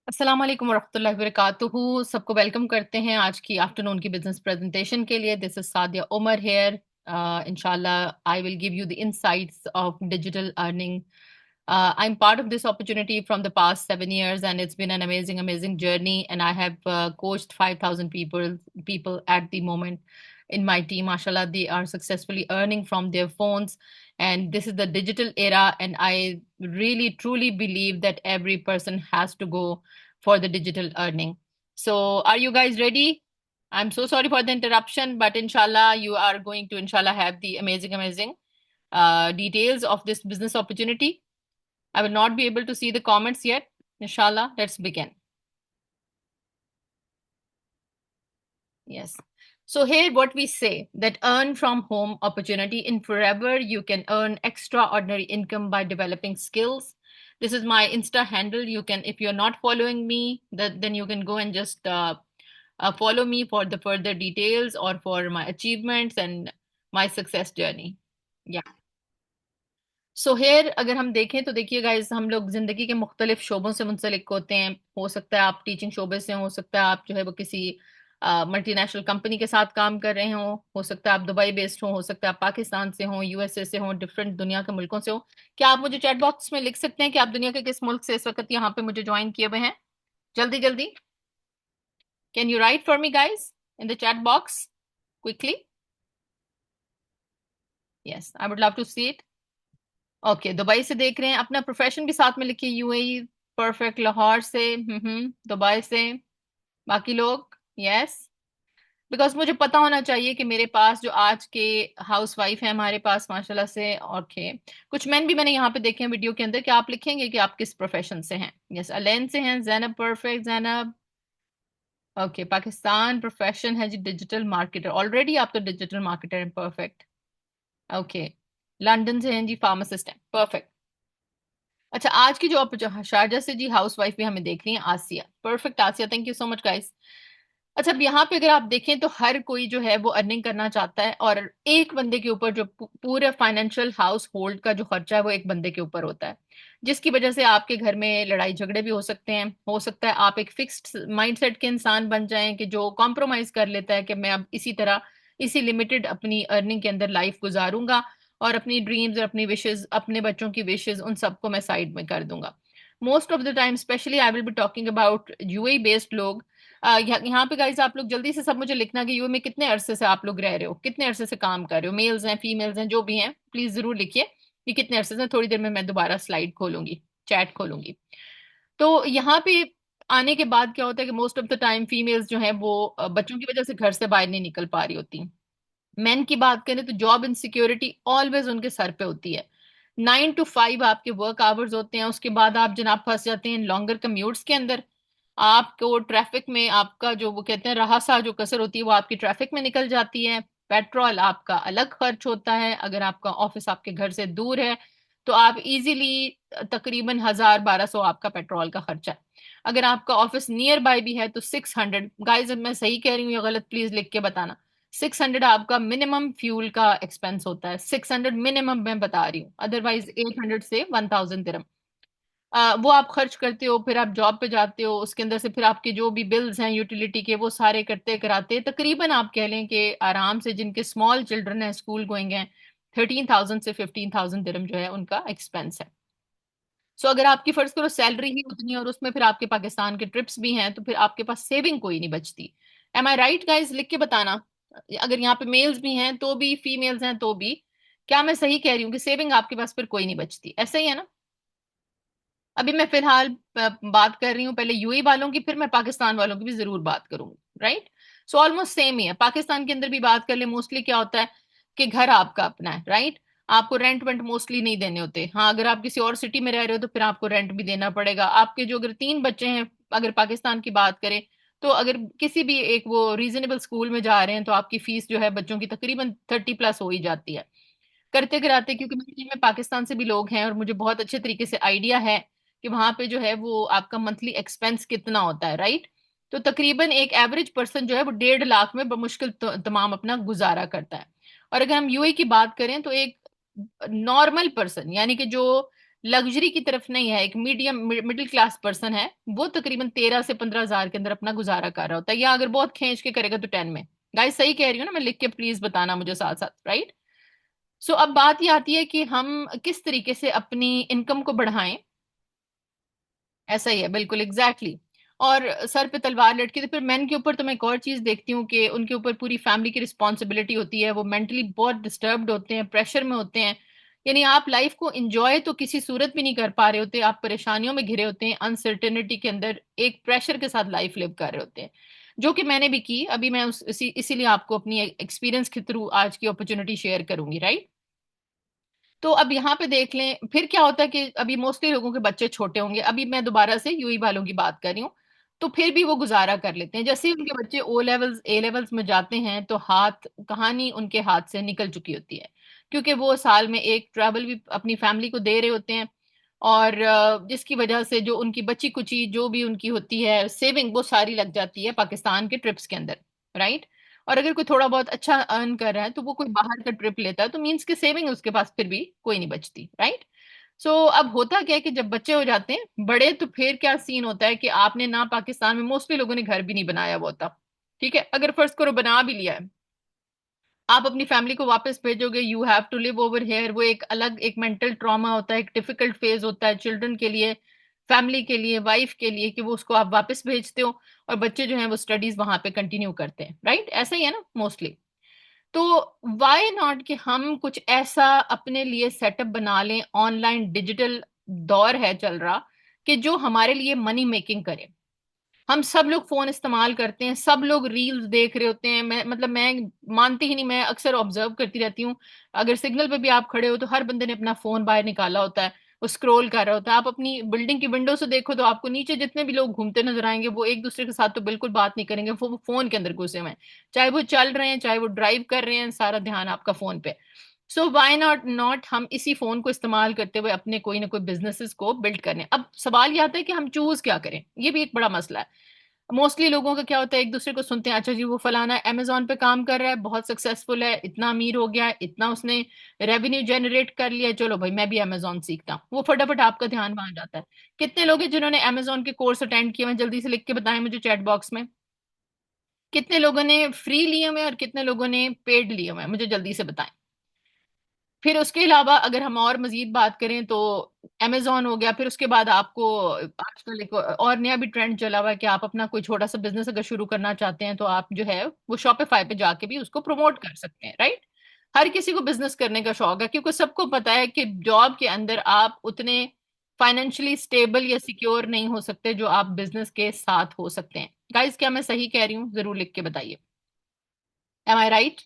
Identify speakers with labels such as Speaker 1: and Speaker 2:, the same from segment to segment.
Speaker 1: अस्सलाम वालेकुम वरहमतुल्लाहि वबरकातुहू। सबको वेलकम करते हैं आज की आफ्टरनून की बिजनेस प्रेजेंटेशन के लिए। This is Sadia Umar here. इंशाल्लाह I will give you the insights of digital earning. I'm part of this opportunity from the past 7 years, and it's been an amazing journey. And I have coached 5,000 people at the moment in my team. Mashallah, they are successfully earning from their phones. And this is the digital era. And I really truly believe that every person has to go for the digital earning. So, are you guys ready? I'm so sorry for the interruption, but inshallah, you are going to inshallah have the amazing details of this business opportunity. I will not be able to see the comments yet. Inshallah, let's begin. Yes. So here what we say that earn from home opportunity in forever you can earn extraordinary income by developing skills. This is my Insta handle. You can, if you're not following me, then you can go and just follow me for the further details or for my achievements and my success journey. Yeah. So here अगर हम देखें तो देखिए guys, हम लोग जिंदगी के मुख्तलिफ शोबों से मुंसलिक होते हैं। हो सकता है आप टीचिंग शोबे से, हो सकता है आप जो है वो किसी मल्टीनेशनल कंपनी के साथ काम कर रहे हो सकता है आप दुबई बेस्ड हो सकता है आप पाकिस्तान से हो, यूएसए से हो, डिफरेंट दुनिया के मुल्कों से हो। क्या आप मुझे चैट बॉक्स में लिख सकते हैं कि आप दुनिया के किस मुल्क से इस वक्त यहाँ पे मुझे ज्वाइन किए हुए हैं? जल्दी जल्दी, can you write for me guys in the chat box quickly? Yes, I would love to see it. Okay, Dubai से देख रहे हैं, अपना प्रोफेशन भी साथ में लिखिए। UAE, perfect. लाहौर से, दुबई से। बाकी लोग, यस। बिकॉज मुझे पता होना चाहिए कि मेरे पास जो आज के हाउस वाइफ है हमारे पास माशाल्लाह से। ओके, कुछ मैन भी मैंने यहाँ पे देखे हैं वीडियो के अंदर कि आप लिखेंगे कि आप किस प्रोफेशन से हैं। यस, अलेन से हैं। Zainab, perfect Zainab. Okay, Pakistan profession है जी डिजिटल मार्केटर। ऑलरेडी आप तो डिजिटल मार्केटर हैं। परफेक्ट। ओके, लंदन से हैं जी, फार्मासिस्ट हैं। परफेक्ट। अच्छा, आज की जो शारजा से जी हाउस वाइफ भी हमें देख रही है, Aasia. Perfect Aasia, thank you so much guys. अच्छा, अब यहाँ पे अगर आप देखें तो हर कोई जो है वो अर्निंग करना चाहता है, और एक बंदे के ऊपर जो पूरे फाइनेंशियल हाउस होल्ड का जो खर्चा है वो एक बंदे के ऊपर होता है, जिसकी वजह से आपके घर में लड़ाई झगड़े भी हो सकते हैं। हो सकता है आप एक फिक्स्ड माइंडसेट के इंसान बन जाएं कि जो कॉम्प्रोमाइज कर लेता है कि मैं अब इसी तरह इसी लिमिटेड अपनी अर्निंग के अंदर लाइफ गुजारूंगा, और अपनी ड्रीम्स और अपनी विशेज, अपने बच्चों की विशेज, उन सबको मैं साइड में कर दूंगा। Most of the time, specially I will be talking about UAE based लोग। यहाँ पे गाइस आप लोग जल्दी से सब मुझे लिखना कि यूए में कितने अरसे से आप लोग रह रहे हो, कितने अरसे से काम कर रहे हो, मेल्स हैं फीमेल्स हैं जो भी हैं, प्लीज जरूर लिखिए कि कितने अरसे से। थोड़ी देर में मैं दोबारा स्लाइड खोलूंगी, चैट खोलूंगी। तो यहाँ पे आने के बाद क्या होता है कि most of the time females जो है वो बच्चों की वजह से घर से बाहर नहीं निकल पा रही होती। मेन की बात करें तो जॉब इनसिक्योरिटी ऑलवेज उनके सर पे होती है। 9 to 5 आपके वर्क आवर्स होते हैं, उसके बाद आप जनाब फंस जाते हैं लॉन्गर कम्यूट्स के अंदर। आपको ट्रैफिक में, आपका जो वो कहते हैं रहासा जो कसर होती है वो आपकी ट्रैफिक में निकल जाती है। पेट्रोल आपका अलग खर्च होता है, अगर आपका ऑफिस आपके घर से दूर है तो आप इजीली तकरीबन 1000-1200 आपका पेट्रोल का खर्चा है। अगर आपका ऑफिस नियर बाय भी है तो 600। गाइस, मैं सही कह रही हूँ या गलत, प्लीज लिख के बताना। 600 आपका मिनिमम फ्यूल का एक्सपेंस होता है, 600 मिनिमम मैं बता रही हूँ, अदरवाइज 800 से 1000 दिरहम। वो आप खर्च करते हो, फिर आप जॉब पे जाते हो, उसके अंदर से फिर आपके जो भी बिल्स हैं यूटिलिटी के वो सारे करते कराते तकरीबन आप कह लें कि आराम से जिनके स्मॉल चिल्ड्रन हैं स्कूल गोइंग हैं 13,000 से 15,000 दिरहम जो है उनका एक्सपेंस है। सो अगर आपकी फर्ज करो सैलरी ही उतनी और उसमें फिर आपके पाकिस्तान के ट्रिप्स भी हैं तो फिर आपके पास सेविंग कोई नहीं बचती। एम आई राइट गाइस? लिख के बताना, अगर यहाँ पे मेल्स भी हैं तो भी, फीमेल्स हैं तो भी, क्या मैं सही कह रही हूँ कि सेविंग आपके पास फिर कोई नहीं बचती? ऐसा ही है ना? अभी मैं फिलहाल बात कर रही हूँ पहले यूएई वालों की, फिर मैं पाकिस्तान वालों की भी जरूर बात करूंगी, राइट? सो ऑलमोस्ट सेम ही है। पाकिस्तान के अंदर भी बात कर ले, मोस्टली क्या होता है कि घर आपका अपना है, राइट? आपको रेंट वेंट मोस्टली नहीं देने होते। हाँ, अगर आप किसी और सिटी में रह रहे हो तो फिर आपको रेंट भी देना पड़ेगा। आपके जो अगर 3 बच्चे हैं, अगर पाकिस्तान की बात करें, तो अगर किसी भी एक वो रीजनेबल स्कूल में जा रहे हैं तो आपकी फीस जो है बच्चों की तकरीबन 30+ हो ही जाती है। करते कराते, क्योंकि मेरी टीम में पाकिस्तान से भी लोग हैं और मुझे बहुत अच्छे तरीके से आइडिया है कि वहां पे जो है वो आपका मंथली एक्सपेंस कितना होता है, राइट? तो तकरीबन एक एवरेज पर्सन जो है वो 1.5 लाख में बमुश्किल तमाम अपना गुजारा करता है। और अगर हम यूएई की बात करें तो एक नॉर्मल पर्सन, यानी कि जो लग्जरी की तरफ नहीं है, एक मीडियम मिडिल क्लास पर्सन है, वो तकरीबन 13 से 15 हजार के अंदर अपना गुजारा कर रहा होता है, या अगर बहुत खींच के करेगा तो 10 में। गाइस सही कह रही हूँ ना? मैं लिख के प्लीज बताना मुझे साथ साथ, राइट? सो अब बात ये आती है कि हम किस तरीके से अपनी इनकम को बढ़ाएं। ऐसा ही है, बिल्कुल एग्जैक्टली exactly। और सर पे तलवार लटकी तो फिर मैन के ऊपर तो मैं एक और चीज देखती हूँ कि उनके ऊपर पूरी फैमिली की रिस्पॉन्सिबिलिटी होती है, वो मेंटली बहुत डिस्टर्ब्ड होते हैं, प्रेशर में होते हैं। यानी आप लाइफ को एंजॉय तो किसी सूरत भी नहीं कर पा रहे होते, आप परेशानियों में घिरे होते हैं, अनसर्टेनिटी के अंदर एक प्रेशर के साथ लाइफ लिव कर रहे होते हैं, जो कि मैंने भी की। अभी मैं इसीलिए आपको अपनी एक्सपीरियंस के थ्रू आज की अपॉर्चुनिटी शेयर करूंगी, राइट? तो अब यहाँ पे देख लें फिर क्या होता है कि अभी मोस्टली लोगों के बच्चे छोटे होंगे, अभी मैं दोबारा से यूई वालों की बात कर रही हूँ, तो फिर भी वो गुजारा कर लेते हैं। जैसे ही उनके बच्चे ओ लेवल्स ए लेवल्स में जाते हैं तो कहानी उनके हाथ से निकल चुकी होती है, क्योंकि वो साल में एक ट्रैवल भी अपनी फैमिली को दे रहे होते हैं। और जिसकी वजह से जो उनकी बची कुची जो भी उनकी होती है सेविंग, वो सारी लग जाती है पाकिस्तान के ट्रिप्स के अंदर, राइट? और अगर कोई थोड़ा बहुत अच्छा अर्न कर रहा है तो वो कोई बाहर का ट्रिप लेता है तो मीन्स की सेविंग उसके पास फिर भी कोई नहीं बचती, राइट? सो अब होता क्या है कि जब बच्चे हो जाते हैं बड़े तो फिर क्या सीन होता है कि आपने ना, पाकिस्तान में मोस्टली लोगों ने घर भी नहीं बनाया हुआ होता, ठीक है? अगर फर्स्ट करो बना भी लिया है, आप अपनी फैमिली को वापस भेजोगे, you have to live over here, वो एक अलग एक मेंटल ट्रॉमा होता है, एक डिफिकल्ट फेज होता है चिल्ड्रन के लिए, फैमिली के लिए, वाइफ के लिए, कि वो उसको आप वापस भेजते हो और बच्चे जो हैं वो स्टडीज वहां पे कंटिन्यू करते हैं, राइट? ऐसा ही है ना मोस्टली। तो वाई नॉट कि हम कुछ ऐसा अपने लिए सेटअप बना लें, ऑनलाइन डिजिटल दौर है चल रहा, कि जो हमारे लिए मनी मेकिंग करे। हम सब लोग फोन इस्तेमाल करते हैं, सब लोग रील्स देख रहे होते हैं, मैं मतलब मैं मानती ही नहीं, मैं अक्सर ऑब्जर्व करती रहती हूँ, अगर सिग्नल पे भी आप खड़े हो तो हर बंदे ने अपना फोन बाहर निकाला होता है, वो स्क्रॉल कर रहा होता है। आप अपनी बिल्डिंग की विंडो से देखो तो आपको नीचे जितने भी लोग घूमते नजर आएंगे वो एक दूसरे के साथ तो बिल्कुल बात नहीं करेंगे, वो फोन के अंदर घुसे हुए हैं, चाहे वो चल रहे हैं चाहे वो ड्राइव कर रहे हैं, सारा ध्यान आपका फोन पे। सो वाई नॉट नॉट हम इसी फोन को इस्तेमाल करते हुए अपने कोई ना कोई बिजनेसेस को बिल्ड करने। अब सवाल ये आता है कि हम चूज क्या करें, ये भी एक बड़ा मसला है। मोस्टली लोगों का क्या होता है, एक दूसरे को सुनते हैं, अच्छा जी वो फलाना अमेजोन पे काम कर रहा है, बहुत सक्सेसफुल है, इतना अमीर हो गया है, इतना उसने रेवेन्यू जनरेट कर लिया, चलो भाई मैं भी अमेजोन सीखता हूँ, वो फटाफट आपका ध्यान वहां जाता है। कितने लोग हैं जिन्होंने अमेजोन के कोर्स अटेंड किए हुए हैं? जल्दी से लिख के बताएं मुझे चैट बॉक्स में। कितने लोगों ने फ्री लिए हुए हैं और कितने लोगों ने पेड लिए हुए हैं? मुझे जल्दी से बताएं। फिर उसके अलावा अगर हम और मजीद बात करें तो अमेजोन हो गया, फिर उसके बाद आपको आजकल एक और नया भी ट्रेंड चला हुआ है कि आप अपना कोई छोटा सा बिजनेस अगर शुरू करना चाहते हैं तो आप जो है वो शॉपिफाई पे जाके भी उसको प्रमोट कर सकते हैं, राइट? हर किसी को बिजनेस करने का शौक है, क्योंकि सबको पता है कि जॉब के अंदर आप उतने फाइनेंशियली स्टेबल या सिक्योर नहीं हो सकते जो आप बिजनेस के साथ हो सकते हैं। गाइस क्या मैं सही कह रही हूँ? जरूर लिख के बताइए, एम आई राइट?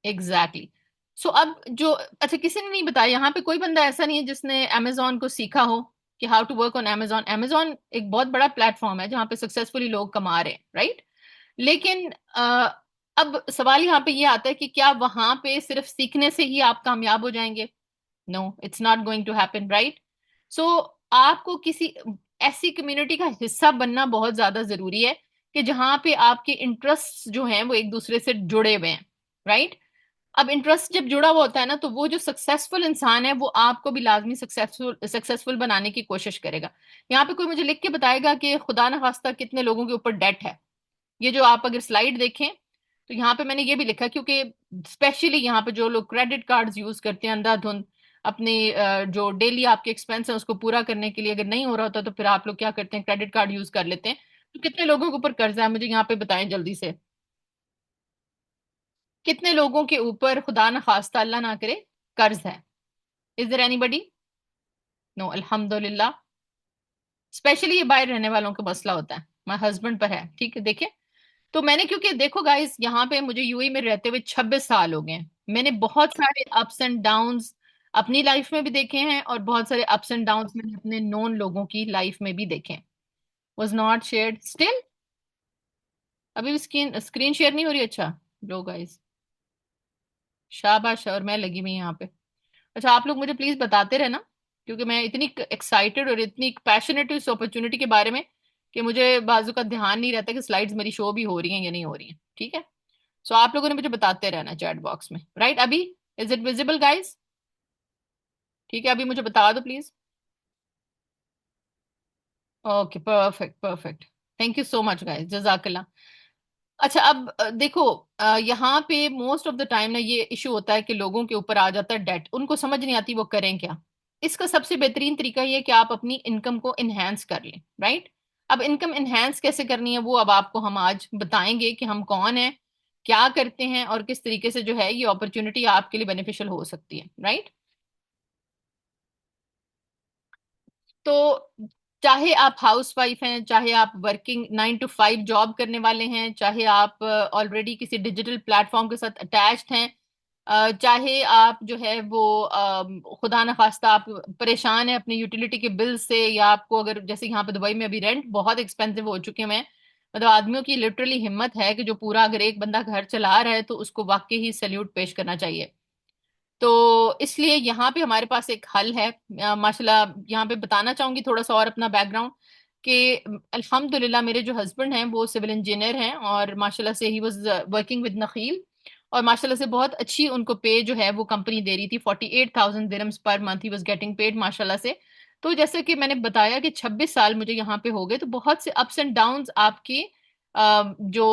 Speaker 1: Exactly exactly। सो अब जो, अच्छा किसी ने नहीं बताया, यहाँ पे कोई बंदा ऐसा नहीं है जिसने अमेजोन को सीखा हो कि how to work on Amazon. Amazon एक बहुत बड़ा प्लेटफॉर्म है जहाँ पे सक्सेसफुली लोग कमा रहे हैं, राइट? लेकिन अब सवाल यहाँ पे ये आता है कि क्या वहां पे सिर्फ सीखने से ही आप कामयाब हो जाएंगे? No, it's not going to happen, right? सो आपको किसी ऐसी कम्युनिटी का हिस्सा बनना बहुत ज्यादा जरूरी है कि जहां पे आपके इंटरेस्ट जो हैं वो एक दूसरे से जुड़े हुए हैं, राइट? अब इंटरेस्ट जब जुड़ा हुआ होता है ना, तो वो जो सक्सेसफुल इंसान है वो आपको भी लाजमी सक्सेसफुल सक्सेसफुल बनाने की कोशिश करेगा। यहाँ पे कोई मुझे लिख के बताएगा कि खुदा न खास्ता कितने लोगों के ऊपर डेट है? ये जो आप अगर स्लाइड देखें तो यहाँ पे मैंने ये भी लिखा, क्योंकि स्पेशली यहाँ पे जो लोग क्रेडिट कार्ड्स यूज करते हैं अंधाधुंध अपनी जो डेली आपके एक्सपेंस है उसको पूरा करने के लिए, अगर नहीं हो रहा होता तो फिर आप लोग क्या करते हैं, क्रेडिट कार्ड यूज कर लेते हैं। तो कितने लोगों के ऊपर कर्जा है, मुझे यहाँ पे बताएं जल्दी से। कितने लोगों के ऊपर खुदा न खास्ता अल्लाह ना करे कर्ज है? Is there anybody? नो, अल्हम्दुलिल्लाह। स्पेशली ये बाहर रहने वालों का मसला होता है, माय हस्बैंड पर है, ठीक है। देखिए, तो मैंने, क्योंकि देखो गाइस, यहाँ पे मुझे यूएई में रहते हुए 26 साल हो गए। मैंने बहुत सारे अप्स एंड डाउन्स अपनी लाइफ में भी देखे हैं, और बहुत सारे अप्स एंड डाउन्स मैंने अपने नोन लोगों की लाइफ में भी देखे हैं। Was not shared still? अभी भी स्क्रीन स्क्रीन शेयर नहीं हो रही? अच्छा, लो गाइस, शाबाश, और मैं लगी हुई यहाँ पे। अच्छा, आप लोग मुझे प्लीज बताते रहना, क्योंकि मैं इतनी एक्साइटेड और इतनी पैशनेट हूँ इस अपॉर्चुनिटी के बारे में कि मुझे बाजू का ध्यान नहीं रहता कि स्लाइड्स मेरी शो भी हो रही हैं या नहीं हो रही हैं, ठीक है? सो आप लोगों ने मुझे बताते रहना चैट बॉक्स में, राइट? अभी इज इट विजिबल गाइस? ठीक है, अभी मुझे बता दो please. Okay, perfect perfect. Thank you so much guys, जजाकल्ला। अच्छा, अब देखो, यहाँ पे मोस्ट ऑफ द टाइम ना ये इशू होता है कि लोगों के ऊपर आ जाता है डेट, उनको समझ नहीं आती वो करें क्या। इसका सबसे बेहतरीन तरीका ये है कि आप अपनी इनकम को इनहेंस कर लें, राइट? अब इनकम इनहेंस कैसे करनी है वो अब आपको हम आज बताएंगे कि हम कौन है, क्या करते हैं, और किस तरीके से जो है ये अपॉर्चुनिटी आपके लिए बेनिफिशियल हो सकती है, राइट? तो चाहे आप हाउस वाइफ हैं, चाहे आप वर्किंग 9 to 5 जॉब करने वाले हैं, चाहे आप ऑलरेडी किसी डिजिटल प्लेटफॉर्म के साथ अटैच्ड हैं, चाहे आप जो है वो खुदा न खास्ता आप परेशान हैं अपने यूटिलिटी के बिल से, या आपको अगर जैसे यहाँ पे दुबई में अभी रेंट बहुत एक्सपेंसिव हो चुके हैं। मतलब आदमियों की लिटरली हिम्मत है कि जो पूरा अगर एक बंदा घर चला रहा है तो उसको वाकई ही सैल्यूट पेश करना चाहिए। तो इसलिए यहाँ पे हमारे पास एक हल है। माशाल्लाह, यहाँ पे बताना चाहूंगी थोड़ा सा और अपना बैकग्राउंड कि अल्हम्दुलिल्लाह मेरे जो हस्बैंड हैं वो सिविल इंजीनियर हैं, और माशाल्लाह से ही वाज वर्किंग विद नखील, और माशाल्लाह से बहुत अच्छी उनको पे जो है वो कंपनी दे रही थी। 48,000 dirhams per month he was getting paid, माशाल्लाह से। तो जैसे कि मैंने बताया कि 26 साल मुझे यहाँ पे हो गए, तो बहुत से अप्स एंड डाउन्स आपकी जो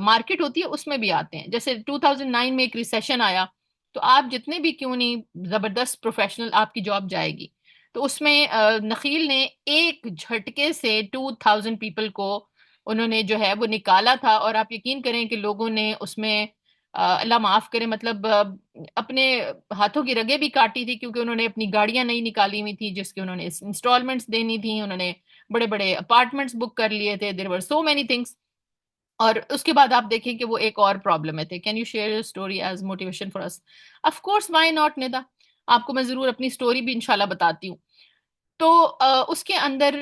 Speaker 1: मार्केट होती है उसमें भी आते हैं। जैसे 2009 में एक रिसेशन आया, तो आप जितने भी क्यों नहीं जबरदस्त प्रोफेशनल आपकी जॉब जाएगी। तो उसमें नखील ने एक झटके से 2000 पीपल को उन्होंने जो है वो निकाला था, और आप यकीन करें कि लोगों ने उसमें अल्लाह माफ करे, मतलब अपने हाथों की रगें भी काटी थी, क्योंकि उन्होंने अपनी गाड़ियां नहीं निकाली हुई थी जिसकी उन्होंने इंस्टॉलमेंट्स देनी थी, उन्होंने बड़े बड़े अपार्टमेंट्स बुक कर लिए थे, there were so many things. और उसके बाद आप देखें कि वो एक और प्रॉब्लम में थे। Can you share your story as motivation for us? Of course, why not Nida, आपको मैं जरूर अपनी स्टोरी भी इंशाल्लाह बताती हूँ। तो उसके अंदर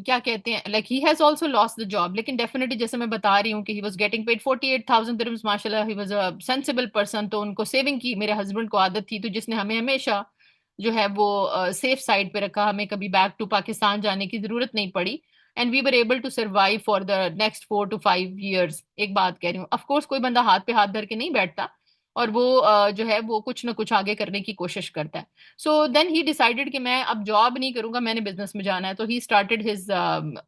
Speaker 1: क्या कहते हैं, like he has also lost the job, लेकिन डेफिनेटली जैसे मैं बता रही हूँ कि he was getting paid 48,000 dirhams, माशाल्लाह he was a sensible person. तो उनको सेविंग की मेरे हस्बैंड को आदत थी, तो जिसने हमें हमेशा जो है वो सेफ साइड पे रखा, हमें कभी बैक टू पाकिस्तान जाने की जरूरत नहीं पड़ी, and we were able to survive for the next 4 to 5 years। एक बात कह रही हूँ, ऑफ कोर्स कोई बंदा हाथ पे हाथ धर के नहीं बैठता, और वो जो है वो कुछ ना कुछ आगे करने की कोशिश करता है। सो देन ही डिसाइडेड कि मैं अब जॉब नहीं करूंगा, मैंने बिजनेस में जाना है। तो he started his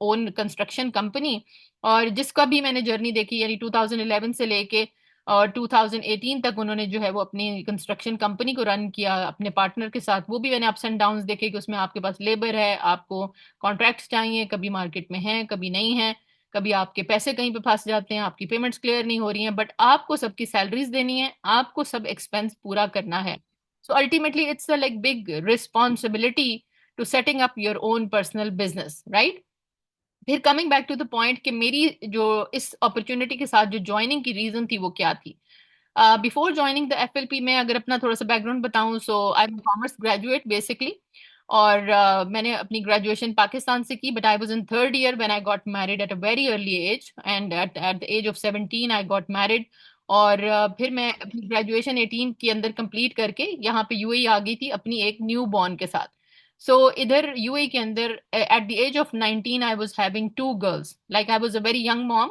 Speaker 1: own construction company, और जिसका भी मैंने जर्नी देखी, यानी 2011 से लेके और 2018 तक उन्होंने जो है वो अपनी कंस्ट्रक्शन कंपनी को रन किया अपने पार्टनर के साथ। वो भी मैंने अप्स एंड डाउन्स देखे कि उसमें आपके पास लेबर है, आपको कॉन्ट्रैक्ट्स चाहिए, कभी मार्केट में है कभी नहीं है, कभी आपके पैसे कहीं पे फंस जाते हैं, आपकी पेमेंट्स क्लियर नहीं हो रही हैं, बट आपको सबकी सैलरीज देनी है, आपको सब एक्सपेंस पूरा करना है। So ultimately, it's a like big responsibility to setting up your own personal business, right? फिर coming back to the point कि मेरी जो इस अपॉर्चुनिटी के साथ जो ज्वाइनिंग की रीजन थी वो क्या थी। बिफोर ज्वाइनिंग द एफएलपी में अगर अपना थोड़ा सा बैकग्राउंड बताऊं, so I am commerce graduate basically, और मैंने अपनी ग्रेजुएशन पाकिस्तान से की, but I was in third year when I got married at a very early age, and at the age of 17 I got married. और फिर मैं अपनी ग्रेजुएशन 18 के अंदर कंप्लीट करके यहाँ पे यूएई आ गई थी अपनी एक न्यू बॉर्न के साथ। सो इधर यूए के अंदर at the age of 19 I was having two girls, like I was a very young mom.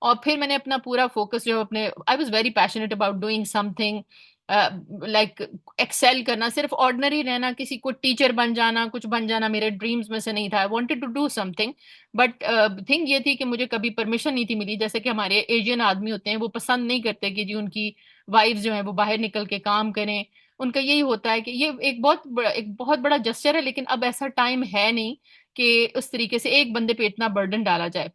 Speaker 1: और फिर मैंने अपना पूरा फोकस जो अपने, I was very passionate about doing something, like excel करना, सिर्फ ऑर्डिनरी रहना, किसी को टीचर बन जाना, कुछ बन जाना मेरे ड्रीम्स में से नहीं था। I wanted to do something, but thing ये थी कि मुझे कभी परमिशन नहीं थी मिली। जैसे कि हमारे एशियन आदमी होते हैं, वो पसंद नहीं करते कि जी उनकी वाइफ जो है वो बाहर निकल के काम करें। उनका यही होता है कि ये एक बहुत बड़ा जस्चर है, लेकिन अब ऐसा टाइम है नहीं कि उस तरीके से एक बंदे पे इतना बर्डन डाला जाए।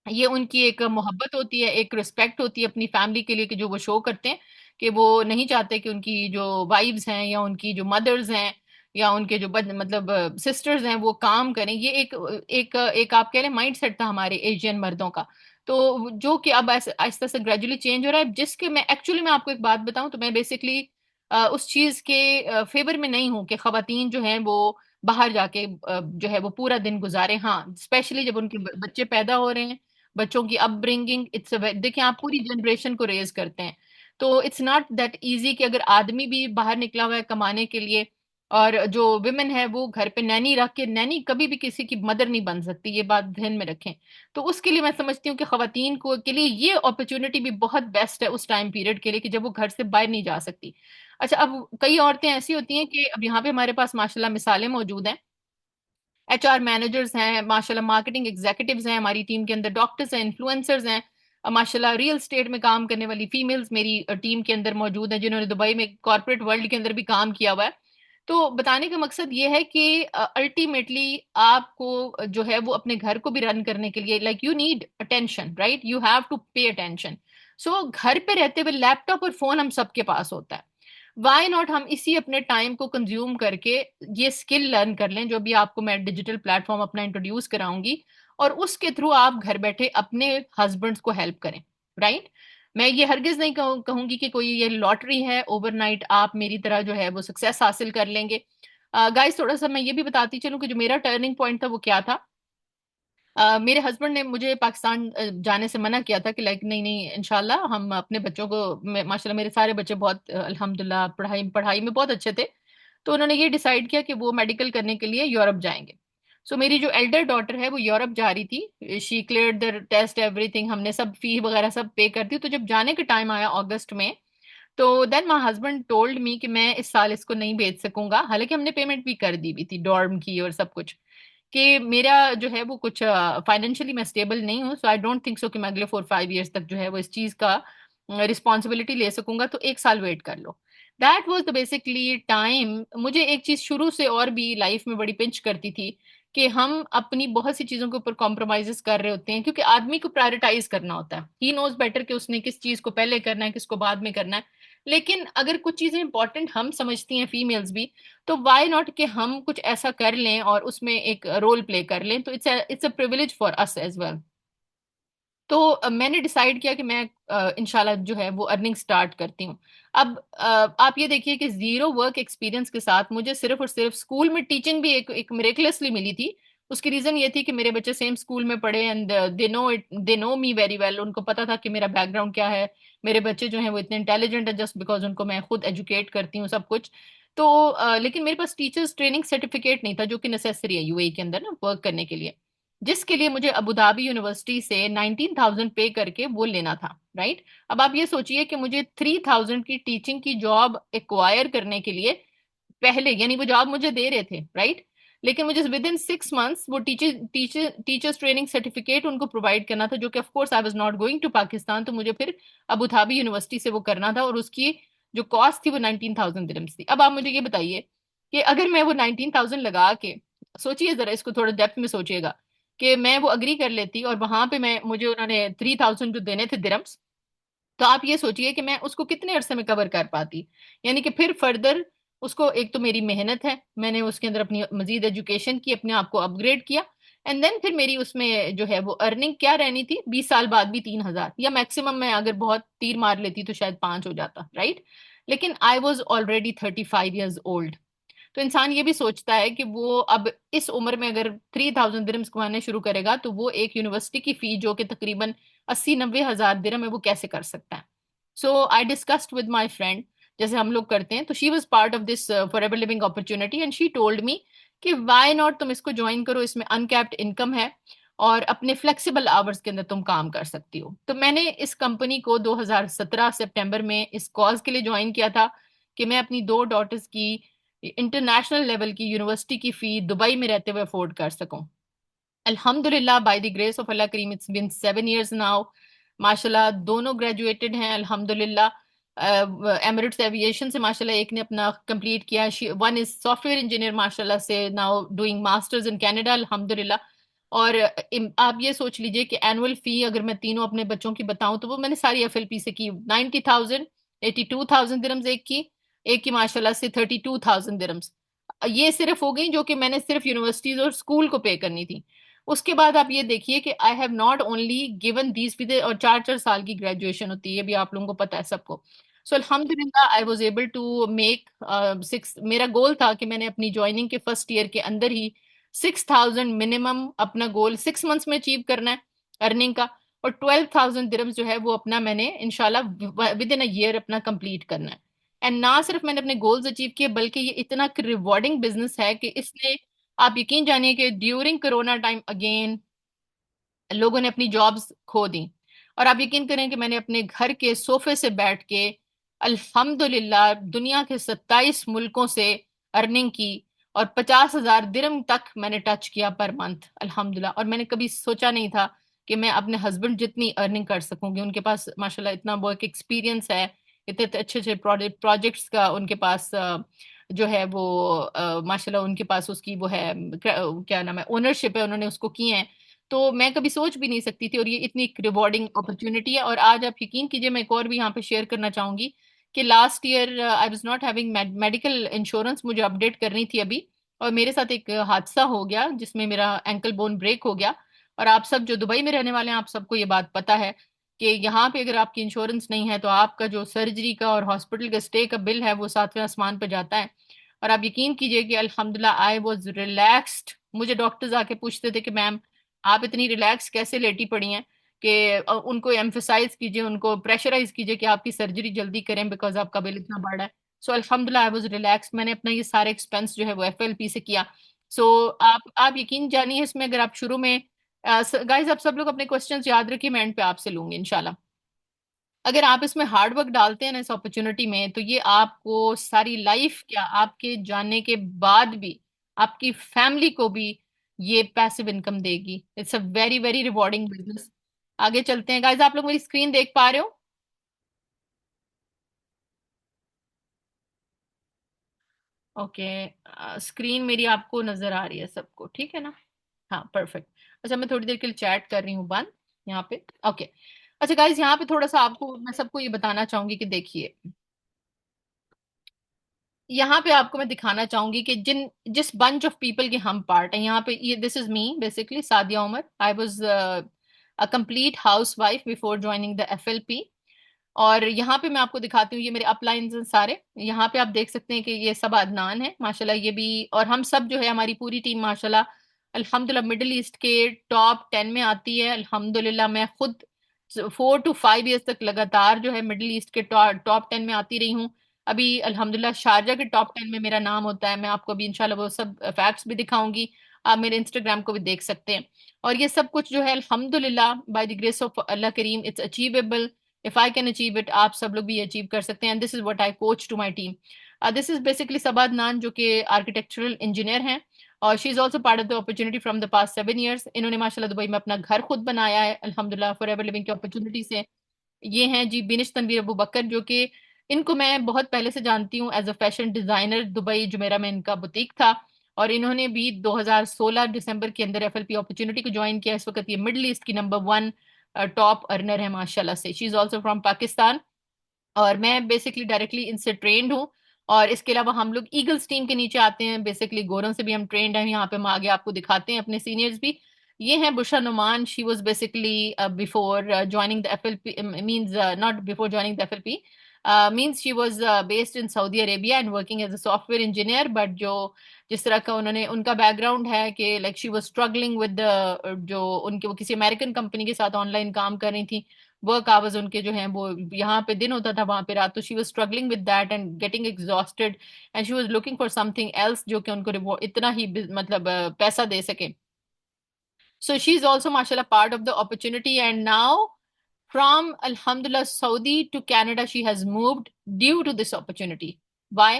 Speaker 1: ये उनकी एक मोहब्बत होती है, एक रिस्पेक्ट होती है अपनी फैमिली के लिए, कि जो वो शो करते हैं कि वो नहीं चाहते कि उनकी जो वाइव्स हैं या उनकी जो मदर्स हैं या उनके जो मतलब सिस्टर्स हैं वो काम करें। ये एक आप कह लें माइंड सेट था हमारे एशियन मर्दों का। तो जो कि अब ऐसे आहिस्ता से ग्रेजुअली चेंज हो रहा है, जिसके मैं एक्चुअली मैं आपको एक बात बताऊं तो मैं बेसिकली उस चीज के फेवर में नहीं हूं कि खवातीन जो हैं वो बाहर जाके जो है वो पूरा दिन गुजारे। हाँ, स्पेशली जब उनके बच्चे पैदा हो रहे हैं, बच्चों की अपब्रिंगिंग, देखिए आप पूरी जनरेशन को रेज करते हैं। तो इट्स नॉट दैट इजी कि अगर आदमी भी बाहर निकला हुआ है कमाने के लिए, और जो विमेन है वो घर पे नैनी रख के, नैनी कभी भी किसी की मदर नहीं बन सकती, ये बात ध्यान में रखें। तो उसके लिए मैं समझती हूँ कि खवातीन को के लिए ये अपॉर्चुनिटी भी बहुत बेस्ट है उस टाइम पीरियड के लिए, कि जब वो घर से बाहर नहीं जा सकती। अच्छा, अब कई औरतें ऐसी होती हैं कि अब यहाँ पे हमारे पास माशाल्लाह मिसालें मौजूद हैं। एचआर मैनेजर्स हैं माशाल्लाह, मार्केटिंग एग्जीक्यूटिव्स हैं हमारी टीम के अंदर, डॉक्टर्स हैं, इन्फ्लुएंसर्स हैं, माशाल्लाह रियल स्टेट में काम करने वाली फीमेल्स मेरी टीम के अंदर मौजूद हैं, जिन्होंने दुबई में कॉर्पोरेट वर्ल्ड के अंदर भी काम किया हुआ है। तो बताने का मकसद ये है कि अल्टीमेटली आपको जो है वो अपने घर को भी रन करने के लिए, like you need attention, right, you have to pay attention. So घर पे रहते हुए लैपटॉप और फोन हम सबके पास होता है। वाई नॉट हम इसी अपने टाइम को कंज्यूम करके ये स्किल लर्न कर लें, जो भी आपको मैं डिजिटल प्लेटफॉर्म अपना इंट्रोड्यूस कराऊंगी, और उसके थ्रू आप घर बैठे अपने हस्बैंड्स को हेल्प करें, राइट। मैं ये हरगिज नहीं कहूंगी कि कोई ये लॉटरी है, ओवरनाइट आप मेरी तरह जो है वो सक्सेस हासिल कर लेंगे। गाइस, थोड़ा सा मैं ये भी बताती चलूं कि जो मेरा टर्निंग पॉइंट था वो क्या था। मेरे हस्बैंड ने मुझे पाकिस्तान जाने से मना किया था कि लाइक नहीं नहीं, इंशाल्लाह हम अपने बच्चों को, माशाल्लाह मेरे सारे बच्चे बहुत अल्हम्दुलिल्लाह पढ़ाई पढ़ाई में बहुत अच्छे थे। तो उन्होंने ये डिसाइड किया कि वो मेडिकल करने के लिए यूरोप जाएंगे। सो मेरी जो एल्डर डॉटर है वो यूरोप जा रही थी, she cleared the test everything, हमने सब फी वगैरह सब पे कर दी। तो जब जाने का टाइम आया अगस्त में, तो then my husband told me कि मैं इस साल इसको नहीं भेज सकूंगा, हालांकि हमने पेमेंट भी कर दी हुई थी डॉर्म की और सब कुछ, कि मेरा जो है वो कुछ फाइनेंशियली मैं स्टेबल नहीं हूँ। सो आई डोंट थिंक सो कि मैं अगले 4-5 ईयर्स तक जो है वो इस चीज का रिस्पॉन्सिबिलिटी ले सकूंगा, तो एक साल वेट कर लो। That was the basically time. मुझे एक चीज शुरू से और भी लाइफ में बड़ी पिंच करती थी कि हम अपनी बहुत सी चीजों के ऊपर कॉम्प्रोमाइजेस कर रहे होते हैं, क्योंकि आदमी को प्रायोरिटाइज करना होता है, ही नोज बेटर कि उसने किस चीज को पहले करना है, किसको बाद में करना है। लेकिन अगर कुछ चीजें इंपॉर्टेंट हम समझती हैं फीमेल्स भी, तो वाई नॉट कि हम कुछ ऐसा कर लें और उसमें एक रोल प्ले कर लें। तो it's a privilege for us as well. तो मैंने डिसाइड किया कि मैं इंशाल्लाह जो है वो अर्निंग स्टार्ट करती हूँ। अब आप ये देखिए कि जीरो वर्क एक्सपीरियंस के साथ मुझे सिर्फ और सिर्फ स्कूल में टीचिंग भी एक मिरेकलसली मिली थी। उसकी रीजन ये थी कि मेरे बच्चे सेम स्कूल में पढ़े, and they know me very well. उनको पता था कि मेरा बैकग्राउंड क्या है। मेरे बच्चे जो हैं वो इतने इंटेलिजेंट है जस्ट बिकॉज उनको मैं खुद एजुकेट करती हूँ सब कुछ। तो लेकिन मेरे पास टीचर्स ट्रेनिंग सर्टिफिकेट नहीं था, जो कि नेसेसरी है यूएई के अंदर ना वर्क करने के लिए, जिसके लिए मुझे अबू धाबी यूनिवर्सिटी से 19,000 पे करके वो लेना था, राइट। अब आप ये सोचिए कि मुझे 3,000 की टीचिंग की जॉब एक्वायर करने के लिए पहले, यानी वो जॉब मुझे दे रहे थे, राइट, लेकिन मुझे विद इन 6 मंथ्स वो टीचर्स ट्रेनिंग सर्टिफिकेट उनको प्रोवाइड करना था, जो कि of course I was not going to Pakistan. तो मुझे फिर अबू धाबी यूनिवर्सिटी से वो करना था, और उसकी जो कॉस्ट थी वो 19,000 दिरहम्स थी। अब आप मुझे ये बताइए कि अगर मैं वो 19,000 लगा के, सोचिए जरा, इसको थोड़ा डेप्थ में सोचिएगा, कि मैं वो अग्री कर लेती और वहां पे मैं, मुझे उन्होंने 3,000 जो देने थे दिरहम्स, तो आप ये सोचिए कि मैं उसको कितने अरसे में कवर कर पाती। यानी कि फिर फर्दर उसको, एक तो मेरी मेहनत है, मैंने उसके अंदर अपनी मजीद एजुकेशन की, अपने आप को अपग्रेड किया, एंड देन फिर मेरी उसमें जो है वो अर्निंग क्या रहनी थी, 20 साल बाद भी 3,000, या मैक्सिमम मैं अगर बहुत तीर मार लेती तो शायद 5 हो जाता, राइट। लेकिन I was already 35 years old. तो इंसान ये भी सोचता है कि वो अब इस उम्र में अगर 3,000 दिरहम्स कमाने शुरू करेगा, तो वो एक यूनिवर्सिटी की फी जो कि तकरीबन 80-90 हज़ार दिरहम है, वो कैसे कर सकता है। So I discussed with my friend, जैसे हम लोग करते हैं। तो she was part of this for ever Living opportunity, and she told me कि वाई नॉट तुम इसको ज्वाइन करो, इसमें अनकैप्ड इनकम है और अपने फ्लेक्सिबल आवर्स के अंदर तुम काम कर सकती हो। तो मैंने इस कंपनी को 2017 सितंबर में इस कॉज के लिए ज्वाइन किया था कि मैं अपनी दो डॉटर्स की इंटरनेशनल लेवल की यूनिवर्सिटी की फी दुबई में रहते हुए अफोर्ड कर सकूं। अल्हम्दुलिल्लाह, बाय द ग्रेस ऑफ अल्लाह करीम, इट्स बीन 7 years नाउ। माशाल्लाह दोनों ग्रेजुएटेड हैं अल्हम्दुलिल्लाह। एमिरेट्स एविएशन से माशाल्लाह एक ने अपना कंप्लीट किया, वन इज सॉफ्टवेयर इंजीनियर माशाल्लाह से now doing masters in Canada अल्हम्दुलिल्लाह। और आप ये सोच लीजिए कि एनुअल फी अगर मैं तीनों अपने बच्चों की बताऊं तो वो मैंने सारी एफएलपी से की। 90,000, 82,000 दिरम्स एक की माशाल्लाह से 32,000 दिरम्स। ये सिर्फ हो गई जो कि मैंने सिर्फ यूनिवर्सिटीज और स्कूल को पे करनी थी। उसके बाद आप ये देखिए कि आई have not only given these fees, और 4 4 साल की ग्रेजुएशन होती है, ये भी आप लोगों को पता है सबको। सो अल्हम्दुलिल्लाह I was able to make six. मेरा गोल था कि मैंने अपनी ज्वाइनिंग के फर्स्ट ईयर के अंदर ही 6,000 मिनिमम अपना गोल 6 मंथ्स में अचीव करना है अर्निंग का। और 12,000 दिरम्स जो है वो अपना मैंने इंशाल्लाह विद इन अ ईयर अपना कंप्लीट करना है। एंड ना सिर्फ मैंने अपने गोल्स अचीव किए, बल्कि ये इतना रिवॉर्डिंग बिजनेस है कि इसने, आप यकीन जानिए कि ड्यूरिंग कोरोना टाइम अगेन लोगों ने अपनी जॉब्स खो दी। और आप यकीन करें कि मैंने अपने घर के सोफे से बैठ के अल्हम्दुलिल्लाह दुनिया के 27 मुल्कों से अर्निंग की, और 50,000 दिरम तक मैंने टच किया पर मंथ अल्हम्दुलिल्लाह। और मैंने कभी सोचा नहीं था कि मैं अपने हस्बैंड जितनी अर्निंग कर सकूंगी। उनके पास माशाल्लाह इतना वर्क एक्सपीरियंस है, इतने अच्छे अच्छे प्रोजेक्ट्स का उनके पास जो है वो माशाल्लाह उनके पास उसकी वो है, क्या नाम है, ओनरशिप है, उन्होंने उसको किए हैं। तो मैं कभी सोच भी नहीं सकती थी, और ये इतनी रिवॉर्डिंग अपॉर्चुनिटी है। और आज आप यकीन कीजिए, मैं एक और भी यहाँ पे शेयर करना चाहूंगी कि last year I was not having medical insurance, मुझे अपडेट करनी थी अभी। और मेरे साथ एक हादसा हो गया जिसमें मेरा एंकल बोन ब्रेक हो गया। और आप सब जो दुबई में रहने वाले हैं, आप सबको ये बात पता है कि यहाँ पे अगर आपकी इंश्योरेंस नहीं है तो आपका जो सर्जरी का और हॉस्पिटल के स्टे का बिल है वो सातवें आसमान पर जाता है। और आप यकीन कीजिए कि अल्हम्दुलिल्लाह आई वाज रिलैक्स्ड। मुझे डॉक्टर्स आके पूछते थे कि मैम आप इतनी रिलैक्स कैसे लेटी पड़ी हैं, कि उनको एम्फेसाइज कीजिए, उनको प्रेशराइज कीजिए कि आपकी सर्जरी जल्दी करें बिकॉज आपका बिल इतना बढ़ा है। सो अल्हम्दुलिल्लाह आई वाज रिलैक्स। मैंने अपना ये सारे एक्सपेंस जो है वो एफएलपी से किया। सो आप यकीन जानिए, इसमें अगर आप शुरू में, गाइस आप सब लोग अपने क्वेश्चंस याद रखिए, मैं एंड पे आपसे लूंगी इंशाल्लाह। अगर आप इसमें हार्ड वर्क डालते हैं ना इस अपॉर्चुनिटी में, तो ये आपको सारी लाइफ, क्या आपके जाने के बाद भी आपकी फैमिली को भी ये पैसिव इनकम देगी। It's a very very rewarding business. आगे चलते हैं गाइस, आप लोग मेरी स्क्रीन देख पा रहे हो? ओके, स्क्रीन मेरी आपको नजर आ रही है सबको, ठीक है ना? हाँ, परफेक्ट। अच्छा, मैं थोड़ी देर के लिए चैट कर रही हूँ बंद यहाँ पे। ओके। अच्छा गाइस, यहाँ पे थोड़ा सा आपको मैं सबको ये बताना चाहूंगी कि देखिए, यहाँ पे आपको मैं दिखाना चाहूंगी कि जिस बंच ऑफ पीपल के हम पार्ट हैं यहाँ पे, ये this is me basically, Sadia Umar. I was a complete housewife before joining the FLP. और यहाँ पे मैं आपको दिखाती हूँ, ये मेरे अपलाइंस हैं सारे। यहाँ पे आप देख सकते हैं कि ये सब अदनान है माशाल्लाह, ये भी। और हम सब जो है, हमारी पूरी टीम माशाल्लाह अल्हम्दुलिल्लाह मिडिल ईस्ट के टॉप 10 में आती है अल्हम्दुलिल्लाह। मैं खुद 4 to 5 years तक लगातार जो है मिडिल ईस्ट के टॉप 10 में आती रही हूँ। अभी अल्हम्दुलिल्लाह शारजा के टॉप 10 में मेरा नाम होता है। मैं आपको अभी इंशाल्लाह वो सब फैक्ट्स भी दिखाऊंगी। आप मेरे इंस्टाग्राम को भी देख सकते हैं। और ये सब कुछ जो है अल्हम्दुलिल्लाह बाय द ग्रेस ऑफ अल्लाह करीम, it's achievable. If I can achieve it, आप सब लोग भी अचीव कर सकते हैं। And this is what I coach to my team. This is basically Sabad Nan, जो कि आर्किटेक्चरल इंजीनियर हैं। और she is also part of the opportunity from the past 7 years। इन्होंने माशाल्लाह दुबई में अपना घर खुद बनाया है अल्हम्दुलिल्लाह, फॉर एवर लिविंग की अपॉर्चुनिटी से। ये हैं जी बिनिश तनवीर अबू बकर, जो कि इनको मैं बहुत पहले से जानती हूँ as a fashion designer. Dubai Jumeirah में इनका बुटीक था। और इन्होंने भी 2016 दिसंबर के अंदर एफएलपी अपॉर्चुनिटी को ज्वाइन किया। इस वक्त ये मिडिल ईस्ट की नंबर 1 टॉप अर्नर है माशाल्लाह से। She is also from Pakistan. और मैं बेसिकली डायरेक्टली इनसे ट्रेंड हूँ। और इसके अलावा हम लोग ईगल्स टीम के नीचे आते हैं, बेसिकली गोरों से भी हम ट्रेंड हैं। यहाँ पे हम आगे आपको दिखाते हैं अपने सीनियर्स भी। ये हैं Bushra Numan. She was basically before joining the FLP, means not before joining the FLP, means she was based in Saudi Arabia and working as a software engineer. But जो जिस तरह का उन्होंने, उनका बैकग्राउंड है कि like she was struggling with जो उनके, वो किसी अमेरिकन कंपनी के साथ ऑनलाइन काम कर रही थी। वर्क आवर्स उनके जो हैं वो यहाँ पे दिन होता था, वहां पे रात। तो she was struggling with that and getting exhausted, and she was looking for something else जो कि उनको इतना ही मतलब पैसा दे सके। So she's also, mashallah, part of the opportunity. And now, from Alhamdulillah, Saudi to Canada, she has moved due to this opportunity. Why?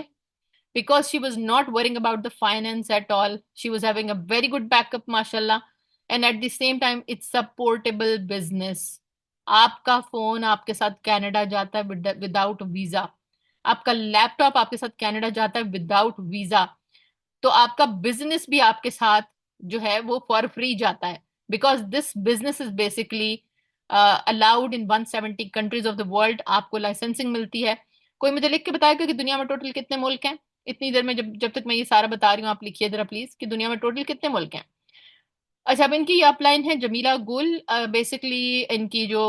Speaker 1: Because she was not worrying about the finance at all. She was having a very good backup, mashallah. And at the same time, it's a portable business. आपका phone आपके साथ Canada जाता है without visa. आपका laptop आपके साथ Canada जाता है विदाउट वीजा। तो आपका बिजनेस भी आपके साथ जो है वो फॉर फ्री जाता है, because this business is basically allowed in 170 countries of the world. आपको लाइसेंसिंग मिलती है। कोई मुझे लिख के बताएगा कि दुनिया में टोटल कितने मुल्क हैं? इतनी देर में जब जब तक मैं ये सारा बता रही हूँ, आप लिखिए जरा प्लीज कि दुनिया में टोटल कितने मुल्क हैं। अच्छा, अब इनकी अपलाइन है जमीला गुल। बेसिकली इनकी जो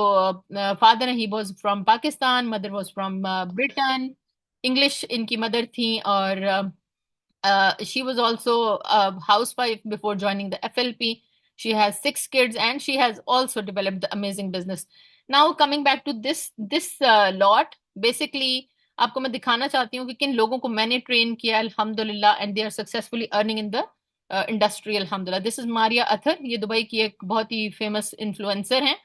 Speaker 1: फादर है, he was from Pakistan, mother was from Britain. English इनकी मदर थी, और she was also a housewife before joining the FLP. She has 6 kids, and she has also developed the amazing business. Now coming back to this lot, basically आपको मैं दिखाना चाहती हूँ कि किन लोगों को मैंने ट्रेन किया अल्हम्दुलिल्लाह, and they are successfully earning in the industry अल्हम्दुलिल्लाह। This is Maria Athar. ये दुबई की एक बहुत ही फेमस इन्फ्लुएंसर हैं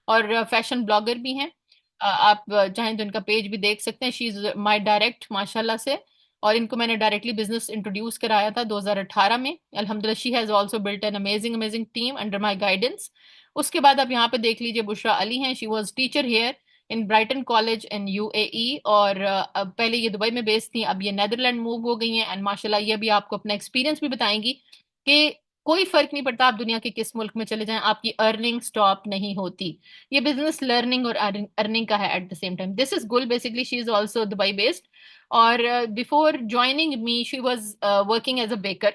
Speaker 1: और फैशन ब्लॉगर भी हैं। आप चाहें तो इनका पेज भी देख सकते हैं। शी इज माई डायरेक्ट माशाल्लाह से, और इनको मैंने डायरेक्टली बिजनेस इंट्रोड्यूस कराया था 2018 में। अल्हम्दुलिल्लाह she has also built an amazing amazing team under my guidance. उसके बाद आप यहाँ पे देख लीजिए, बुशरा अली हैं। She was teacher here in Brighton college in UAE, और अब पहले ये दुबई में बेस्ड थी, अब ये नेदरलैंड मूव हो गई हैं। एंड माशाल्लाह ये भी आपको अपना एक्सपीरियंस भी बताएंगी कि कोई फर्क नहीं पड़ता आप दुनिया के किस मुल्क में चले जाएं, आपकी अर्निंग स्टॉप नहीं होती। ये बिजनेस लर्निंग और अर्निंग का है at the same time. This is Gul. Basically she is also Dubai based, और before joining me she was working as a baker.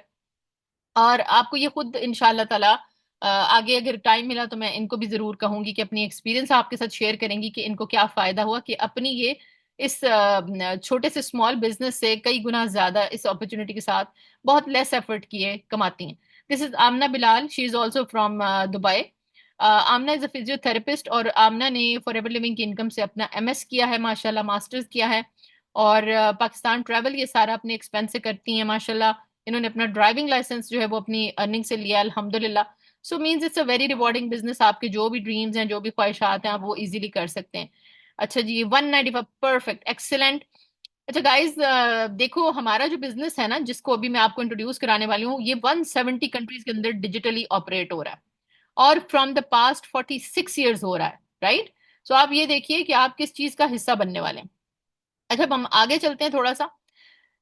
Speaker 1: और आपको ये खुद इंशाल्लाह ताला आगे अगर टाइम मिला तो मैं इनको भी जरूर कहूंगी कि अपनी एक्सपीरियंस आपके साथ शेयर करेंगी कि इनको क्या फायदा हुआ कि अपनी ये इस छोटे से स्मॉल बिजनेस से कई गुना ज्यादा इस अपॉर्चुनिटी के साथ बहुत लेस एफर्ट किए कमाती हैं। This is Amna Bilal. She is also from Dubai. Amna is a physiotherapist, और आमना ने फॉर एवर लिविंग की इनकम से अपना एमएस किया है माशाल्लाह, मास्टर्स किया है। और पाकिस्तान ट्रैवल ये सारा अपने एक्सपेंस से करती हैं माशाल्लाह। इन्होंने अपना ड्राइविंग लाइसेंस जो है वो अपनी अर्निंग से लिया अल्हम्दुलिल्लाह। सो means it's a very rewarding business. आपके जो भी ड्रीम्स हैं, जो भी ख्वाहिशात हैं, आप वो इजीली कर सकते हैं। अच्छा जी, 195, परफेक्ट, एक्सीलेंट। अच्छा गाइज, देखो हमारा जो बिजनेस है ना, जिसको अभी मैं आपको इंट्रोड्यूस कराने वाली हूँ, ये 170 कंट्रीज के अंदर डिजिटली ऑपरेट हो रहा है, और फ्रॉम द पास्ट 46 ईयर्स हो रहा है, राइट। सो आप ये देखिए कि आप किस चीज का हिस्सा बनने वाले हैं। अच्छा, अब हम आगे चलते हैं थोड़ा सा।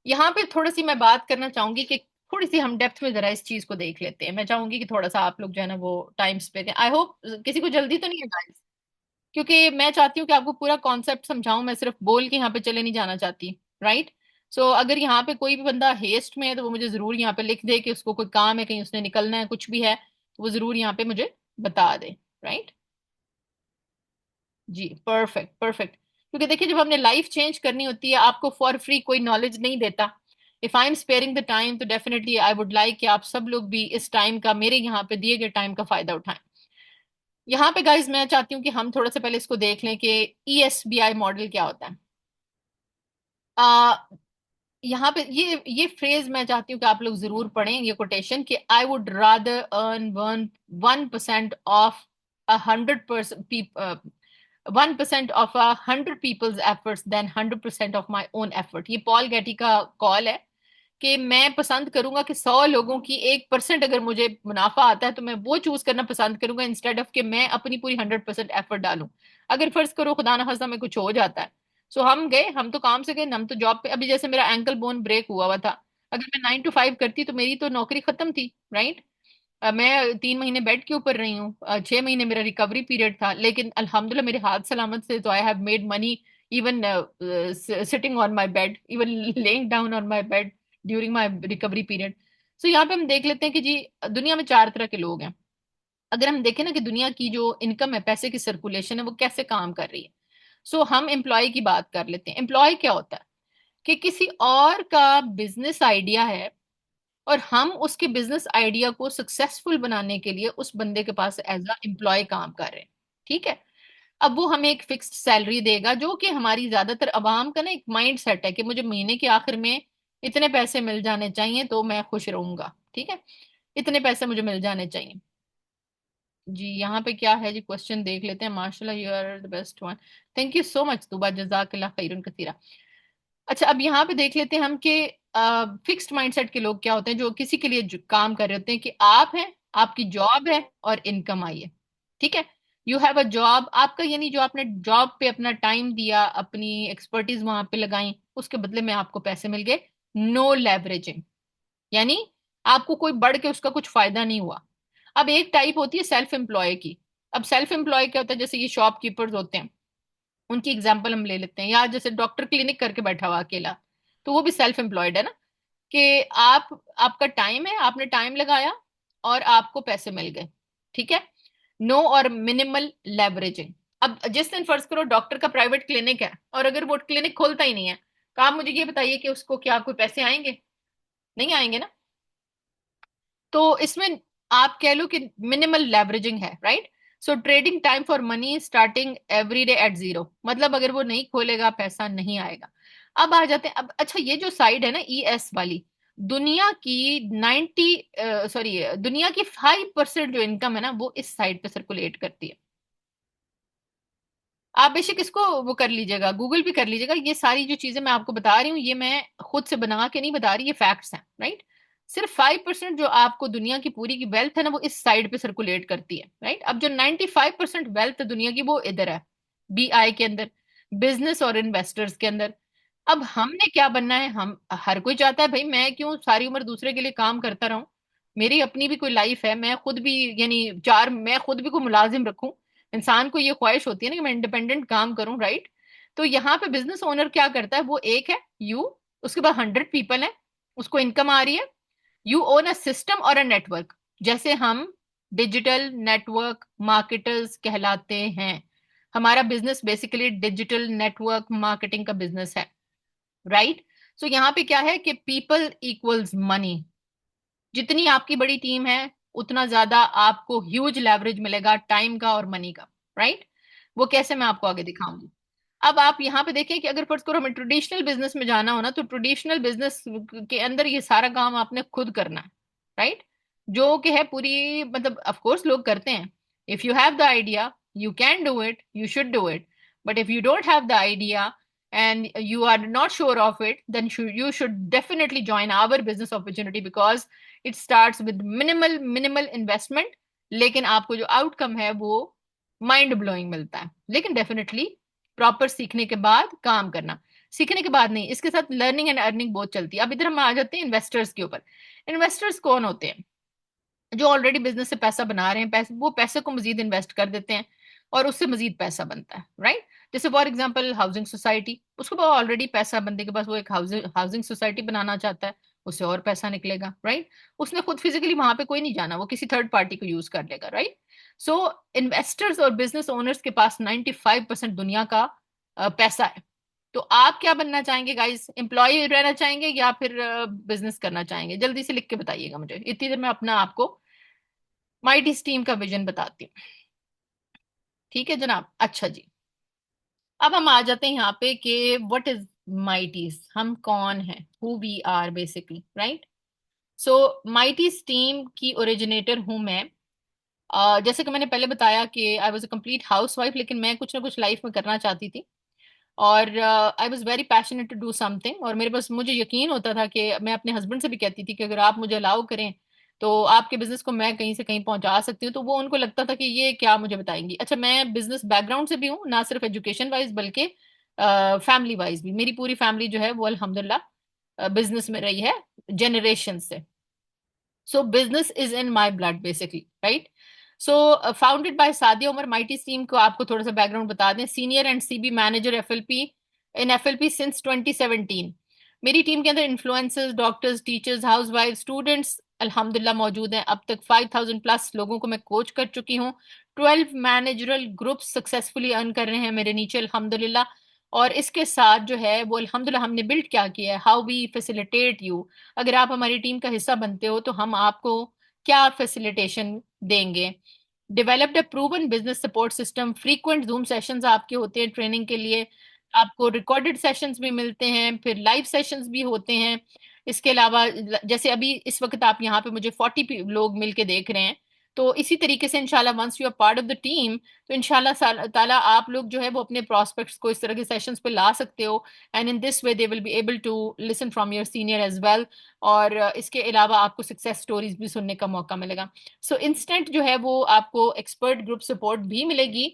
Speaker 1: यहाँ पे थोड़ी सी मैं बात करना चाहूंगी कि थोड़ी सी हम डेप्थ में जरा इस चीज को देख लेते हैं। मैं चाहूंगी कि थोड़ा सा आप लोग जो है ना वो टाइम स्पेंड, आई होप किसी को जल्दी तो नहीं है गाइस, क्योंकि मैं चाहती हूँ कि आपको पूरा कॉन्सेप्ट समझाऊं, मैं सिर्फ बोल के यहाँ पे चले नहीं जाना चाहती, राइट। सो अगर यहाँ पे कोई भी बंदा हेस्ट में है तो वो मुझे जरूर यहाँ पे लिख दे कि उसको कोई काम है, कहीं उसने निकलना है, कुछ भी है, तो वो जरूर यहाँ पे मुझे बता दे, राइट। जी, परफेक्ट परफेक्ट। क्योंकि देखिए जब हमने लाइफ चेंज करनी होती है, आपको फॉर फ्री कोई नॉलेज नहीं देता। If I am sparing the time तो डेफिनेटली आई वुड लाइक कि आप सब लोग भी इस टाइम का, मेरे यहाँ पे दिए गए टाइम का फायदा उठाएं। यहाँ पे गाइज मैं चाहती हूँ कि हम थोड़ा सा पहले इसको देख लें कि ईएसबीआई मॉडल क्या होता है। आ, यहाँ पे ये फ्रेज मैं चाहती हूँ कि आप लोग जरूर पढ़ें, ये कोटेशन, कि I would rather earn 1% of 100%, 1% of 100 peoples efforts than 100% of my own effort. ये पॉल गेटी का कॉल है कि मैं पसंद करूंगा कि 100 लोगों की 1% अगर मुझे मुनाफा आता है तो मैं वो चूज करना पसंद करूंगा, इंस्टेड ऑफ कि मैं अपनी पूरी 100% एफर्ट डालूं। अगर फर्ज करो खुदा ना खास्ता में कुछ हो जाता है, सो हम गए, हम तो काम से गए, हम तो जॉब पे, अभी जैसे मेरा एंकल बोन ब्रेक हुआ हुआ था, अगर मैं 9 to 5 करती तो मेरी तो नौकरी खत्म थी, राइट। मैं 3 महीने बेड के ऊपर रही हूँ, 6 महीने मेरा रिकवरी पीरियड था, लेकिन अल्हम्दुलिल्लाह मेरे हाथ सलामत से, तो I have made money even sitting on my bed, even laying down on my bed during my recovery period. So यहाँ पे हम देख लेते हैं कि जी दुनिया में 4 तरह के लोग हैं। अगर हम देखें ना कि दुनिया की जो इनकम है, पैसे की सर्कुलेशन है, वो कैसे काम कर रही है। सो हम एम्प्लॉय की बात कर लेते हैं। एम्प्लॉय क्या होता है कि किसी और का बिजनेस आइडिया है, और हम उसके बिजनेस आइडिया को सक्सेसफुल बनाने के लिए उस बंदे के पास एज अ एम्प्लॉय काम कर रहे हैं, ठीक है। अब वो हमें एक फिक्स्ड सैलरी देगा, जो कि हमारी ज्यादातर अवाम का ना एक माइंड सेट है कि मुझे महीने के आखिर में इतने पैसे मिल जाने चाहिए तो मैं खुश रहूंगा, ठीक है, इतने पैसे मुझे मिल जाने चाहिए। जी यहाँ पे क्या है जी, क्वेश्चन देख लेते हैं। माशाल्लाह you are the best one, thank you so much Tuba, जजाकल्लाह खैरन कसीरा। अच्छा अब यहाँ पे देख लेते हैं हम कि फिक्स्ड माइंडसेट के लोग क्या होते हैं, जो किसी के लिए काम कर रहे होते हैं कि आप हैं, आपकी जॉब है और इनकम आई है, ठीक है, यू हैव अ जॉब आपका, यानी जो आपने जॉब पे अपना टाइम दिया, अपनी एक्सपर्टीज वहां पे लगाई, उसके बदले में आपको पैसे मिल गए, नो लेवरेजिंग, यानी आपको कोई बढ़ के उसका कुछ फायदा नहीं हुआ। अब एक टाइप होती है सेल्फ एम्प्लॉय की। अब सेल्फ एम्प्लॉय क्या होता है, जैसे ये शॉपकीपर्स होते हैं, उनकी एग्जाम्पल हम ले लेते हैं, या जैसे डॉक्टर क्लिनिक करके बैठा हुआ अकेला, तो वो भी सेल्फ एम्प्लॉयड है ना, कि आप, आपका टाइम है, आपने टाइम लगाया और आपको पैसे मिल गए, ठीक है, नो और मिनिमल लेवरेजिंग। अब जिस दिन फर्ज करो डॉक्टर का प्राइवेट क्लिनिक है और अगर वो क्लिनिक खोलता ही नहीं है, तो आप मुझे ये बताइए कि उसको क्या कोई पैसे आएंगे? नहीं आएंगे ना। तो इसमें आप कह लो कि मिनिमल लेवरेजिंग है, right. So trading time for money starting every day at zero, मतलब अगर वो नहीं खोलेगा पैसा नहीं आएगा। अब आ जाते हैं, अब अच्छा ये जो साइड है ना ई एस वाली, दुनिया की 90 सॉरी दुनिया की 5% जो इनकम है ना वो इस साइड पे सर्कुलेट करती है। आप बेशक इसको वो कर लीजिएगा, गूगल भी कर लीजिएगा, ये सारी जो चीजें मैं आपको बता रही हूँ ये मैं खुद से बना के नहीं बता रही, ये फैक्ट्स हैं, राइट। सिर्फ 5% जो आपको दुनिया की पूरी की वेल्थ है ना वो इस साइड पे सर्कुलेट करती है, राइट। अब जो 95% वेल्थ है दुनिया की वो इधर है, बी आई के अंदर, बिजनेस और इन्वेस्टर्स के अंदर। अब हमने क्या बनना है, हम हर कोई चाहता है भाई मैं क्यों सारी उम्र दूसरे के लिए काम करता रहूं, मेरी अपनी भी कोई लाइफ है, मैं खुद भी, यानी चार, मैं खुद भी कोई मुलाजिम रखूं। इंसान को ये ख्वाहिश होती है ना कि मैं इंडिपेंडेंट काम करूं, राइट। तो यहाँ पे बिजनेस ओनर क्या करता है, वो एक है यू, उसके बाद 100 पीपल है, उसको इनकम आ रही है, यू ओन अ सिस्टम और अ नेटवर्क, जैसे हम डिजिटल नेटवर्क मार्केटर्स कहलाते हैं। हमारा business basically digital network marketing का बिजनेस है, राइट। सो यहाँ पे क्या है कि पीपल इक्वल्स मनी, जितनी आपकी बड़ी टीम है उतना ज्यादा आपको ह्यूज लेवरेज मिलेगा टाइम का और मनी का, राइट। वो कैसे मैं आपको आगे दिखाऊंगी। अब आप यहाँ पे देखें कि अगर फर्ज करो हमें ट्रेडिशनल बिजनेस में जाना हो ना, तो ट्रेडिशनल बिजनेस के अंदर ये सारा काम आपने खुद करना है, राइट। जो कि है पूरी, मतलब ऑफ कोर्स लोग करते हैं, if you have the idea you can do it, you should do it, but if you don't have the idea and you are not sure of it, then you should definitely join our business opportunity because it starts with minimal investment, लेकिन आपको जो outcome है वो mind blowing मिलता है, लेकिन definitely proper सीखने के बाद काम करना, सीखने के बाद नहीं, इसके साथ लर्निंग एंड अर्निंग बहुत चलती है। अब इधर हम आ जाते हैं इन्वेस्टर्स के ऊपर। इन्वेस्टर्स कौन होते हैं, जो ऑलरेडी बिजनेस से पैसा बना रहे हैं, पैसे, वो पैसे को मजीद इन्वेस्ट कर देते हैं और उससे मजीद पैसा बनता है, राइट। जैसे फॉर एग्जांपल हाउसिंग सोसाइटी, उसके पास ऑलरेडी पैसा, बंदे के पास, वो एक हाउसिंग हाउसिंग सोसाइटी बनाना चाहता है, उससे और पैसा निकलेगा, राइट। उसने खुद फिजिकली वहां पे कोई नहीं जाना, वो किसी थर्ड पार्टी को यूज कर लेगा, राइट। सो इन्वेस्टर्स और बिजनेस ओनर्स के पास 95% दुनिया का पैसा है। तो आप क्या बनना चाहेंगे गाइस, एम्प्लॉय रहना चाहेंगे या फिर बिजनेस करना चाहेंगे? जल्दी से लिख के बताइएगा मुझे, इतनी देर में अपना आपको माइटी टीम का विजन बताती हूँ। ठीक है जनाब, अच्छा जी। अब हम आ जाते हैं यहाँ पे कि व्हाट इज माइटीज, हम कौन हैं, who we are basically, right. So Mighties team की ओरिजिनेटर हूं मैं। जैसे कि मैंने पहले बताया कि I was a complete housewife, लेकिन मैं कुछ ना कुछ लाइफ में करना चाहती थी और I was very passionate to do something, और मेरे पास, मुझे यकीन होता था कि मैं अपने हस्बैंड से भी कहती थी कि अगर आप मुझे अलाउ करें तो आपके बिजनेस को मैं कहीं से कहीं पहुंचा सकती हूँ। तो वो उनको लगता था कि ये क्या मुझे बताएंगी। अच्छा मैं बिजनेस बैकग्राउंड से भी हूँ, ना सिर्फ एजुकेशन वाइज बल्कि फैमिली वाइज भी, मेरी पूरी फैमिली जो है वो अल्हम्दुलिल्लाह बिजनेस में रही है जनरेशन से। So business is in my blood basically, right. So founded by Sadia Umar, Mighty team को आपको थोड़ा सा बैकग्राउंड बता दें, senior and CB manager FLP in FLP since 2017। मेरी टीम के अंदर influencers, doctors, teachers, house wife, students अल्हम्दुलिल्लाह मौजूद हैं। अब तक 5000 प्लस लोगों को मैं कोच कर चुकी हूँ। 12 मैनेजरल ग्रुप सक्सेसफुली अर्न कर रहे हैं मेरे नीचे अल्हम्दुलिल्लाह। और इसके साथ जो है वो अल्हम्दुलिल्लाह हमने बिल्ड क्या किया है, हाउ वी फैसिलिटेट यू। अगर आप हमारी टीम का हिस्सा बनते हो तो हम आपको क्या फैसिलिटेशन देंगे। Developed a proven business support system, frequent zoom sessions आपके होते हैं ट्रेनिंग के लिए, आपको रिकॉर्डेड सेशंस भी मिलते हैं, फिर लाइव सेशंस भी होते हैं। इसके अलावा जैसे अभी इस वक्त आप यहाँ पे मुझे 40 लोग मिलके देख रहे हैं, तो इसी तरीके से इंशाल्लाह once you are part of the team, तो इंशाल्लाह ताला आप लोग जो है वो अपने प्रोस्पेक्ट्स को इस तरह के सेशंस पे ला सकते हो, and in this way they will be able to listen from your senior as well. और इसके अलावा आपको सक्सेस स्टोरीज भी सुनने का मौका मिलेगा। सो इंस्टेंट जो है वो आपको एक्सपर्ट ग्रुप सपोर्ट भी मिलेगी,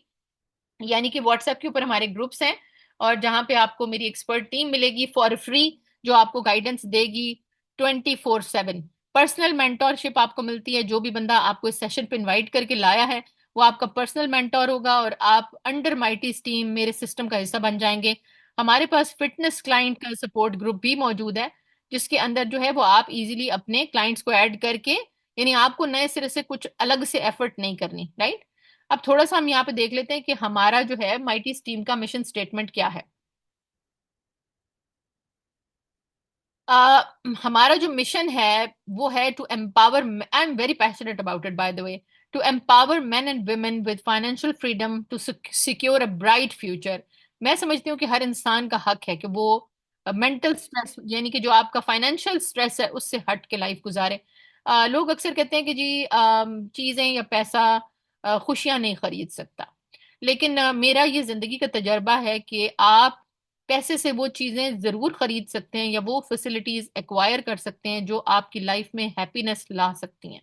Speaker 1: यानी कि व्हाट्सएप के ऊपर हमारे ग्रुप्स हैं, और जहां पे आपको मेरी एक्सपर्ट टीम मिलेगी फॉर फ्री, जो आपको गाइडेंस देगी 24/7। पर्सनल मेंटोरशिप आपको मिलती है, जो भी बंदा आपको इस सेशन पे इनवाइट करके लाया है वो आपका पर्सनल मेंटोर होगा, और आप अंडर माइटी टीम मेरे सिस्टम का हिस्सा बन जाएंगे। हमारे पास फिटनेस क्लाइंट का सपोर्ट ग्रुप भी मौजूद है, जिसके अंदर जो है वो आप इजीली अपने क्लाइंट्स को ऐड करके, यानी आपको नए सिरे से कुछ अलग से एफर्ट नहीं करनी, राइट। अब थोड़ा सा हम यहाँ पे देख लेते हैं कि हमारा जो है माइटी टीम का मिशन स्टेटमेंट क्या है। आ, हमारा जो मिशन है वो है to empower, I am very passionate about it by the way, to empower men and women with financial freedom to secure a bright future. मैं समझती हूँ कि हर इंसान का हक है कि वो मेंटल स्ट्रेस, यानी कि जो आपका फाइनेंशियल स्ट्रेस है उससे हट के लाइफ गुजारे। लोग अक्सर कहते हैं कि जी चीजें या पैसा खुशियां नहीं खरीद सकता, लेकिन मेरा ये जिंदगी का तजर्बा है कि आप पैसे से वो चीजें जरूर खरीद सकते हैं या वो फैसिलिटीज एक्वायर कर सकते हैं जो आपकी लाइफ में हैप्पीनेस ला सकती हैं।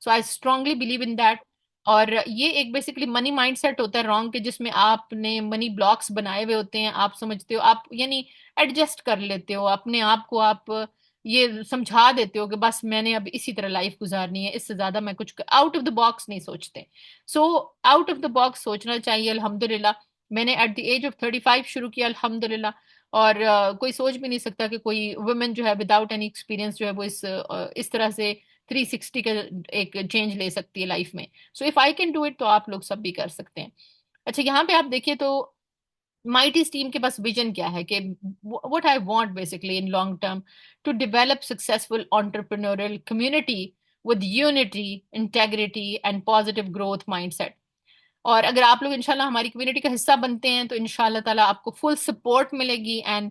Speaker 1: So I strongly believe in that. और ये एक बेसिकली मनी माइंडसेट होता है रॉन्ग, के जिसमें आपने मनी ब्लॉक्स बनाए हुए होते हैं। आप समझते हो, आप यानी एडजस्ट कर लेते हो अपने आप को, आप ये समझा देते हो कि बस मैंने अब इसी तरह लाइफ गुजारनी है, इससे ज्यादा मैं कुछ आउट ऑफ द बॉक्स नहीं सोचते। So out of the box सोचना चाहिए। अल्हम्दुलिल्लाह मैंने एट द एज ऑफ 35 शुरू किया, अल्हम्दुलिल्लाह। और कोई सोच भी नहीं सकता कि कोई वुमेन जो है विदाउट एनी एक्सपीरियंस जो है वो इस तरह से 360 का एक चेंज ले सकती है लाइफ में। So if I can do it, तो आप लोग सब भी कर सकते हैं। अच्छा, यहाँ पे आप देखिए तो माइटी टीम के पास विजन क्या है कि what I want basically in long term, to develop successful entrepreneurial community with unity, integrity and positive growth mindset. और अगर आप लोग इंशाल्लाह हमारी कम्युनिटी का हिस्सा बनते हैं तो इंशाल्लाह ताला आपको फुल सपोर्ट मिलेगी। एंड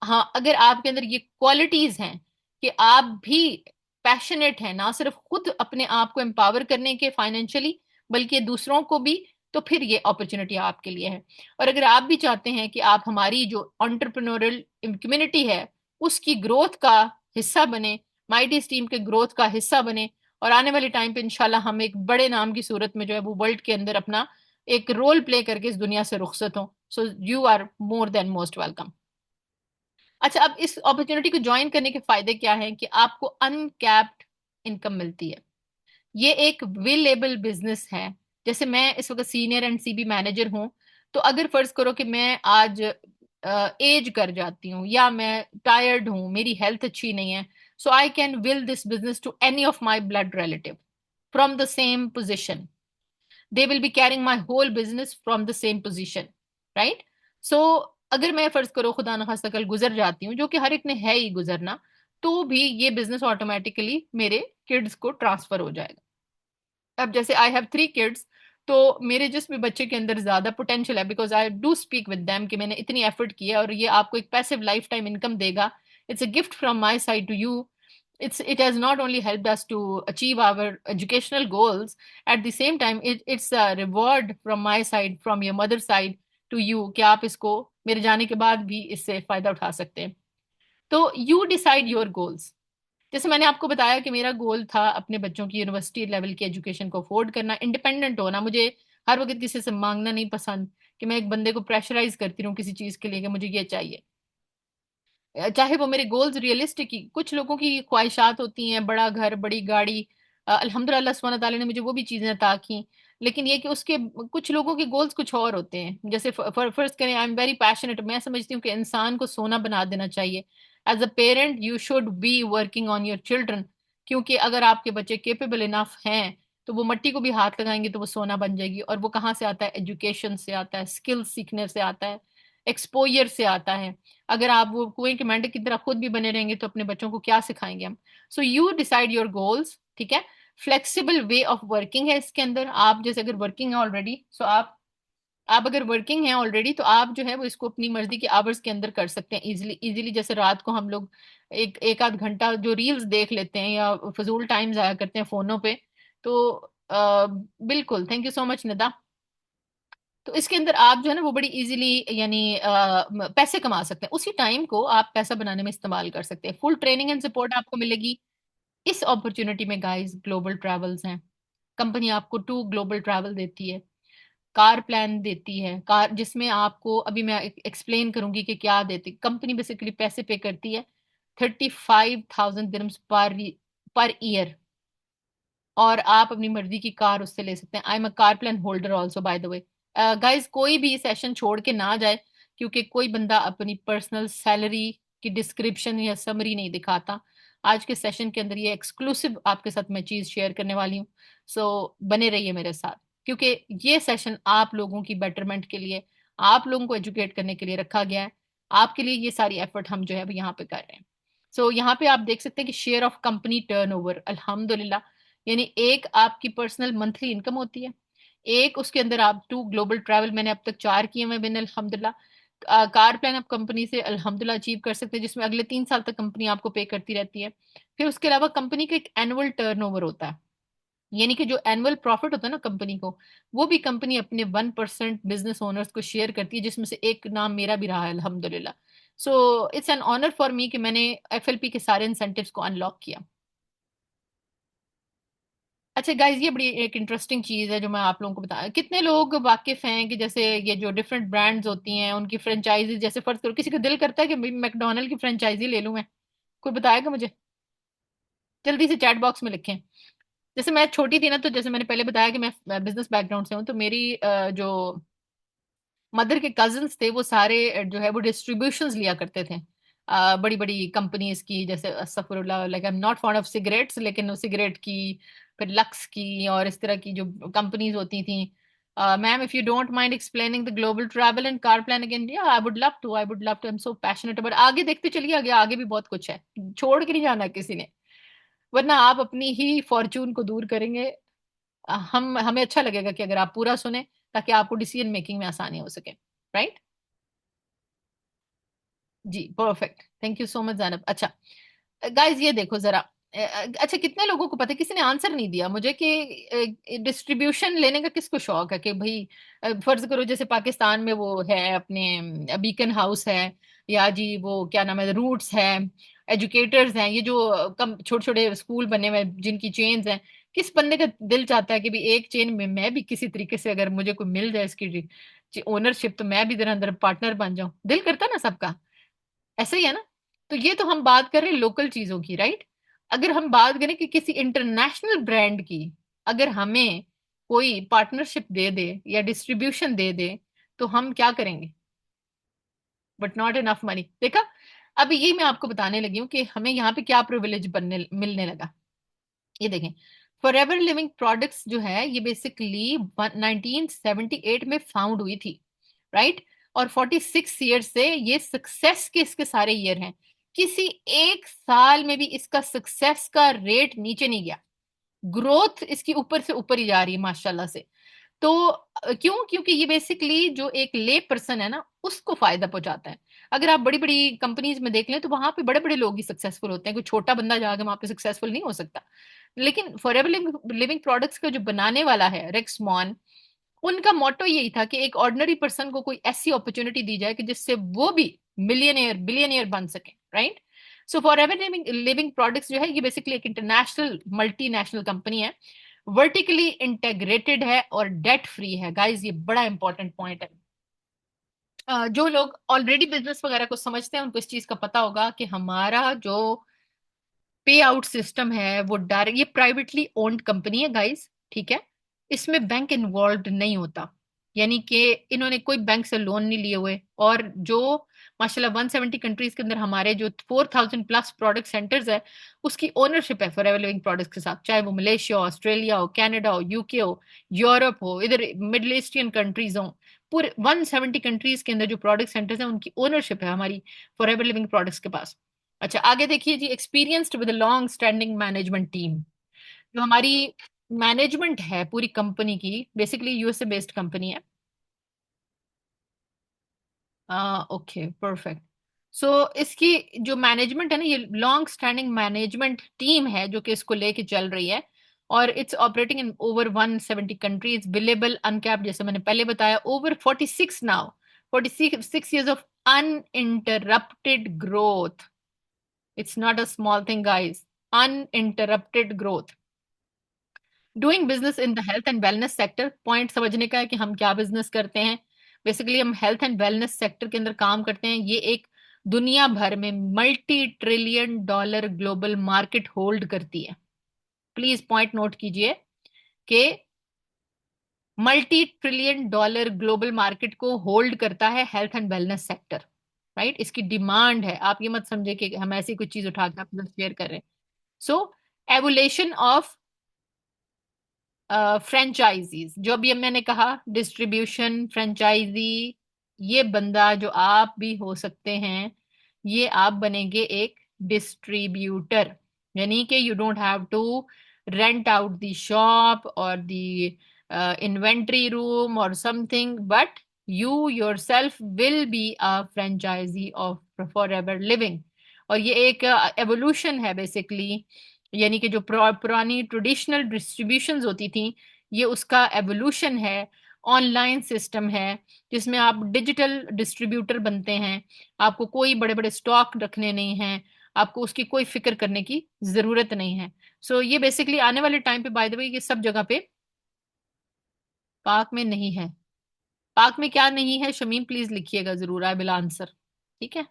Speaker 1: हाँ, अगर आपके अंदर ये क्वालिटीज हैं कि आप भी पैशनेट हैं ना सिर्फ खुद अपने आप को एम्पावर करने के फाइनेंशियली, बल्कि दूसरों को भी, तो फिर ये अपॉर्चुनिटी आपके लिए है। और अगर आप भी चाहते हैं कि आप हमारी जो एंटरप्रेन्योरल कम्युनिटी है उसकी ग्रोथ का हिस्सा बने, माइटी टीम के ग्रोथ का हिस्सा बने, और आने वाले टाइम पे इंशाल्लाह हम एक बड़े नाम की सूरत में जो है वो वर्ल्ड के अंदर अपना एक रोल प्ले करके इस दुनिया से रुखसत हो, so you are more than most welcome. अच्छा, अब इस अपॉर्चुनिटी को ज्वाइन करने के फायदे क्या हैं कि आपको अनकैप्ड इनकम मिलती है। ये एक विलेबल बिजनेस है। जैसे मैं इस वक्त सीनियर एंड सीबी मैनेजर हूं, तो अगर फर्ज करो कि मैं आज एज कर जाती हूँ या मैं टायर्ड हूँ, मेरी हेल्थ अच्छी नहीं है, so I can will this business to any of my blood relative from the same position. They will be carrying my whole business from the same position, right. सो अगर मैं फर्ज करो खुदा न खास्ता कल गुजर जाती हूँ, जो कि हर एक ने है ही गुजरना, तो भी ये बिजनेस ऑटोमेटिकली मेरे किड्स को ट्रांसफर हो जाएगा। अब जैसे आई हैव 3 किड्स, तो मेरे जिस भी बच्चे के अंदर ज्यादा पोटेंशियल है, because I do speak with them कि मैंने इतनी एफर्ट किया और ये आपको एक पैसिव लाइफ टाइम इनकम देगा। It's a gift from my side to you. It has not only helped us to achieve our educational goals, at the same time it's a reward from my side, from your mother side to you, कि आप इसको मेरे जाने के बाद भी इससे फायदा उठा सकते हैं। तो you decide your goals। जैसे मैंने आपको बताया कि मेरा गोल था अपने बच्चों की यूनिवर्सिटी लेवल की एजुकेशन को अफोर्ड करना, इंडिपेंडेंट होना। मुझे हर वक्त किसी से मांगना नहीं पसंद, कि मैं एक बंदे को प्रेशराइज करती रहूं किसी चीज के लिए कि मुझे ये चाहिए। चाहे वो मेरे गोल्स रियलिस्टिक ही, कुछ लोगों की ख्वाहिशात होती हैं बड़ा घर बड़ी गाड़ी, अल्हम्दुलिल्लाह अल्लाह सुब्हान ताला ने मुझे वो भी चीजें अता की, लेकिन ये कि उसके कुछ लोगों के गोल्स कुछ और होते हैं। जैसे फर्स्ट करें, आई एम वेरी पैशनेट, मैं समझती हूँ कि इंसान को सोना बना देना चाहिए। As a parent you should be working on your children, क्योंकि अगर आपके बच्चे केपेबल इनफ हैं तो वो मट्टी को भी हाथ लगाएंगे तो वो सोना बन जाएगी। और वो कहाँ से आता है? एजुकेशन से आता है, स्किल सीखने से आता है, एक्सपोजर से आता है। अगर आप वो कुएं के मेंढक की तरह खुद भी बने रहेंगे तो अपने बच्चों को क्या सिखाएंगे हम? So you decide your goals, ठीक है। फ्लेक्सिबल वे ऑफ वर्किंग है इसके अंदर। आप जैसे अगर वर्किंग है ऑलरेडी, सो आप अगर वर्किंग हैं ऑलरेडी तो आप जो है वो इसको अपनी मर्जी के आवर्स के अंदर कर सकते हैं इजीली इजीली। जैसे रात को हम लोग एक आध घंटा जो रील्स देख लेते हैं या फजूल टाइम जाया करते हैं फोनों पे, तो बिल्कुल, thank you so much Nida. तो इसके अंदर आप जो है ना वो बड़ी इजीली यानी पैसे कमा सकते हैं, उसी टाइम को आप पैसा बनाने में इस्तेमाल कर सकते हैं। फुल ट्रेनिंग एंड सपोर्ट आपको मिलेगी इस अपॉर्चुनिटी में गाइस। ग्लोबल ट्रैवल्स हैं, कंपनी आपको टू ग्लोबल ट्रैवल देती है, कार प्लान देती है, कार जिसमें आपको अभी मैं एक्सप्लेन करूंगी कि क्या देती कंपनी। बेसिकली पैसे पे करती है 35,000 दिरम्स पर ईयर, और आप अपनी मर्जी की कार उससे ले सकते हैं। I am a car plan holder also bye the way. Guys कोई भी सेशन छोड़ के ना जाए, क्योंकि कोई बंदा अपनी पर्सनल सैलरी की डिस्क्रिप्शन या समरी नहीं दिखाता। आज के सेशन के अंदर ये एक्सक्लूसिव आपके साथ मैं चीज शेयर करने वाली हूँ। सो बने रहिए मेरे साथ, क्योंकि ये सेशन आप लोगों की बेटरमेंट के लिए, आप लोगों को एजुकेट करने के लिए रखा गया है। आपके लिए ये सारी एफर्ट हम जो है अभी यहाँ पे कर रहे हैं। सो यहाँ पे आप देख सकते हैं कि शेयर ऑफ कंपनी टर्नओवर अल्हम्दुलिल्लाह, यानी एक आपकी पर्सनल मंथली इनकम होती है, एक उसके अंदर आप टू ग्लोबल ट्रैवल मैंने अब तक 4 किए हुए बिन अल्हम्दुलिल्लाह। कार प्लान आप कंपनी से अल्हम्दुलिल्लाह अचीव कर सकते हैं, जिसमें अगले 3 साल तक कंपनी आपको पे करती रहती है। फिर उसके अलावा कंपनी का एक एनुअल टर्नओवर होता है, यानी कि जो एनुअल प्रॉफिट होता है ना कंपनी को, वो भी कंपनी अपने 1% बिजनेस ओनर्स को शेयर करती है, जिसमें से एक नाम मेरा भी रहा है अल्हम्दुलिल्लाह। So it's an honour for me कि मैंने एफएलपी के सारे इंसेंटिव्स को अनलॉक किया। अच्छा गाइज, ये बड़ी एक इंटरेस्टिंग चीज है जो मैं आप लोगों को बता, कितने लोग वाकिफ हैं कि जैसे ये जो डिफरेंट ब्रांड्स होती हैं उनकी फ्रेंचाइजी, जैसे फर्ज करो किसी का दिल करता है कि मैकडोनल्ड की फ्रेंचाइजी ले लूं मैं, कोई बताएगा मुझे? जल्दी से चैट बॉक्स में लिखें। जैसे मैं छोटी थी ना, तो जैसे मैंने पहले बताया कि मैं बिजनेस बैकग्राउंड से हूँ, तो मेरी जो मदर के कजिन्स थे वो सारे जो है वो डिस्ट्रीब्यूशंस लिया करते थे बड़ी बड़ी कंपनीज की। जैसे अस्तगफुरुल्लाह, like I am not fond of cigarettes, लेकिन वो सिगरेट की, फिर लक्स की और इस तरह की जो कंपनीज होती थी। Ma'am, if you don't mind explaining the global travel and car plan again, या I would love to, I am so passionate. But आगे देखते चलिए, आगे आगे भी बहुत कुछ है, छोड़ के नहीं जाना किसी ने, वरना आप अपनी ही फॉर्चून को दूर करेंगे। हमें अच्छा लगेगा कि अगर आप पूरा सुने, ताकि आपको डिसीजन मेकिंग में आसानी हो सके। राइट? जी, perfect, thank you so much जानब। अच्छा गाइस, ये देखो जरा, अच्छा कितने लोगों को पता है, किसी ने आंसर नहीं दिया मुझे कि डिस्ट्रीब्यूशन लेने का किसको शौक है कि भाई फर्ज करो जैसे पाकिस्तान में वो है अपने बीकन हाउस है, या जी वो क्या नाम है, रूट्स है, एजुकेटर्स हैं, ये जो कम छोटे छोटे स्कूल बने हुए हैं जिनकी चेन्स हैं। किस बंदे का दिल चाहता है कि भी एक चेन में मैं भी किसी तरीके से अगर मुझे कोई मिल जाए इसकी ओनरशिप, तो मैं भी इधर अंदर पार्टनर बन जाऊं? दिल करता है ना सबका, ऐसे ही है ना? तो ये तो हम बात कर रहे हैं लोकल चीजों की, राइट? अगर हम बात करें कि किसी इंटरनेशनल ब्रांड की, अगर हमें कोई पार्टनरशिप दे दे या डिस्ट्रीब्यूशन दे दे, तो हम क्या करेंगे? बट नॉट इनफ मनी, देखा? अब ये मैं आपको बताने लगी हूँ कि हमें यहाँ पे क्या प्रिविलेज बनने मिलने लगा। ये देखें, फॉरएवर लिविंग प्रोडक्ट्स जो है ये बेसिकली 1978 में फाउंड हुई थी, राइट? और 46 ईयर से ये सक्सेस के इसके सारे ईयर हैं, किसी एक साल में भी इसका सक्सेस का रेट नीचे नहीं गया, ग्रोथ इसकी ऊपर से ऊपर ही जा रही है माशाल्लाह से। तो क्यों? क्योंकि ये बेसिकली जो एक ले पर्सन है ना उसको फायदा पहुंचाता है। अगर आप बड़ी बड़ी कंपनीज में देख लें तो वहां पे बड़े बड़े लोग ही सक्सेसफुल होते हैं, कोई छोटा बंदा जाकर वहां पे सक्सेसफुल नहीं हो सकता। लेकिन फॉरएवर लिविंग प्रोडक्ट्स का जो बनाने वाला है रेक्समॉन, उनका मोटो यही था कि एक ऑर्डिनरी पर्सन को कोई ऐसी अपॉर्चुनिटी दी जाए कि जिससे वो भी मिलियनियर बिलियनियर बन सके, राइट? सो फॉरएवर लिविंग लिविंग प्रोडक्ट्स जो है ये बेसिकली एक इंटरनेशनल मल्टीनेशनल कंपनी है, वर्टिकली इंटेग्रेटेड है और डेट फ्री है। गाइस, ये बड़ा इंपॉर्टेंट पॉइंट है। जो लोग ऑलरेडी बिजनेस वगैरह को समझते हैं उनको इस चीज का पता होगा कि हमारा जो पे आउट सिस्टम है वो डायरेक्ट, ये प्राइवेटली ओन्ड कंपनी है गाइस, ठीक है? इसमें बैंक इन्वॉल्व नहीं होता, यानी कि इन्होंने कोई बैंक से लोन नहीं लिए हुए। और जो माशाल्लाह 170 कंट्रीज के अंदर हमारे जो 4000 प्लस प्रोडक्ट सेंटर्स है, उसकी ओनरशिप है फॉरएवर लिविंग प्रोडक्ट्स के साथ, चाहे वो मलेशिया हो, ऑस्ट्रेलिया हो, कनाडा हो, यूके हो, यूरोप हो, इधर मिडल ईस्टर्न कंट्रीज हो, पूरे 170 कंट्रीज के अंदर जो प्रोडक्ट सेंटर्स हैं उनकी ओनरशिप है हमारी फॉरएवर लिविंग प्रोडक्ट्स के पास। अच्छा आगे देखिए जी, experienced with long standing management team. जो हमारी मैनेजमेंट है पूरी कंपनी की, बेसिकली यूएसए बेस्ड कंपनी है। Okay perfect. सो इसकी जो मैनेजमेंट है ना, ये लॉन्ग स्टैंडिंग मैनेजमेंट टीम है जो कि इसको लेके चल रही है। और it's operating in over 170 countries, billable uncapped, जैसे मैंने पहले बताया, over 46 now, 46 years of uninterrupted growth. It's not a small thing, guys. Uninterrupted growth. Doing business in the health and wellness sector, point समझने का है कि हम क्या बिजनेस करते हैं। बेसिकली हम हेल्थ एंड वेलनेस सेक्टर के अंदर काम करते हैं। ये एक दुनिया भर में $multi-trillion ग्लोबल मार्केट होल्ड करती है। प्लीज पॉइंट नोट कीजिए कि $multi-trillion ग्लोबल मार्केट को होल्ड करता है health and wellness sector. Right, इसकी डिमांड है। आप ये मत समझे कि हम ऐसी कुछ चीज उठा के आपके साथ शेयर कर रहे हैं। सो एवोल्यूशन ऑफ फ्रेंचाइजीज, जो अभी मैंने कहा, डिस्ट्रीब्यूशन, फ्रेंचाइजी, ये बंदा जो आप भी हो सकते हैं, ये आप बनेंगे एक डिस्ट्रीब्यूटर। यानी कि you don't have to rent out the shop और द इन्वेंट्री रूम और something, but you yourself will be a franchisee of for ever Living. और ये एक एवोल्यूशन है बेसिकली, यानी कि जो पुरानी ट्रेडिशनल डिस्ट्रीब्यूशंस होती थी, ये उसका एवोल्यूशन है। ऑनलाइन सिस्टम है जिसमें आप डिजिटल डिस्ट्रीब्यूटर बनते हैं। आपको कोई बड़े बड़े स्टॉक रखने नहीं हैं, आपको उसकी कोई फिक्र करने की जरूरत नहीं है। सो ये बेसिकली आने वाले टाइम पे, बाय द वे, ये सब जगह पे पाक में नहीं है। पाक में क्या नहीं है शमीम, प्लीज लिखिएगा जरूर, आई विल आंसर। ठीक है।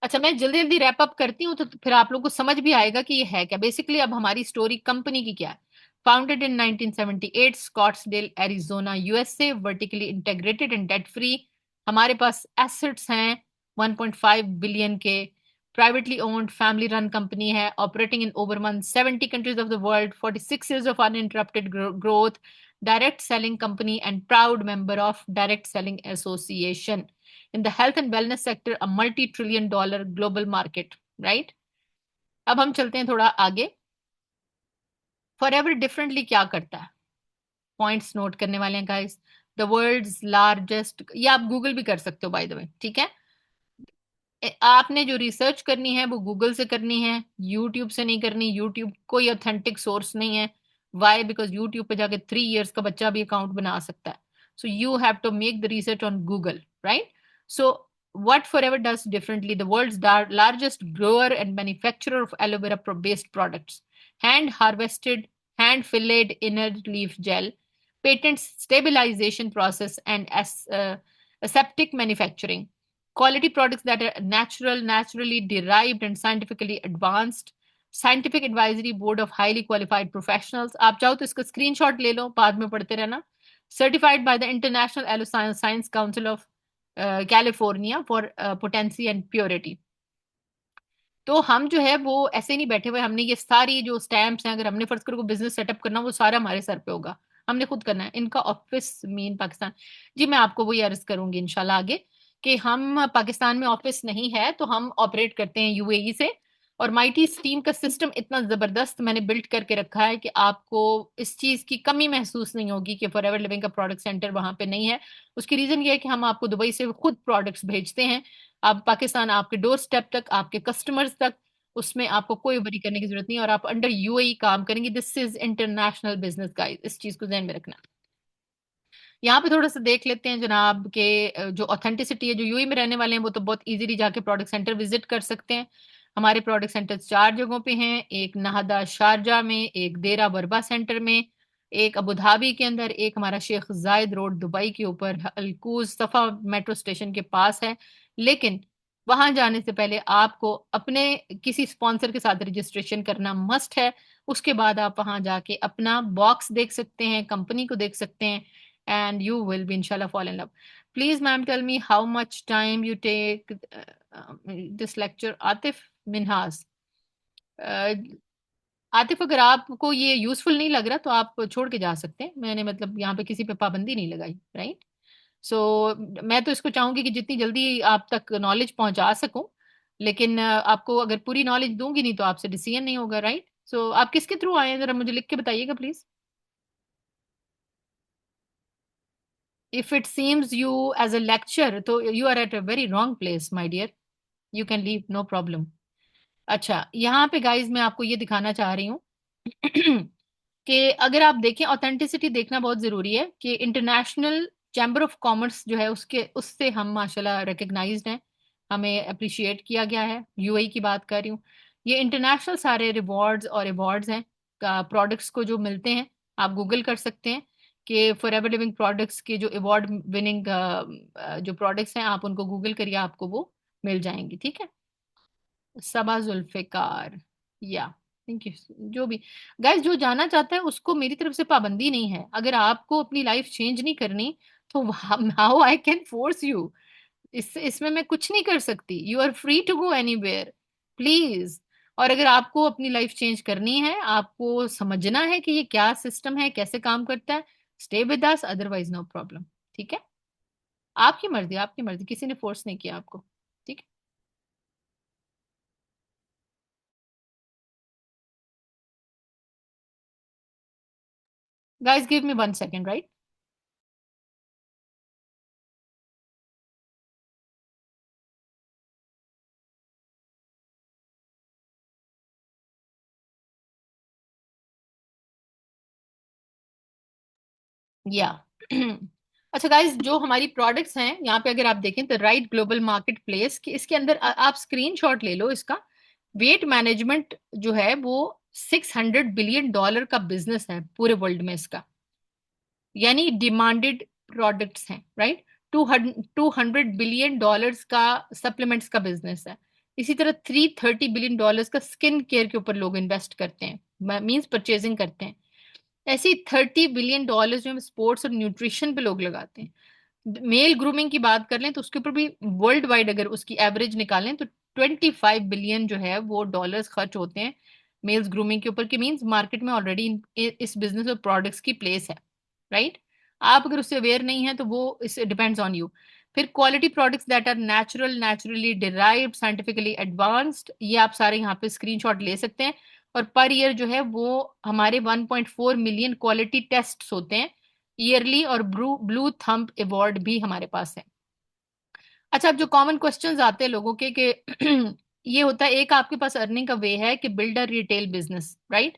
Speaker 1: अच्छा, मैं जल्दी जल्दी रैप अप करती हूँ तो फिर आप लोग को समझ भी आएगा कि ये है क्या। बेसिकली अब हमारी स्टोरी कंपनी की क्या है। Founded in 1978, Scottsdale Arizona USA, vertically integrated and debt free. हमारे पास एसेट्स हैं 1.5 बिलियन के। Privately owned family run company है, operating in over 170 countries of the world, 46 years of uninterrupted growth, direct selling company and proud member of direct selling association. in the health and wellness sector, a multi-trillion-dollar global market, right? अब हम चलते हैं थोड़ा आगे। Forever differently क्या करता है, points note करने वाले हैं गाइस। द वर्ल्ड्स लार्जेस्ट, ये आप गूगल भी कर सकते हो बाय द वे, ठीक है। आपने जो रिसर्च करनी है वो गूगल से करनी है, यूट्यूब से नहीं करनी। यूट्यूब कोई ऑथेंटिक सोर्स नहीं है। वाई? बिकॉज यूट्यूब पे जाके 3 years का बच्चा भी अकाउंट बना सकता है। So you have to make the research on Google, right? So what Forever does differently, the world's largest grower and manufacturer of aloe vera based products, hand harvested, hand filleted inner leaf gel, patents stabilization process, and aseptic manufacturing, quality products that are natural, naturally derived, and scientifically advanced, scientific advisory board of highly qualified professionals. आप चाहो तो इसका screenshot ले लो, बाद में पढ़ते रहना। Certified by the International Science Council of California for potency and purity. तो हम जो है वो ऐसे नहीं बैठे हुए, हमने ये सारी जो स्टैम्प्स हैं, अगर हमने फर्ज करो बिजनेस सेटअप करना, वो सारा हमारे सर पे होगा, हमने खुद करना है। इनका ऑफिस मीन पाकिस्तान, जी मैं आपको वही अर्ज करूंगी इंशाल्लाह आगे कि हम पाकिस्तान में ऑफिस नहीं है, तो हम ऑपरेट करते हैं यूएई से। और माइटी टीम का सिस्टम इतना जबरदस्त मैंने बिल्ड करके रखा है कि आपको इस चीज की कमी महसूस नहीं होगी कि फॉरएवर लिविंग का प्रोडक्ट सेंटर वहां पे नहीं है। उसकी रीजन ये है कि हम आपको दुबई से खुद प्रोडक्ट्स भेजते हैं। आप पाकिस्तान, आपके डोर स्टेप तक, आपके कस्टमर्स तक, उसमें आपको कोई वरी करने की जरूरत नहीं। और आप अंडर यूएई काम करेंगे। This is international business guys, इस चीज को ध्यान में रखना। यहाँ पे थोड़ा सा देख लेते हैं जनाब के जो ऑथेंटिसिटी है, जो यूएई में रहने वाले हैं वो तो बहुत इजीली जाके प्रोडक्ट सेंटर विजिट कर सकते हैं। हमारे प्रोडक्ट सेंटर 4 जगहों पे हैं, एक नहदा शारजा में, एक देरा वरबा सेंटर में, एक अबू धाबी के अंदर, एक हमारा शेख जायद रोड दुबई के ऊपर अलकूज सफा मेट्रो स्टेशन के पास है। लेकिन वहां जाने से पहले आपको अपने किसी स्पॉन्सर के साथ रजिस्ट्रेशन करना मस्ट है। उसके बाद आप वहां जाके अपना बॉक्स देख सकते हैं, कंपनी को देख सकते हैं, and you will be inshallah fall in love. Please ma'am, tell me how much time you take this lecture. Atif Minhas. uh, Atif, अगर आपको ये यूजफुल नहीं लग रहा तो आप छोड़ के जा सकते हैं। मैंने मतलब यहाँ पे किसी पे पाबंदी नहीं लगाई, राइट? सो मैं तो इसको चाहूंगी कि जितनी जल्दी आप तक नॉलेज पहुंचा सकूं। लेकिन आपको अगर पूरी नॉलेज दूंगी नहीं तो आपसे डिसीजन नहीं होगा, राइट? आप किसके थ्रू आए हैं, जरा मुझे लिख के बताइएगा please. If it seems you as a lecture, तो you are at a very wrong place my dear. You can leave, no problem. अच्छा, यहाँ पे गाइज मैं आपको ये दिखाना चाह रही हूँ कि अगर आप देखें, ऑथेंटिसिटी देखना बहुत जरूरी है कि इंटरनेशनल चैम्बर ऑफ कॉमर्स जो है उसके उससे हम माशाल्लाह रिकग्नाइज्ड हैं, हमें अप्रिशिएट किया गया है। यूएई की बात कर रही हूँ। ये इंटरनेशनल सारे रिवॉर्ड्स और अवार्ड्स हैं प्रोडक्ट्स को जो मिलते हैं। आप गूगल कर सकते हैं कि फॉर एवर लिविंग प्रोडक्ट्स के जो अवार्ड विनिंग जो प्रोडक्ट्स हैं, आप उनको गूगल करिए, आपको वो मिल जाएंगी। ठीक है। सबा जुल्फिकार, या थैंक यू। जो भी गाइस, जो जाना चाहता है उसको मेरी तरफ से पाबंदी नहीं है। अगर आपको अपनी लाइफ चेंज नहीं करनी तो how I can force you. इसमें मैं कुछ नहीं कर सकती। You are free to go anywhere, please. और अगर आपको अपनी लाइफ चेंज करनी है, आपको समझना है कि ये क्या सिस्टम है, कैसे काम करता है, stay with us, otherwise no problem. ठीक है। आपकी मर्जी, आपकी मर्जी, किसी ने फोर्स नहीं किया आपको। ठीक है। Guys give me 1 second, right. या अच्छा गाइस, जो हमारी प्रोडक्ट्स हैं यहाँ पे अगर आप देखें तो राइट ग्लोबल मार्केट प्लेस की, इसके अंदर आप स्क्रीनशॉट ले लो इसका। वेट मैनेजमेंट जो है वो $600 बिलियन का बिजनेस है पूरे वर्ल्ड में इसका। यानी डिमांडेड प्रोडक्ट्स हैं, राइट। 200 बिलियन डॉलर्स का सप्लीमेंट्स का बिजनेस है। इसी तरह $330 बिलियन का स्किन केयर के ऊपर लोग इन्वेस्ट करते हैं, मींस परचेजिंग करते हैं। ऐसे ही $30 बिलियन जो है स्पोर्ट्स और न्यूट्रिशन पे लोग लगाते हैं। मेल ग्रूमिंग की बात कर लें तो उसके ऊपर भी वर्ल्ड वाइड अगर उसकी एवरेज निकालें तो 25 बिलियन जो है वो डॉलर्स खर्च होते हैं मेल्स ग्रूमिंग के ऊपर, कि मींस मार्केट में ऑलरेडी इस बिजनेस और प्रोडक्ट्स की प्लेस है, राइट। आप अगर उससे अवेयर नहीं है तो वो इस डिपेंड्स ऑन यू। फिर quality products that are natural, naturally derived, scientifically advanced, ये आप सारे यहाँ पे स्क्रीनशॉट ले सकते हैं। और पर ईयर जो है वो हमारे 1.4 मिलियन क्वालिटी टेस्ट होते हैं ईयरली, और ब्लू ब्लू थंब अवार्ड भी हमारे पास है। अच्छा, अब जो कॉमन क्वेश्चंस आते हैं लोगों के कि ये होता है, एक आपके पास अर्निंग का वे है कि build a retail business, right.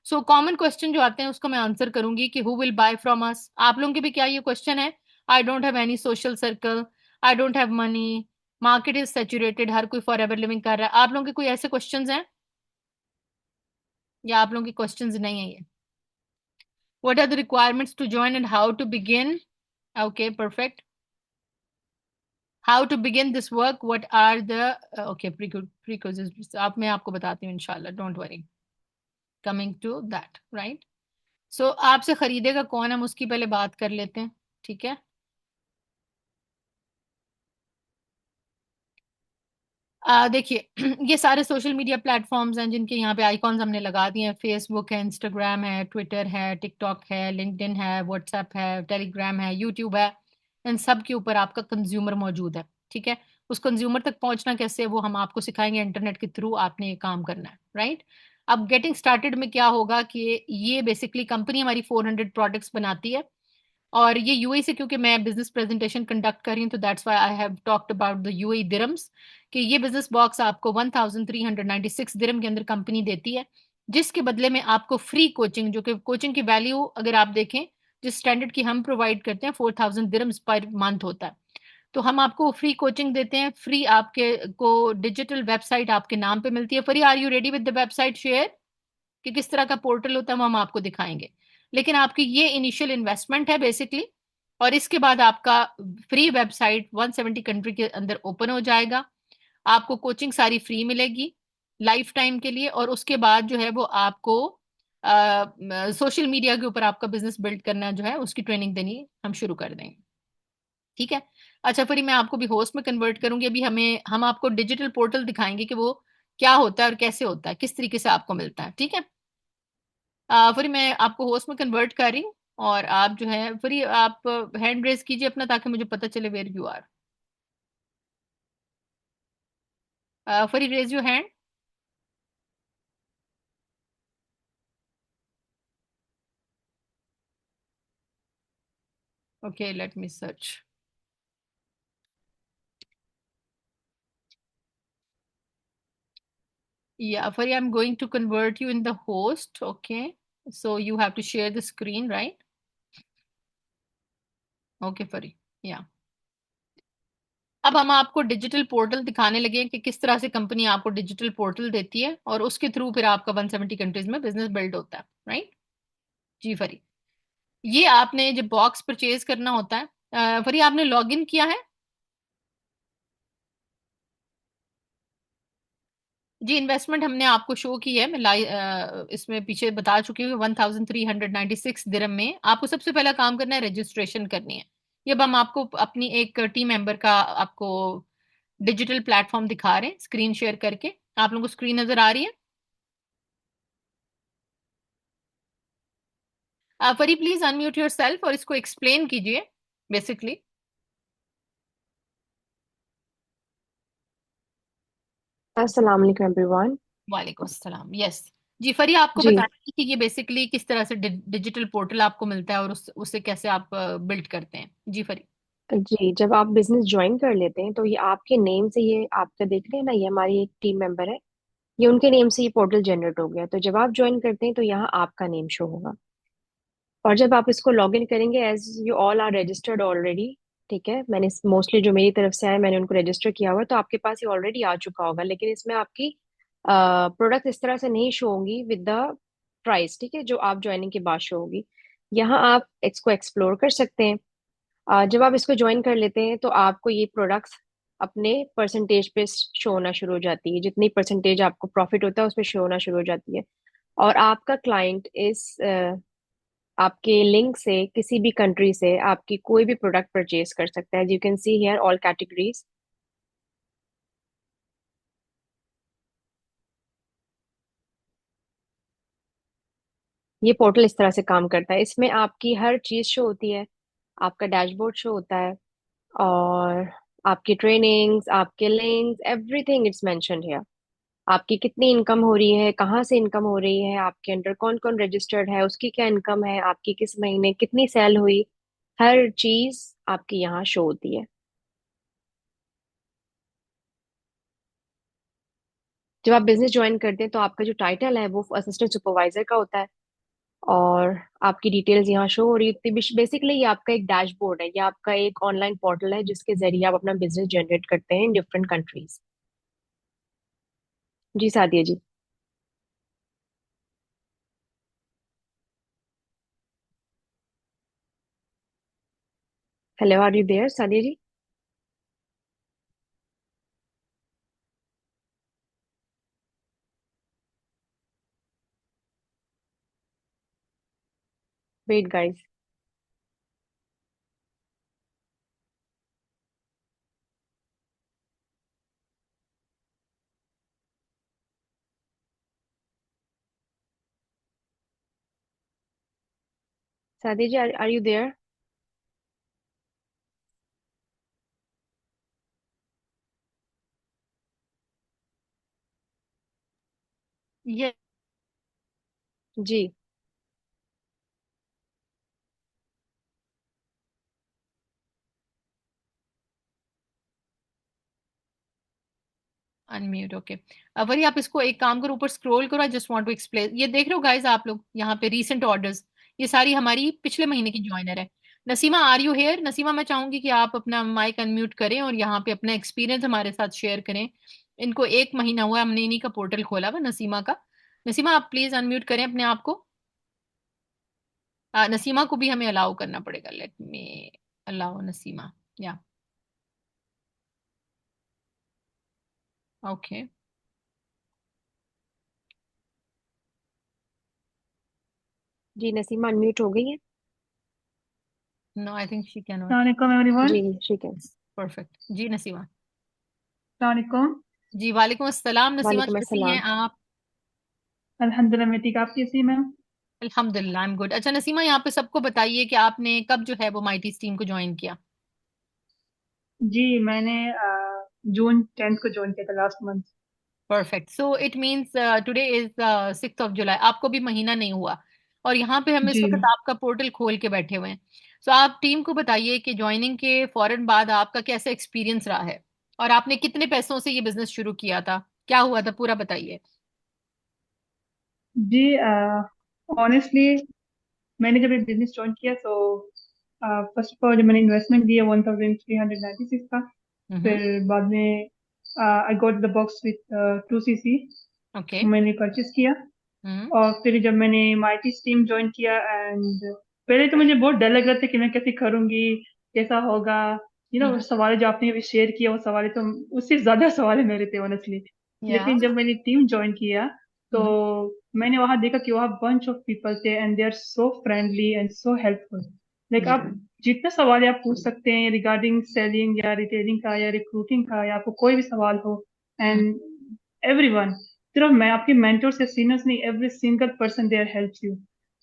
Speaker 1: So common question जो आते हैं उसको मैं आंसर करूंगी कि who will buy from us. आप लोगों के भी क्या ये क्वेश्चन है? I don't have any social circle, I don't have money, market is saturated, हर कोई फॉर एवर लिविंग कर रहा है। आप लोगों के कोई ऐसे क्वेश्चंस हैं या आप लोगों के क्वेश्चंस नहीं है ये? What are the requirements to join and how to begin? Okay, perfect. How to begin this work, what are the, okay, precautions, आप मैं आपको बताती हूँ इंशाल्लाह, don't worry, coming to that, right. So आपसे खरीदेगा कौन, हम उसकी पहले बात कर लेते हैं। ठीक है। देखिए ये सारे सोशल मीडिया प्लेटफॉर्म्स हैं जिनके यहाँ पे आइकॉन्स हमने लगा दिए हैं। फेसबुक है, इंस्टाग्राम है, ट्विटर है, टिकटॉक है, लिंक्डइन है, व्हाट्सएप है, टेलीग्राम है, यूट्यूब है। इन सब के ऊपर आपका कंज्यूमर मौजूद है। ठीक है। उस कंज्यूमर तक पहुंचना कैसे है वो हम आपको सिखाएंगे, इंटरनेट के थ्रू आपने ये काम करना है, राइट। अब गेटिंग स्टार्टेड में क्या होगा कि ये बेसिकली कंपनी हमारी 400 प्रोडक्ट्स बनाती है। और ये यूएई से, क्योंकि मैं बिजनेस प्रेजेंटेशन कंडक्ट कर रही हूँ तो that's why I have talked about the UAE dirhams, कि ये बिजनेस बॉक्स आपको 1396 दिरम के अंदर कंपनी देती है, जिसके बदले में आपको फ्री कोचिंग, जो कि कोचिंग की वैल्यू अगर आप देखें जिस स्टैंडर्ड की हम प्रोवाइड करते हैं 4000 दिरम्स पर मंथ होता है। तो हम आपको फ्री कोचिंग देते हैं, फ्री आपके को डिजिटल वेबसाइट आपके नाम पे मिलती है। Fari, are you ready with the website share, कि किस तरह का पोर्टल होता है वो हम आपको दिखाएंगे। लेकिन आपकी ये इनिशियल इन्वेस्टमेंट है बेसिकली, और इसके बाद आपका फ्री वेबसाइट 170 कंट्री के अंदर ओपन हो जाएगा। आपको कोचिंग सारी फ्री मिलेगी लाइफ टाइम के लिए, और उसके बाद जो है वो आपको सोशल मीडिया के ऊपर आपका बिजनेस बिल्ड करना जो है उसकी ट्रेनिंग देनी हम शुरू कर देंगे। ठीक है। अच्छा, फिर मैं आपको भी होस्ट में कन्वर्ट करूंगी। अभी हम आपको डिजिटल पोर्टल दिखाएंगे कि वो क्या होता है और कैसे होता है, किस तरीके से आपको मिलता है। ठीक है। फिर मैं आपको होस्ट में कन्वर्ट कर रही हूँ, और आप जो है फिर आप हैंड रेज कीजिए अपना, ताकि मुझे पता चले वेयर यू आर। फिर raise your hand. Okay, let me search. Yeah, Fari, I'm going to convert you in the host. Okay, so you have to share the screen, right? Okay, Fari. Yeah. अब हम आपको digital portal दिखाने लगे हैं कि किस तरह से कंपनी आपको डिजिटल पोर्टल देती है और उसके थ्रू फिर आपका 170 कंट्रीज में बिजनेस बिल्ड होता है, राइट? जी फरी, ये आपने जब बॉक्स परचेज करना होता है, फरी आपने लॉग इन किया है? जी, इन्वेस्टमेंट हमने आपको शो की है, इसमें पीछे बता चुकी हूँ। 1396 दिरहम में आपको सबसे पहला काम करना है, रजिस्ट्रेशन करनी है। ये अब हम आपको अपनी एक टीम मेंबर का आपको डिजिटल प्लेटफॉर्म दिखा रहे हैं स्क्रीन शेयर करके। आप लोगों को स्क्रीन नजर आ रही है? फरी प्लीज अनम्यूट योर सेल्फ और इसको एक्सप्लेन कीजिए बेसिकली।
Speaker 2: अस्सलाम वालेकुम एवरीवन।
Speaker 1: वालेकुम अस्सलाम। यस जी फरी, आपको
Speaker 2: जी
Speaker 1: बताएं कि ये बेसिकली किस तरह से डिजिटल पोर्टल आपको मिलता है और उससे कैसे आप बिल्ड करते हैं। जी फरी।
Speaker 2: जी, जब आप बिजनेस ज्वाइन कर लेते हैं तो ये आपके नेम से, ये आपका देख रहे हैं ना, ये हमारी एक टीम मेंबर है, ये उनके नेम से ये पोर्टल जनरेट हो गया। तो जब आप ज्वाइन करते हैं तो यहाँ आपका नेम शो होगा। और जब आप इसको लॉग इन करेंगे, as you all are registered already, ठीक है, मैंने मोस्टली जो मेरी तरफ से आया मैंने उनको रजिस्टर किया हुआ है, तो आपके पास ये ऑलरेडी आ चुका होगा। लेकिन इसमें आपकी प्रोडक्ट इस तरह से नहीं शो होंगी विद द प्राइस, ठीक है, जो आप ज्वाइनिंग के बाद शो होगी। यहाँ आप इसको एक्सप्लोर कर सकते हैं। जब आप इसको ज्वाइन कर लेते हैं तो आपको ये प्रोडक्ट्स अपने परसेंटेज पे शो होना शुरू हो जाती है। जितनी परसेंटेज आपको प्रॉफिट होता है उस पर शो होना शुरू हो जाती है। और आपका क्लाइंट इस आपके लिंक से किसी भी कंट्री से आपकी कोई भी प्रोडक्ट परचेज कर सकता है। You can see here all categories. ये पोर्टल इस तरह से काम करता है। इसमें आपकी हर चीज शो होती है, आपका डैशबोर्ड शो होता है, और आपकी ट्रेनिंग्स, आपके links, everything it's mentioned here. आपकी कितनी इनकम हो रही है, कहाँ से इनकम हो रही है, आपके अंडर कौन कौन रजिस्टर्ड है, उसकी क्या इनकम है, आपकी किस महीने कितनी सेल हुई, हर चीज आपकी यहाँ शो होती है। जब आप बिजनेस ज्वाइन करते हैं तो आपका जो टाइटल है वो असिस्टेंट सुपरवाइजर का होता है। और आपकी डिटेल्स यहाँ शो हो रही होती है। बेसिकली ये आपका एक डैशबोर्ड है, ये आपका एक ऑनलाइन पोर्टल है जिसके जरिए आप अपना बिजनेस जनरेट करते हैं इन डिफरेंट कंट्रीज। जी Sadia ji. Hello, are you there Sadia ji? Wait guys. Sadia ji, are you there?
Speaker 1: ये
Speaker 2: जी।
Speaker 1: अनम्यूट। ओके, वही आप इसको एक काम करो, ऊपर स्क्रॉल करो। I just want to explain, ये देख रहे हो गाइस आप लोग यहाँ पे रीसेंट ऑर्डर्स, ये सारी हमारी पिछले महीने की ज्वाइनर है। Naseema, are you here? Naseema, मैं चाहूंगी कि आप अपना माइक अनम्यूट करें और यहाँ पे अपना एक्सपीरियंस हमारे साथ शेयर करें। इनको एक महीना हुआ है, हमने इन्हीं का पोर्टल खोला हुआ, नसीमा का। नसीमा, आप प्लीज अनम्यूट करें अपने आप को। नसीमा को भी हमें अलाउ करना पड़ेगा। Let me allow Naseema. Yeah okay.
Speaker 2: जी नसीमा अनम्यूट हो गई है।
Speaker 1: No, I think she can not.
Speaker 3: अस्सलाम एवरीवन।
Speaker 2: जी ठीक है।
Speaker 1: परफेक्ट जी नसीमा।
Speaker 3: अस्सलाम।
Speaker 1: जी वालेकुम अस्सलाम। नसीमा,
Speaker 2: वालेकुम
Speaker 1: कैसी हैं
Speaker 2: अस्सलाम।
Speaker 1: आप?
Speaker 3: अल्हम्दुलिल्लाह, मैं ठीक। आप कैसी हैं मैम?
Speaker 1: अल्हम्दुलिल्लाह, आई एम गुड। अच्छा नसीमा, यहाँ पे सबको बताइए कि आपने कब जो है वो माइटी टीम को ज्वाइन किया?
Speaker 3: जी, मैंने जून 10 को ज्वाइन किया था, last month.
Speaker 1: Perfect, so it means today is 6 जुलाई, आपको भी महीना नहीं हुआ और यहाँ पे हम इस
Speaker 3: जी।
Speaker 1: वक्त आपका पोर्टल खोल के बैठे हुए हैं। सो आप टीम को बताइए कि ज्वाइनिंग के फौरन बाद आपका कैसा एक्सपीरियंस रहा है और आपने कितने पैसों से ये बिजनेस शुरू किया था, क्या हुआ था, पूरा बताइए।
Speaker 3: जी, ऑनेस्टली मैंने जब ये बिजनेस ज्वाइन किया तो फर्स्ट ऑफ ऑल जब मैंने इन्वेस्टमेंट दिया 1396 का।
Speaker 1: हम्म।
Speaker 3: फिर बाद में I got the box with 2cc,
Speaker 1: okay.
Speaker 3: मैंने परचेस किया।
Speaker 1: हम्म।
Speaker 3: और फिर जब मैंने माइटी टीम ज्वाइन किया, एंड पहले तो मुझे बहुत डर लग रहा था कि मैं कैसे करूंगी, कैसा होगा। वो सवाल जो आपने अभी शेयर किया, वो सवाल तो उससे ज्यादा सवाल मेरे थे ऑनेस्टली।
Speaker 1: या।
Speaker 3: लेकिन जब मैंने टीम ज्वाइन किया तो
Speaker 1: हम्म।
Speaker 3: मैंने वहां देखा कि वहाँ बंच ऑफ पीपल थे and they are so friendly and so helpful. Like
Speaker 1: yeah.
Speaker 3: आप जितने सवाल आप पूछ सकते हैं रिगार्डिंग सेलिंग या रिटेलिंग का या रिक्रूटिंग का, या आपको कोई भी सवाल हो, एंड एवरीवन, सिर्फ मैं आपके मेंटोर से सीनियर्स नहीं, every single person there help you.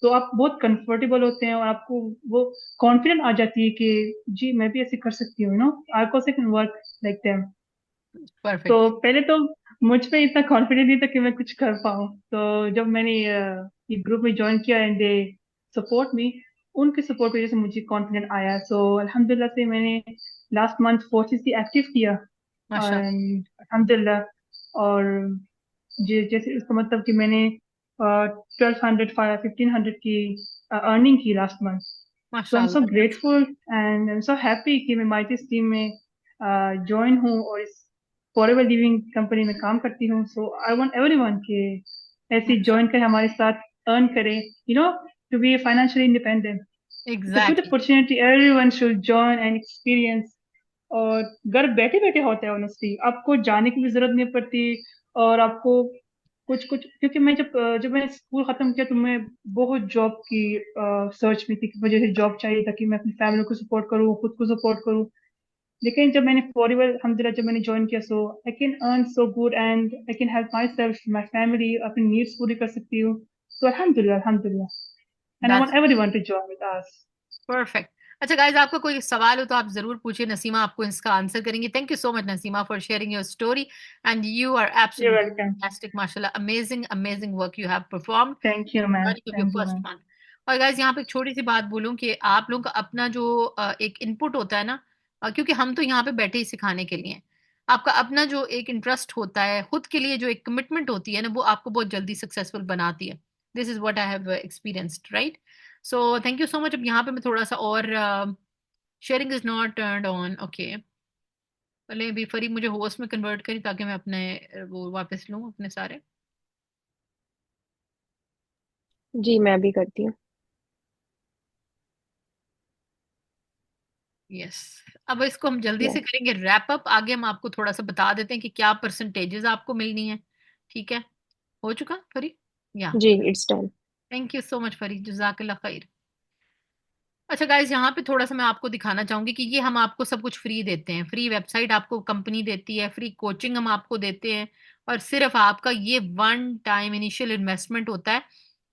Speaker 3: तो आप बहुत कंफर्टेबल होते हैं और आपको वो कॉन्फिडेंट आ जाती है कि जी मैं भी ऐसे कर सकती हूँ, I also can work like them.
Speaker 1: Perfect.
Speaker 3: तो पहले तो मुझ पे इतना कॉन्फिडेंस नहीं था कि मैं कुछ कर पाऊँ। तो जब मैंने ये ग्रुप में ज्वाइन किया एंड दे सपोर्ट मी, उनके सपोर्ट की वजह से मुझे कॉन्फिडेंट आया। सो अल्हम्दुलिल्लाह से मैंने लास्ट मंथ 4cc एक्टिव किया,
Speaker 1: माशा।
Speaker 3: एंड अल्हम्दुलिल्लाह। और जैसे इसका मतलब कि मैंने 1200 1500 की अर्निंग की last month. So I am so
Speaker 1: माशाल्लाह, that's
Speaker 3: grateful and I am so happy कि मैं माइटिस टीम में ज्वाइन हूँ और इस फॉरएवर लिविंग कंपनी में काम करती हूँ। सो आई वांट एवरीवन के ऐसे ज्वाइन
Speaker 1: माशाल्लाह।
Speaker 3: करे, हमारे साथ अर्न करे, to be financially independent. It's a good
Speaker 1: exactly.
Speaker 3: Opportunity, everyone should join and experience. और घर बैठे बैठे होता है ऑनेस्टली, आपको जाने की भी जरूरत नहीं पड़ती। और आपको कुछ कुछ, क्योंकि मैं जब मैंने स्कूल खत्म किया तो मैं बहुत जॉब की सर्च में थी कि मुझे जॉब चाहिए ताकि मैं अपनी फैमिली को सपोर्ट करूँ, खुद को सपोर्ट करूँ। लेकिन जब मैंने फॉरएवर अल्हम्दुलिल्लाह जब मैंने ज्वाइन किया, so I can earn so good and I can help myself, my family, अपनी नीड्स पूरी कर सकती हूँ। सो अल्हम्दुलिल्लाह अल्हम्दुलिल्लाह, and I want
Speaker 1: that's
Speaker 3: everyone to join with us.
Speaker 1: Perfect. अच्छा गाइज, आपका कोई सवाल हो तो आप जरूर पूछिए, नसीमा आपको इसका आंसर करेंगी। Thank you so much Naseema for sharing your story and you are
Speaker 3: you
Speaker 1: absolutely
Speaker 3: welcome.
Speaker 1: Fantastic, माशाल्लाह, amazing amazing work you have performed
Speaker 3: thank you ma'am,
Speaker 1: of your
Speaker 3: thank you
Speaker 1: first
Speaker 3: ma'am.
Speaker 1: Month. और guys यहाँ पे एक छोटी सी बात बोलूं कि आप लोगों का अपना जो एक इनपुट होता है ना, क्योंकि हम तो यहाँ पे बैठे ही सिखाने के लिए हैं, आपका अपना जो एक इंटरेस्ट होता है खुद के लिए, जो एक कमिटमेंट होती है ना, वो आपको बहुत जल्दी सक्सेसफुल बनाती है। This is what I have experienced, right. So thank you so much. अब यहाँ पे मैं थोड़ा सा और, sharing is not turned on, okay. पहले अभी फरी मुझे होस्ट में कन्वर्ट करी ताकि मैं अपने वो वापस लूँ अपने सारे।
Speaker 2: जी मैं भी करती हूँ।
Speaker 1: यस। अब इसको हम जल्दी
Speaker 2: या
Speaker 1: से करेंगे रैप अप, आगे हम आपको थोड़ा सा बता देते हैं कि क्या परसेंटेजेस आपको मिलनी है। ठीक है, हो चुका फरी? या।
Speaker 2: जी it's done.
Speaker 1: Thank you so much Fari, जजाकल्ला खैर। अच्छा गाइज, यहाँ पे थोड़ा सा मैं आपको दिखाना चाहूंगी कि ये हम आपको सब कुछ फ्री देते हैं। फ्री वेबसाइट आपको कंपनी देती है, फ्री कोचिंग हम आपको देते हैं, और सिर्फ आपका ये वन टाइम इनिशियल इन्वेस्टमेंट होता है।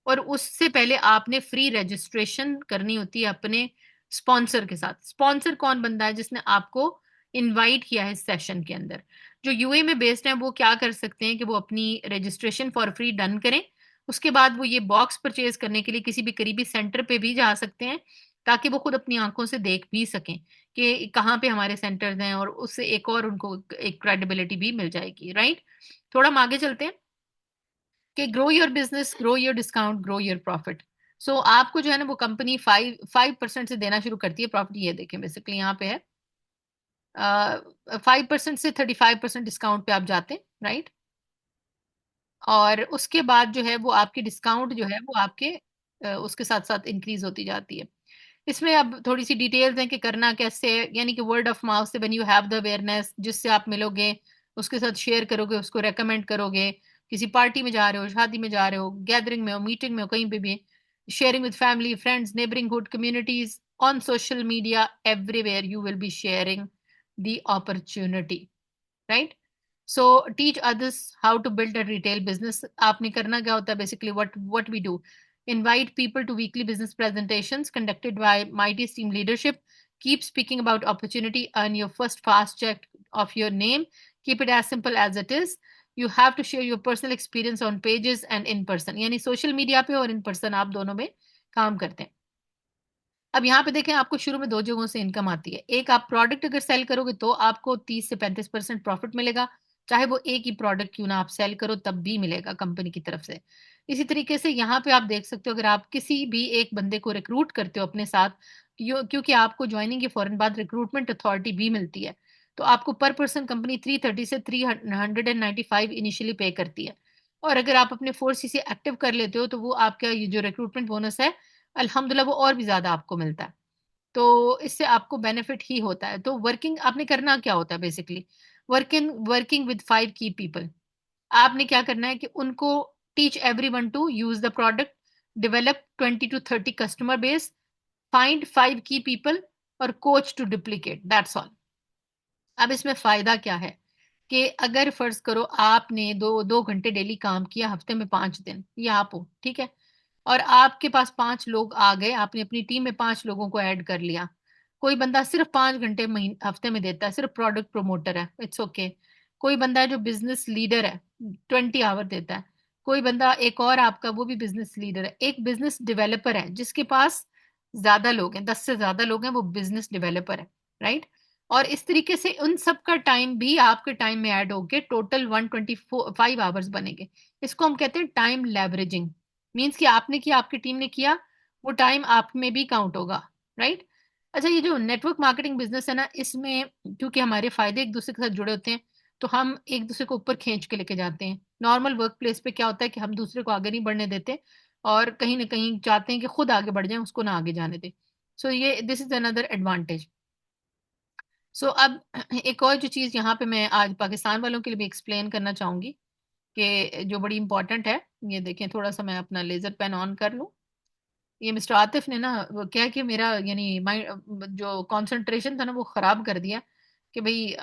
Speaker 1: और उससे पहले आपने फ्री रजिस्ट्रेशन करनी होती है अपने स्पॉन्सर के साथ। स्पॉन्सर कौन बंदा है? जिसने आपको इनवाइट किया है इस सेशन के अंदर। जो यूए में बेस्ड है वो क्या कर सकते हैं कि वो अपनी रजिस्ट्रेशन फॉर फ्री डन करें। उसके बाद वो ये बॉक्स परचेज करने के लिए किसी भी करीबी सेंटर पे भी जा सकते हैं, ताकि वो खुद अपनी आंखों से देख भी सकें कि कहाँ पे हमारे सेंटर्स हैं, और उससे एक और उनको एक क्रेडिबिलिटी भी मिल जाएगी, राइट। थोड़ा हम आगे चलते हैं कि grow your business, grow your discount, grow your profit. So आपको जो है ना वो कंपनी 5% से देना शुरू करती है प्रॉफिट। ये देखें बेसिकली यहाँ पे है 5% से 35% डिस्काउंट पे आप जाते हैं, राइट। और उसके बाद जो है वो आपकी डिस्काउंट जो है वो आपके उसके साथ साथ इंक्रीज होती जाती है। इसमें अब थोड़ी सी डिटेल्स हैं कि करना कैसे है। यानी कि वर्ड ऑफ माउथ से, when you have the awareness, जिससे आप मिलोगे उसके साथ शेयर करोगे, उसको रेकमेंड करोगे, किसी पार्टी में जा रहे हो, शादी में जा रहे हो, गैदरिंग में हो, मीटिंग में हो, कहीं पे भी, sharing with family friends neighbourhood communities, on social media, everywhere you will be sharing the opportunity, right. So teach others how to build a retail business. आपने करना क्या होता है basically, what we do, invite people to weekly business presentations conducted by Mighty Team Leadership. Keep speaking about opportunity. Earn your first fast check of your name. Keep it as simple as it is. You have to share your personal experience on pages and in person. यानी social media पे और in person आप दोनों में काम करते हैं। अब यहाँ पे देखें, आपको शुरू में दो जगहों से इनकम आती है। एक, आप प्रोडक्ट अगर सेल करोगे तो आपको 30 से 35% प्रॉफिट मिलेगा, चाहे वो एक ही प्रोडक्ट क्यों ना आप सेल करो, तब भी मिलेगा कंपनी की तरफ से। इसी तरीके से यहाँ पे आप देख सकते हो, अगर आप किसी भी एक बंदे को रिक्रूट करते हो अपने साथ, क्योंकि आपको ज्वाइनिंग के फौरन बाद रिक्रूटमेंट अथॉरिटी भी मिलती है, तो आपको पर पर्सन कंपनी 330 से 395 इनिशियली पे करती है। और अगर आप अपने 4CC एक्टिव कर लेते हो तो वो आपका ये जो रिक्रूटमेंट बोनस है, अल्हम्दुलिल्लाह वो और भी ज्यादा आपको मिलता है। तो इससे आपको बेनिफिट ही होता है। तो वर्किंग आपने करना क्या होता है basically, working with 5 key people. आपने क्या करना है कि उनको teach everyone to use the product, develop 20 to 30 customer base, find 5 key people, और coach to duplicate, that's all. अब इसमें फायदा क्या है कि अगर फर्ज करो आपने 2 2 घंटे डेली काम किया हफ्ते में 5 दिन, ये आप हो, ठीक है, और आपके पास 5 लोग आ गए, आपने अपनी टीम में 5 लोगों को ऐड कर लिया। कोई बंदा सिर्फ 5 घंटे महीने हफ्ते में देता है, सिर्फ प्रोडक्ट प्रमोटर है, इट्स ओके। कोई बंदा है जो बिजनेस लीडर है, 20 आवर देता है। कोई बंदा एक और आपका, वो भी बिजनेस लीडर है। एक बिजनेस डेवलपर है जिसके पास ज्यादा लोग हैं, 10 से ज्यादा लोग हैं, वो बिजनेस डेवलपर है, राइट। और इस तरीके से उन सब का टाइम भी आपके टाइम में ऐड होके टोटल 125 आवर्स बनेंगे। इसको हम कहते हैं टाइम लेवरेजिंग। मीन्स कि आपने किया, आपकी टीम ने किया, वो टाइम आप में भी काउंट होगा, राइट। अच्छा, ये जो नेटवर्क मार्केटिंग बिजनेस है ना, इसमें क्योंकि हमारे फायदे एक दूसरे के साथ जुड़े होते हैं, तो हम एक दूसरे को ऊपर खींच के लेके जाते हैं। नॉर्मल वर्क प्लेस पे क्या होता है कि हम दूसरे को आगे नहीं बढ़ने देते, और कहीं ना कहीं चाहते हैं कि खुद आगे बढ़ जाए, उसको ना आगे जाने दें। सो ये दिस इज अनदर एडवांटेज। सो अब एक और जो चीज़ यहाँ पे मैं आज पाकिस्तान वालों के लिए भी एक्सप्लेन करना चाहूंगी, कि जो बड़ी इंपॉर्टेंट है। ये देखें, थोड़ा सा मैं अपना लेजर पेन ऑन कर लूँ। ये मिस्टर आतिफ ने ना वो क्या है कि मेरा यानी माइंड जो कंसंट्रेशन था ना वो खराब कर दिया। कि भाई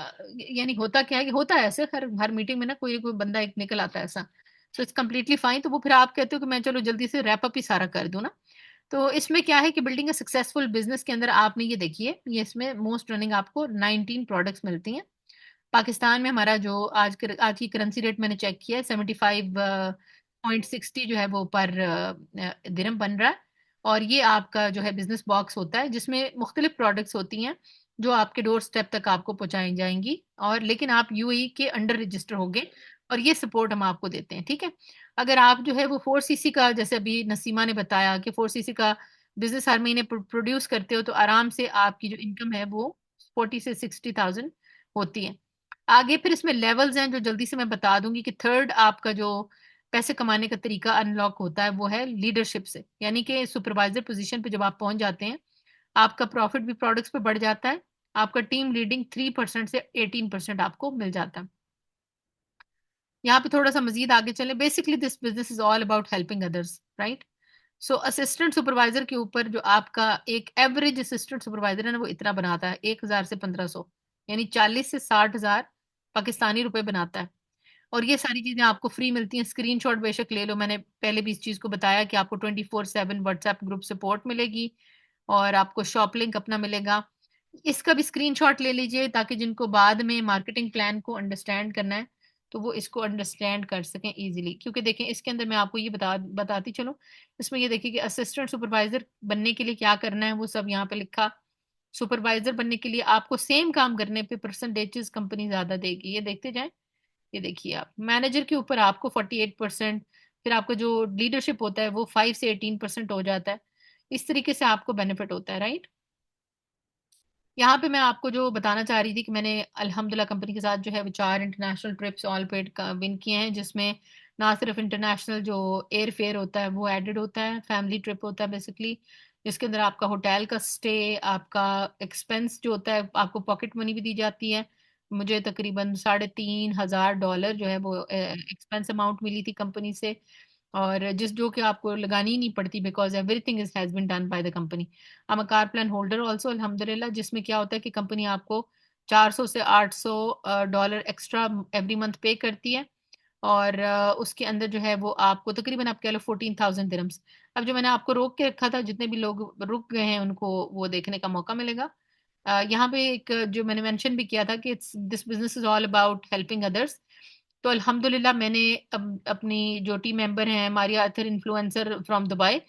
Speaker 1: यानी होता क्या है कि होता है ऐसे, हर मीटिंग में ना कोई कोई बंदा एक निकल आता है ऐसा। So it's completely fine. तो वो फिर आप कहते हो कि मैं चलो जल्दी से रैप अप ही सारा कर दूं ना। तो इसमें क्या है कि बिल्डिंग अ सक्सेसफुल बिजनेस के अंदर आपने ये देखिए, ये इसमें मोस्ट रनिंग आपको 19 प्रोडक्ट्स मिलती हैं। पाकिस्तान में हमारा जो आज की करेंसी रेट मैंने चेक किया है, 75.60 जो है वो पर दिरहम बन रहा है। और ये आपका जो है बिजनेस बॉक्स होता है, जिसमें मुख्तलिफ प्रोडक्ट्स होती हैं जो आपके डोर स्टेप तक आपको पहुंचाई जाएंगी, और लेकिन आप यूएई के अंडर रजिस्टर होंगे, और ये सपोर्ट हम आपको देते हैं, ठीक है। अगर आप जो है वो 4CC का, जैसे अभी नसीमा ने बताया कि 4CC का बिजनेस हर महीने प्रोड्यूस करते हो, तो आराम से आपकी जो इनकम है वो 40 से 60,000 होती है। आगे फिर इसमें लेवल्स हैं जो जल्दी से मैं बता दूंगी। कि थर्ड आपका जो पैसे कमाने का तरीका अनलॉक होता है वो है लीडरशिप से, यानी कि सुपरवाइजर पोजीशन पे जब आप पहुंच जाते हैं, आपका प्रॉफिट भी प्रोडक्ट्स पे बढ़ जाता है। आपका टीम लीडिंग 3% से 18% आपको मिल जाता है। यहाँ पे थोड़ा सा मजीद आगे चले। Basically this business is all about helping others, right. So assistant supervisor के ऊपर जो आपका एक एवरेज असिस्टेंट सुपरवाइजर है ना, वो इतना बनाता है 1,000 से 1,500, यानी 40 से 60 हजार पाकिस्तानी रुपए बनाता है। और ये सारी चीजें आपको फ्री मिलती हैं। स्क्रीनशॉट बेशक ले लो, मैंने पहले भी इस चीज को बताया कि आपको 24/7 व्हाट्सएप ग्रुप सपोर्ट मिलेगी, और आपको शॉप लिंक अपना मिलेगा। इसका भी स्क्रीनशॉट ले लीजिए, ताकि जिनको बाद में मार्केटिंग प्लान को अंडरस्टैंड करना है, तो वो इसको अंडरस्टैंड कर सकें इजीली। क्योंकि देखें, इसके अंदर मैं आपको ये बताती चलूं। इसमें ये देखिए कि असिस्टेंट सुपरवाइजर बनने के लिए क्या करना है, वो सब यहाँ पे लिखा। सुपरवाइजर बनने के लिए आपको सेम काम करने पे परसेंटेजेस कंपनी ज्यादा देगी, ये देखते जाएं। ये देखिए, आप मैनेजर के ऊपर आपको 48%, फिर आपका जो लीडरशिप होता है वो 5 से 18% हो जाता है। इस तरीके से आपको बेनिफिट होता है, राइट। यहाँ पे मैं आपको जो बताना चाह रही थी कि मैंने अल्हम्दुलिल्लाह कंपनी के साथ जो है वो 4 इंटरनेशनल ट्रिप्स ऑल पेड का विन किए हैं, जिसमें ना सिर्फ इंटरनेशनल जो एयर फेयर होता है वो एडेड होता है, फैमिली ट्रिप होता है बेसिकली, जिसके अंदर आपका होटल का स्टे, आपका एक्सपेंस जो होता है, आपको पॉकेट मनी भी दी जाती है। मुझे तकरीबन $3,500 जो है वो एक्सपेंस अमाउंट मिली थी कंपनी से, और जिस जो कि आपको लगानी ही नहीं पड़ती, because everything is has been done by the company. I'm a car plan holder also अल्हम्दुलिल्लाह, जिसमें क्या होता है कि कंपनी आपको 400 से 800 डॉलर एक्स्ट्रा एवरी मंथ पे करती है। और उसके अंदर जो है वो आपको तकरीबन आप कह लो 14,000 दिरम्स। अब जो मैंने आपको रोक के रखा था, जितने भी लोग रुक गए हैं उनको वो देखने का मौका मिलेगा। यहाँ पे एक जो मैंने मेंशन भी किया था कि it's this business is all about helping others. तो अल्हम्दुलिल्लाह मैंने अब अपनी जो टीम मेंबर हैं, Maria Athar influencer from Dubai,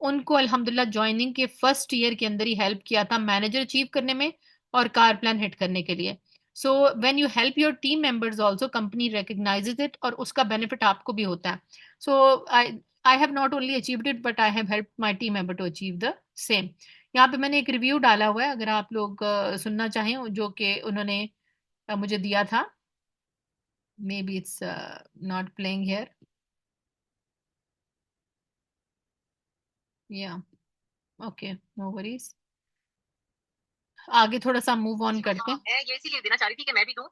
Speaker 1: उनको अल्हम्दुलिल्लाह ज्वाइनिंग के फर्स्ट ईयर के अंदर ही हेल्प किया था मैनेजर अचीव करने में और कार प्लान हिट करने के लिए। So when you help your team members also company recognises it और उसका बेनिफिट आपको भी होता है। So I I have not only achieved it but I have help my team member to achieve the same. यहाँ पे मैंने एक रिव्यू डाला हुआ है अगर आप लोग सुनना चाहें जो कि उन्होंने मुझे दिया था। May be it's not playing here. या ओके, नो वरीज। आगे थोड़ा सा मूव ऑन करते हैं।
Speaker 4: मैं ये इसीलिए देना चाह रही थी कि मैं भी दूं।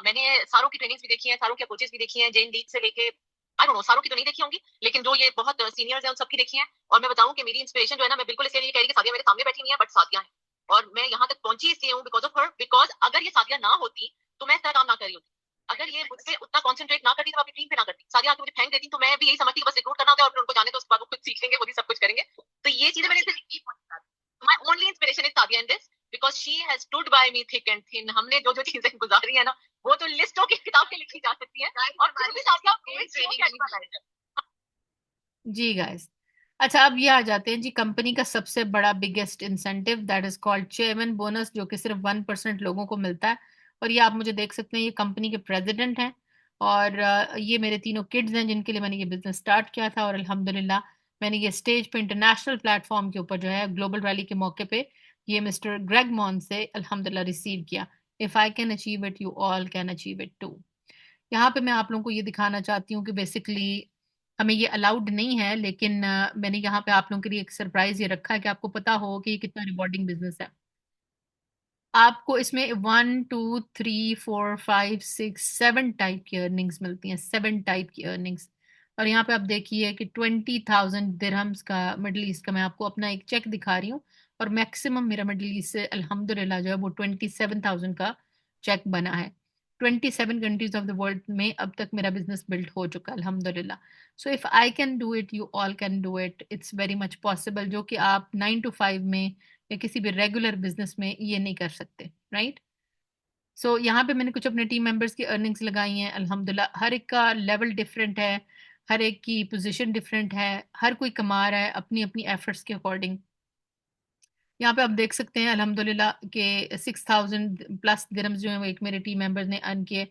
Speaker 4: मैंने सारों की ट्रेनिंग्स भी देखी है, सारों की अप्रोचेस भी देखी है, जेन लीड से लेके आई डोंट नो, सारों की तो नहीं देखी होंगी लेकिन जो ये बहुत सीनियर्स हैं उन सबकी देखी है। और मैं बताऊं कि मेरी इंस्पिरेशन जो है ना, मैं बिल्कुल इसलिए नहीं कह रही कि सादिया मेरे सामने बैठी नहीं है, बट सादिया है। और मैं यहाँ तक पहुंची इसलिए हूँ बिकॉज ऑफ हर, बिकॉज अगर ये सादिया ना होती तो मैं इस तरह काम ना कर रही होती। अगर ये मुझसे उतना कॉन्सेंट्रेट ना करती तो मैं अपनी टीम पे ना करती। सादिया आके मुझे फेंक देती तो मैं भी यही समझती कि बस रिक्रूट करना होता है और फिर उनको जाने तो उसके बाद वो खुद सीख लेंगे, वो भी सब कुछ करेंगे। तो ये चीजें मैंने सीखी। My only inspiration is Sadia in this because she has stood by me thick and thin. हमने जो जो चीजें गुजारी है ना, वो तो लिस्टों की किताब में लिखी जा सकती है। और फिर भी सादिया
Speaker 1: जी गाइस, अच्छा अब ये आ जाते हैं जी कंपनी का सबसे बड़ा biggest incentive that is called chairman bonus, जो कि सिर्फ 1% लोगों को मिलता है। और ये आप मुझे देख सकते हैं, ये कंपनी के प्रेसिडेंट हैं और ये मेरे तीनों किड्स हैं जिनके लिए मैंने ये बिजनेस स्टार्ट किया था। और अल्हम्दुलिल्लाह मैंने ये स्टेज पे इंटरनेशनल प्लेटफॉर्म के ऊपर जो है ग्लोबल रैली के मौके पे ये मिस्टर ग्रेग मॉन से अल्हम्दुलिल्लाह रिसीव किया। If I can achieve it you all can achieve it too. यहाँ पे मैं आप लोगों को ये दिखाना चाहती हूँ कि बेसिकली हमें ये अलाउड नहीं है, लेकिन मैंने यहाँ पे आप लोगों के लिए एक सरप्राइज ये रखा है कि आपको पता हो कि ये कितना रिवॉर्डिंग बिजनेस है। आपको इसमें 1 2 3 4 5 6 7 टाइप की अर्निंग्स मिलती हैं, 7 टाइप की अर्निंग्स। और यहाँ पे आप देखिए कि 20,000 दिरहम्स का मिडल ईस्ट का मैं आपको अपना एक चेक दिखा रही हूँ। और मैक्सिमम मेरा मिडल ईस्ट से अल्हम्दुलिल्लाह जो है वो 27,000 का चेक बना है। 27 कंट्रीज ऑफ द वर्ल्ड में अब तक मेरा बिजनेस बिल्ड हो चुका है अल्हम्दुलिल्लाह। So if I can do it you all can do it, it's very much possible, जो कि आप 9 to 5 में या किसी भी रेगुलर बिजनेस में ये नहीं कर सकते, राइट। सो यहाँ पे मैंने कुछ अपने टीम मेंबर्स की अर्निंग्स लगाई हैं अल्हम्दुलिल्लाह। हर एक का लेवल डिफरेंट है, हर एक की पोजीशन डिफरेंट है, हर कोई कमा रहा है अपनी अपनी एफर्ट्स के अकॉर्डिंग। यहाँ पे आप देख सकते हैं अल्हम्दुलिल्लाह के 6,000+ दिरहम्स जो है वो एक मेरे टीम मेंबर्स ने अर्न किए।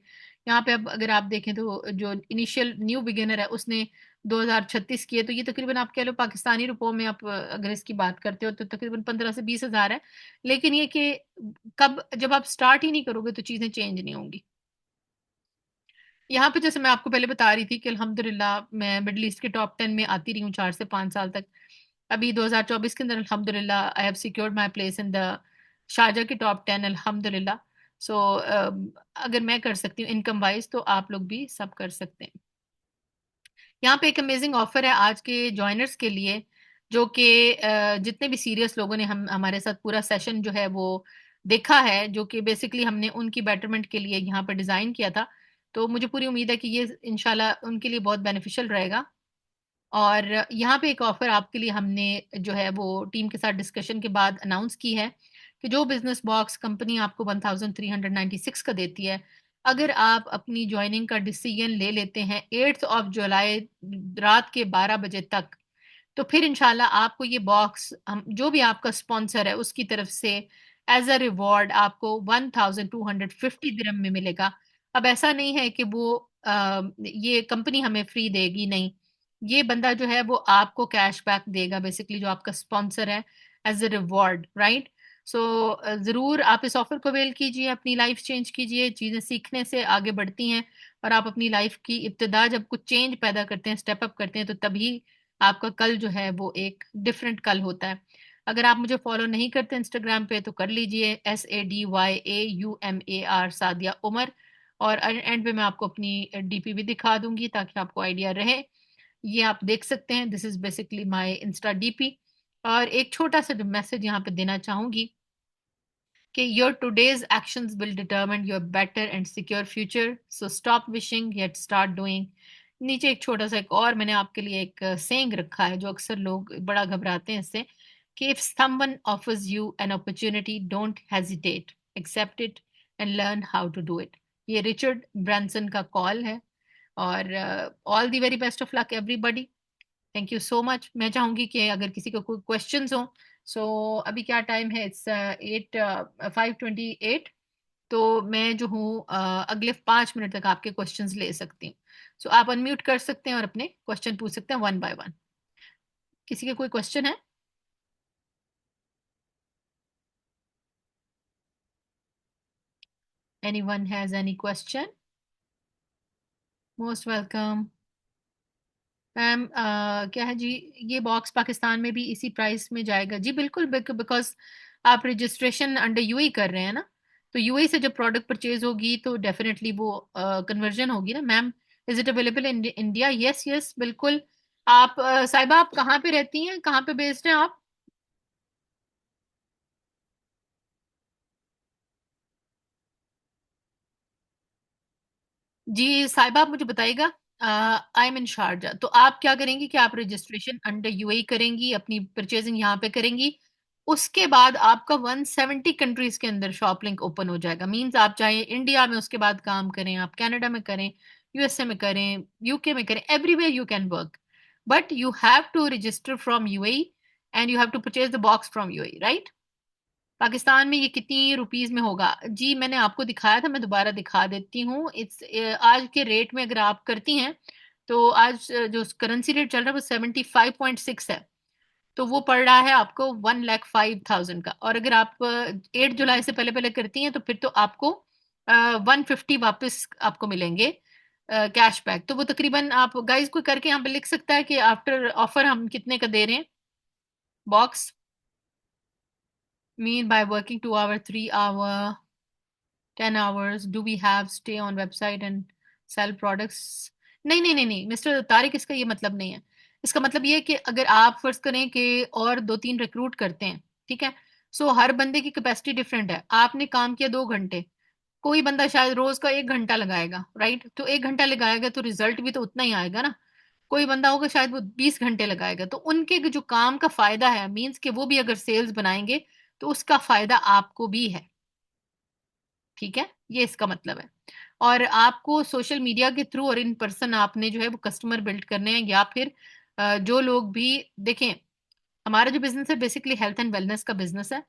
Speaker 1: यहाँ पे अब अगर आप देखें तो जो इनिशियल न्यू बिगिनर है उसने 2,036 किए, तो ये तकरीबन आप कह लो पाकिस्तानी रुपयों में आप अगर इसकी बात करते हो तो तकरीबन 15 से 20 हज़ार है। लेकिन ये कि कब जब आप स्टार्ट ही नहीं करोगे तो चीज़ें चेंज नहीं होंगी। यहाँ पे जैसे मैं आपको पहले बता रही थी कि अल्हम्दुलिल्लाह मैं मिडिल ईस्ट के टॉप 10 में आती रही हूँ 4 से 5 साल तक। अभी 2024 के अंदर अल्हम्दुलिल्लाह I have secured my place in the Sharjah के टॉप 10 अल्हम्दुलिल्लाह। सो अगर मैं कर सकती हूँ इनकम वाइज तो आप लोग भी सब कर सकते हैं। यहाँ पे एक अमेजिंग ऑफर है आज के ज्वाइनर्स के लिए, जो कि जितने भी सीरियस लोगों ने हम हमारे साथ पूरा सेशन जो है वो देखा है, जो कि बेसिकली हमने उनकी बेटरमेंट के लिए यहाँ पर डिज़ाइन किया था। तो मुझे पूरी उम्मीद है कि ये इंशाल्लाह उनके लिए बहुत बेनिफिशियल रहेगा। और यहाँ पे एक ऑफर आपके लिए हमने जो है वो टीम के साथ डिस्कशन के बाद अनाउंस की है कि जो बिजनेस बॉक्स कंपनी आपको 1,396 का देती है, अगर आप अपनी ज्वाइनिंग का डिसीजन ले लेते हैं 8 जुलाई रात के 12 बजे तक, तो फिर इंशाल्लाह आपको ये बॉक्स हम जो भी आपका स्पॉन्सर है उसकी तरफ से एज अ रिवॉर्ड आपको 1,250 दिरहम में मिलेगा। अब ऐसा नहीं है कि वो ये कंपनी हमें फ्री देगी, नहीं, ये बंदा जो है वो आपको कैश बैक देगा बेसिकली, जो आपका स्पॉन्सर है, एज अ रिवॉर्ड, राइट। सो ज़रूर आप इस ऑफर को अवेल कीजिए, अपनी लाइफ चेंज कीजिए, चीज़ें सीखने से आगे बढ़ती हैं। और आप अपनी लाइफ की इब्तिदा जब कुछ चेंज पैदा करते हैं, स्टेप अप करते हैं, तो तभी आपका कल जो है वो एक डिफरेंट कल होता है। अगर आप मुझे फॉलो नहीं करते इंस्टाग्राम पे तो कर लीजिए, SADYAUMAR सादिया उमर। और एंड पे मैं आपको अपनी डीपी भी दिखा दूंगी ताकि आपको आइडिया रहे। ये आप देख सकते हैं, this is basically my Insta DP. और एक छोटा सा जो मैसेज यहाँ पे देना चाहूंगी कि your today's actions will determine your better and secure future, so stop wishing yet start doing. नीचे एक छोटा सा एक और मैंने आपके लिए एक सेइंग रखा है जो अक्सर लोग बड़ा घबराते हैं इससे, कि if someone offers you an opportunity don't hesitate, accept it and learn how to do it. ये रिचर्ड ब्रांसन का कॉल है। और all the very best of luck everybody. Thank you so much. मैं चाहूंगी कि अगर किसी को कोई क्वेश्चंस हो, सो अभी क्या टाइम है, इट्स 5:28, तो मैं जो हूँ अगले 5 मिनट तक आपके क्वेश्चंस ले सकती हूँ। सो आप अनम्यूट कर सकते हैं और अपने क्वेश्चन पूछ सकते हैं वन बाय वन। किसी के कोई क्वेश्चन है? Anyone has any question? Most welcome. Ma'am क्या है जी, ये बॉक्स पाकिस्तान में भी इसी प्राइस में जाएगा? जी बिल्कुल, बिकॉज आप रजिस्ट्रेशन अंडर यूएई कर रहे हैं ना, तो यूएई से जब प्रोडक्ट परचेज होगी तो डेफिनेटली वो कन्वर्जन होगी ना ma'am. Is it available in India? Yes yes बिल्कुल। आप साहिबा, आप कहाँ पे रहती हैं, कहाँ पे बेस्ड हैं आप? जी साहिबा, आप मुझे बताइएगा। आई एम इन शारजा, तो आप क्या करेंगी कि आप रजिस्ट्रेशन अंडर यूएई करेंगी, अपनी परचेजिंग यहाँ पे करेंगी, उसके बाद आपका 170 कंट्रीज के अंदर शॉप लिंक ओपन हो जाएगा। मींस आप चाहे इंडिया में उसके बाद काम करें, आप कनाडा में करें, यूएसए में करें, यूके में करें, everywhere you can work, but you have to register from UAE and you have to purchase the box from UAE, right? Pakistan में ये कितनी रुपीस में होगा? जी मैंने आपको दिखाया था, मैं दोबारा दिखा देती हूँ। इट्स आज के रेट में अगर आप करती हैं तो आज जो करेंसी रेट चल रहा है वो 75.6 है, तो वो पड़ रहा है आपको 1,05,000 का। और अगर आप 8 जुलाई से पहले पहले करती हैं तो फिर तो आपको 150 वापस आपको मिलेंगे कैश बैक। तो वो तकरीबन, आप गाइस कोई करके यहाँ पे लिख सकता है कि आफ्टर ऑफर हम कितने का दे रहे हैं box? mean by working 2 hour, 3 hour, 10 hours, do we have stay on website and sell products? नहीं नहीं नहीं नहीं मिस्टर तारिक, इसका ये मतलब नहीं है। इसका मतलब ये है कि अगर आप फर्ज करें कि और 2-3 रिक्रूट करते हैं, ठीक है, सो हर बंदे की कैपेसिटी डिफरेंट है। आपने काम किया 2 घंटे, कोई बंदा शायद रोज का 1 घंटा लगाएगा, राइट? तो 1 घंटा लगाएगा तो रिजल्ट भी तो उतना ही आएगा ना। कोई बंदा होगा शायद वो 20 घंटे लगाएगा, तो उनके जो काम का फायदा है, मीन्स कि वो भी अगर सेल्स बनाएंगे तो उसका फायदा आपको भी है, ठीक है? ये इसका मतलब है। और आपको सोशल मीडिया के थ्रू और इन पर्सन आपने जो है वो कस्टमर बिल्ड करने हैं, या फिर जो लोग भी देखें, हमारा जो बिजनेस है बेसिकली हेल्थ एंड वेलनेस का बिजनेस है।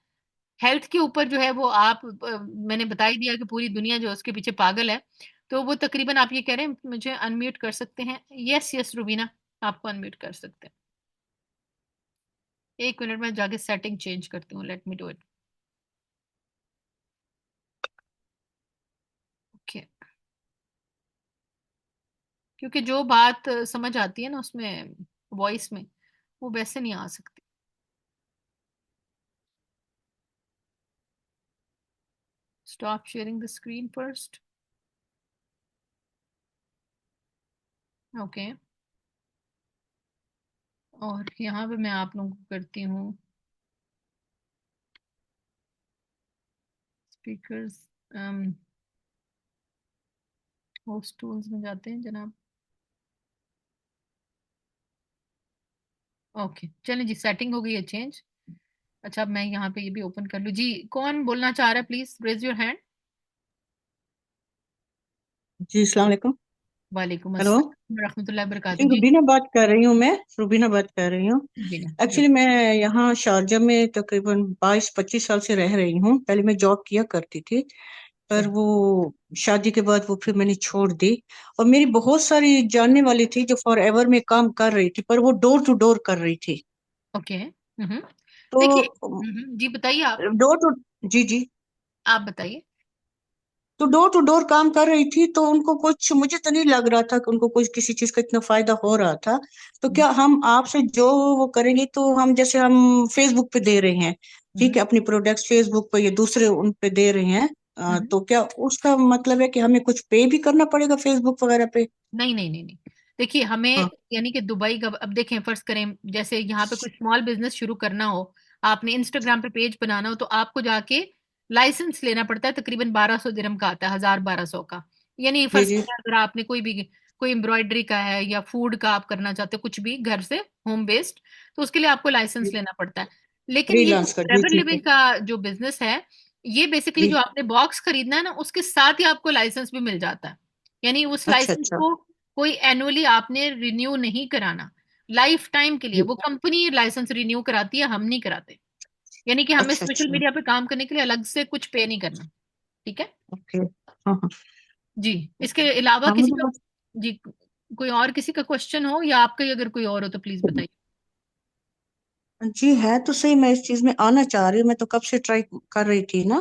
Speaker 1: हेल्थ के ऊपर जो है वो आप मैंने बता ही दिया कि पूरी दुनिया जो है उसके पीछे पागल है। तो वो तकरीबन, आप ये कह रहे हैं मुझे अनम्यूट कर सकते हैं? यस यस रुबीना, आपको अनम्यूट कर सकते हैं। 1 मिनट में जाके सेटिंग चेंज करती हूँ, let me do it. Okay, क्योंकि जो बात समझ आती है ना उसमें, वॉइस में, वो वैसे नहीं आ सकती। Stop sharing the screen first. Okay, और यहाँ पे मैं आप लोगों को करती हूँ स्पीकर्स, होस्ट टूल्स में जाते हैं जनाब। ओके चलें जी, सेटिंग हो गई है चेंज। अच्छा, अब मैं यहाँ पे ये भी ओपन कर लूँ जी। कौन बोलना चाह रहा है, प्लीज रेज योर हैंड।
Speaker 5: जी अस्सलाम वालेकुम।
Speaker 1: वालेकुम
Speaker 5: हेलो
Speaker 1: अस्सलाम रहमतुल्लाहि
Speaker 5: जी,
Speaker 1: वबरकातुहू जी।
Speaker 5: रुबीना बात कर रही हूँ मैं। रुबीना बात कर रही हूँ।
Speaker 1: बिना जी।
Speaker 5: एक्चुअली मैं यहाँ शारजा में तकरीबन 22-25 साल से रह रही हूँ। पहले मैं जॉब किया करती थी, पर वो शादी के बाद वो फिर मैंने छोड़ दी। और मेरी बहुत सारी जानने वाली थी जो फॉर एवर में काम कर रही थी, पर वो डोर टू डोर कर रही थी।
Speaker 1: ओके,
Speaker 5: तो
Speaker 1: देखिए, जी बताइए आप।
Speaker 5: डोर टू जी जी
Speaker 1: आप बताइए।
Speaker 5: तो डोर टू डोर काम कर रही थी, तो उनको कुछ, मुझे तो नहीं लग रहा था कि उनको कुछ किसी चीज का इतना फायदा हो रहा था। तो
Speaker 1: हम्म,
Speaker 5: क्या हम आपसे जो वो करेंगे, तो हम जैसे हम फेसबुक पे दे रहे हैं, ठीक
Speaker 1: हम्म,
Speaker 5: है, अपनी प्रोडक्ट्स फेसबुक पे या दूसरे उन पे दे रहे हैं,
Speaker 1: हम्म।
Speaker 5: तो क्या उसका मतलब है कि हमें कुछ पे भी करना पड़ेगा फेसबुक वगैरह पे?
Speaker 1: नहीं नहीं नहीं नहीं, देखिए हमें,
Speaker 5: हाँ
Speaker 1: यानी कि दुबई का, अब देखें फर्ज करें जैसे यहाँ पे कुछ स्मॉल बिजनेस शुरू करना हो, आपने इंस्टाग्राम पे पेज बनाना हो, तो आपको जाके लाइसेंस लेना पड़ता है। तकरीबन 1200 दिरहम का आता है, 1000-1200 का। यानी
Speaker 5: जी
Speaker 1: फर्ज
Speaker 5: जी
Speaker 1: करें अगर आपने कोई एम्ब्रॉयडरी का है या फूड का आप करना चाहते हो, कुछ भी घर से होम बेस्ड, तो उसके लिए आपको लाइसेंस लेना पड़ता है। लेकिन ये जो
Speaker 5: फ्रीलांस का, जी
Speaker 1: फॉरएवर
Speaker 5: जी
Speaker 1: लिविंग का जो बिजनेस है, ये बेसिकली जो
Speaker 5: जी।
Speaker 1: आपने बॉक्स खरीदना है ना, उसके साथ ही आपको लाइसेंस भी मिल जाता है। यानी उस
Speaker 5: अच्छा
Speaker 1: लाइसेंस
Speaker 5: अच्छा।
Speaker 1: को कोई एनुअली आपने रिन्यू नहीं कराना। लाइफ टाइम के लिए।
Speaker 5: जी।
Speaker 1: वो कंपनी लाइसेंस रिन्यू कराती है, हम नहीं कराते। यानी कि हमें
Speaker 5: अच्छा
Speaker 1: सोशल
Speaker 5: अच्छा।
Speaker 1: मीडिया पे काम करने के लिए अलग से कुछ पे नहीं करना। ठीक है
Speaker 5: ओके। हाँ हाँ।
Speaker 1: जी। इसके अलावा
Speaker 5: हाँ
Speaker 1: किसी
Speaker 5: मुझे
Speaker 1: का, जी, कोई और किसी का क्वेश्चन हो या आपका ही अगर कोई और हो तो प्लीज बताइए।
Speaker 5: जी है तो सही, मैं इस चीज में आना चाह रही हूँ। मैं तो कब से ट्राई कर रही थी ना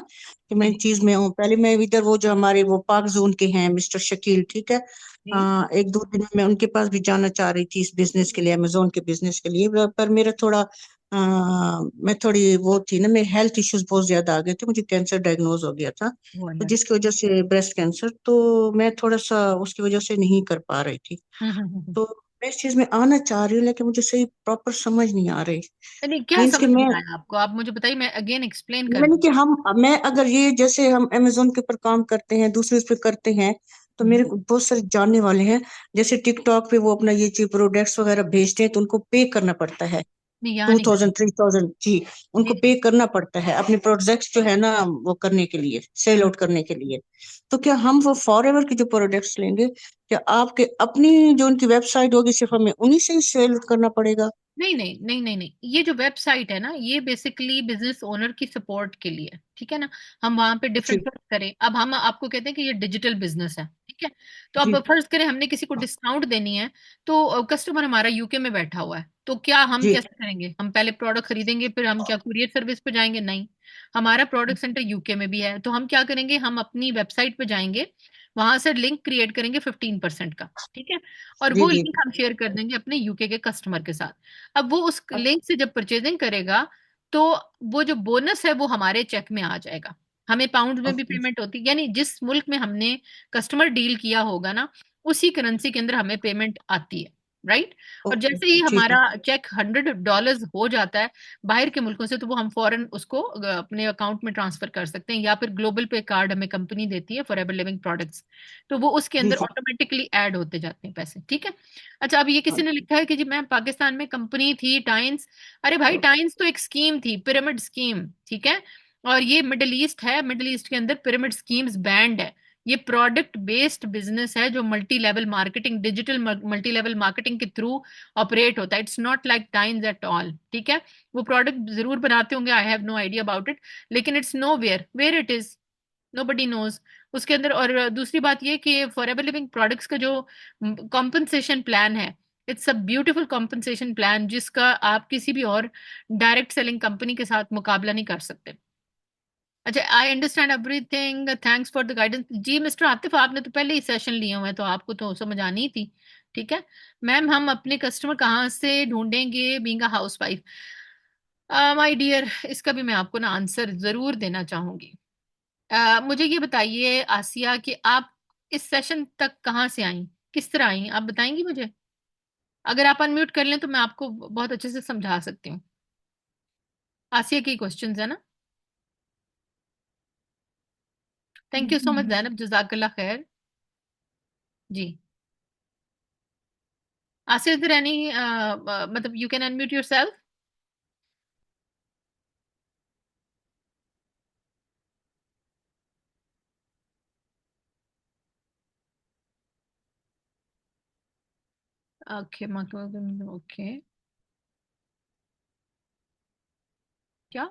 Speaker 5: कि मैं
Speaker 1: जी
Speaker 5: इस चीज में हूँ। पहले मैं इधर वो जो हमारे वो पाक जोन के हैं मिस्टर शकील, ठीक है,
Speaker 1: जी
Speaker 5: एक दो दिन में उनके पास भी जाना चाह रही थी इस बिजनेस के लिए, अमेजोन के बिजनेस के लिए। पर मेरा थोड़ा मैं थोड़ी वो थी ना, मेरे हेल्थ इश्यूज बहुत ज्यादा आ गए थे, मुझे कैंसर डायग्नोज हो गया था,
Speaker 1: वो
Speaker 5: तो
Speaker 1: अल्लाह।
Speaker 5: जिसकी वजह से ब्रेस्ट कैंसर, तो मैं थोड़ा सा उसकी वजह से नहीं कर पा रही थी।
Speaker 1: हम्म।
Speaker 5: तो मैं इस चीज में आना चाह रही हूँ, लेकिन मुझे सही प्रॉपर समझ नहीं आ रही।
Speaker 1: नहीं, क्या
Speaker 5: मीन्स कि
Speaker 1: समझ नहीं
Speaker 5: मैं,
Speaker 1: आया आपको? आप मुझे बताइए, मैं अगेन एक्सप्लेन कर
Speaker 5: यानी
Speaker 1: दूँ।
Speaker 5: कि मैं अगर ये जैसे हम अमेजोन के ऊपर काम करते हैं, दूसरे उस पे करते हैं, तो मेरे
Speaker 1: हम्म।
Speaker 5: को बहुत सारे जानने वाले हैं, जैसे टिकटॉक पे वो अपना ये चीज प्रोडक्ट्स वगैरह भेजते हैं, तो उनको पे करना पड़ता है।
Speaker 1: नहीं, यहाँ
Speaker 5: टू
Speaker 1: नहीं
Speaker 5: थाउजेंड
Speaker 1: करेंगे।
Speaker 5: 3,000 जी,
Speaker 1: जी
Speaker 5: उनको
Speaker 1: जी।
Speaker 5: पे करना पड़ता है अपने प्रोडक्ट्स जो है ना वो करने के लिए, सेल
Speaker 1: हम्म।
Speaker 5: आउट करने के लिए। तो क्या हम वो फॉर एवर के जो प्रोडक्ट्स लेंगे, क्या आपके अपनी जो उनकी वेबसाइट होगी सिर्फ हमें उन्हीं से ही सेल आउट करना पड़ेगा?
Speaker 1: नहीं नहीं नहीं नहीं नहीं, ये जो वेबसाइट है ना, ये बेसिकली बिजनेस ओनर की सपोर्ट के लिए, ठीक है ना। हम वहां पे
Speaker 5: जी
Speaker 1: डिफरेंट करें। अब हम आपको कहते हैं कि ये डिजिटल बिजनेस है, ठीक है। तो
Speaker 5: जी।
Speaker 1: अब फर्ज करें हमने किसी को डिस्काउंट देनी है, तो कस्टमर हमारा यूके में बैठा हुआ है, तो क्या हम
Speaker 5: जी
Speaker 1: कैसे करेंगे? हम पहले प्रोडक्ट खरीदेंगे, फिर हम क्या कुरियर सर्विस पे जाएंगे? नहीं, हमारा प्रोडक्ट सेंटर यूके में भी है, तो हम क्या करेंगे, हम अपनी वेबसाइट पे जाएंगे, वहां से लिंक क्रिएट करेंगे 15% का, ठीक है। और
Speaker 5: जी
Speaker 1: वो
Speaker 5: जी।
Speaker 1: लिंक हम शेयर कर देंगे अपने यूके के कस्टमर के साथ। अब वो उस लिंक से जब परचेजिंग करेगा, तो वो जो बोनस है वो हमारे चेक में आ जाएगा। हमें पाउंड में भी
Speaker 5: ओके
Speaker 1: पेमेंट होती है, यानी जिस मुल्क में हमने कस्टमर डील किया होगा ना, उसी करेंसी के अंदर हमें पेमेंट आती है, राइट। और
Speaker 5: ओके।
Speaker 1: जैसे ही
Speaker 5: जी
Speaker 1: हमारा
Speaker 5: जी।
Speaker 1: चेक $100 हो जाता है बाहर के मुल्कों से, तो वो हम फौरन उसको अपने अकाउंट में ट्रांसफर कर सकते हैं, या फिर ग्लोबल पे कार्ड हमें कंपनी देती है फॉर एवर लिविंग प्रोडक्ट्स, तो वो उसके
Speaker 5: जी
Speaker 1: अंदर
Speaker 5: जी।
Speaker 1: ऑटोमेटिकली ऐड होते जाते हैं पैसे, ठीक है। अच्छा, अब ये किसी ने
Speaker 5: हाँ,
Speaker 1: लिखा है कि जी मैम पाकिस्तान में कंपनी थी टाइन्स। अरे भाई, टाइन्स तो एक स्कीम थी, पिरामिड स्कीम, ठीक है। और ये मिडिल ईस्ट है, मिडिल ईस्ट के अंदर पिरामिड स्कीम्स बैंड है। ये प्रोडक्ट बेस्ड बिजनेस है जो multi level marketing, digital multi level marketing के थ्रू ऑपरेट होता है। It's not like times at all, ठीक है। वो प्रोडक्ट जरूर बनाते होंगे, I have no idea about it, लेकिन it's nowhere where it is, nobody knows उसके अंदर। और दूसरी बात ये कि फॉरएवर लिविंग प्रोडक्ट्स का जो कॉम्पनसेशन प्लान है, it's a beautiful compensation plan, जिसका आप किसी भी और डायरेक्ट सेलिंग कंपनी के साथ मुकाबला नहीं कर सकते। अच्छा, I understand everything, thanks for the guidance. जी मिस्टर आतिफ, आपने तो पहले ही सेशन लिए हुए हैं, तो आपको तो समझ आनी ही थी, ठीक है। मैम, हम अपने कस्टमर कहाँ से ढूंढेंगे being a house wife? My dear, इसका भी मैं आपको ना आंसर जरूर देना चाहूंगी। मुझे ये बताइए आसिया कि आप इस सेशन तक कहाँ से आई, किस तरह आई, आप बताएंगी मुझे? अगर आप अनम्यूट कर लें तो मैं आपको बहुत अच्छे से समझा सकती हूँ। आसिया की क्वेश्चंस है ना। Thank you so much Zainab, जजाकल्ला खैर। जी। आसिया, इज देयर एनी, मतलब you can unmute yourself. Okay, okay. क्या?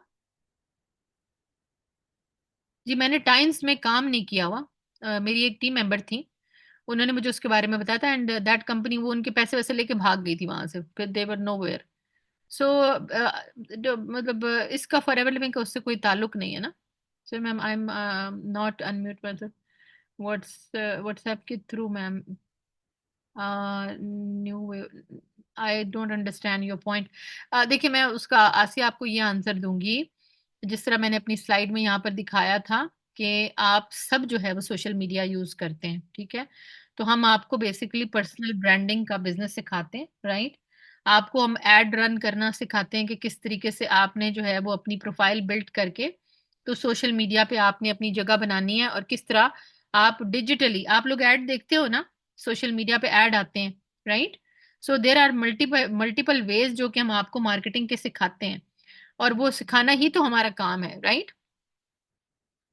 Speaker 1: जी, मैंने टाइम्स में काम नहीं किया हुआ। मेरी एक टीम मेंबर थी, उन्होंने मुझे उसके बारे में बताया था, एंड दैट कंपनी वो उनके पैसे वैसे लेके भाग गई थी वहां से, फिर देवर नो वेयर। सो मतलब इसका फॉरएवर लिविंग का उससे कोई ताल्लुक नहीं है ना। Sir ma'am, I am not unmute, मतलब व्हाट्सएप के through ma'am, new, I don't understand your point. देखिए, मैं उसका आसिया आपको ये आंसर दूंगी, जिस तरह मैंने अपनी स्लाइड में यहाँ पर दिखाया था कि आप सब जो है वो सोशल मीडिया यूज करते हैं, ठीक है। तो हम आपको बेसिकली पर्सनल ब्रांडिंग का बिजनेस सिखाते हैं, राइट। आपको हम एड रन करना सिखाते हैं कि किस तरीके से आपने जो है वो अपनी प्रोफाइल बिल्ड करके, तो सोशल मीडिया पे आपने अपनी जगह बनानी है, और किस तरह आप डिजिटली, आप लोग ऐड देखते हो ना, सोशल मीडिया पे ऐड आते हैं, right. So there are multiple multiple ways जो कि हम आपको मार्केटिंग के सिखाते हैं, और वो सिखाना ही तो हमारा काम है, right.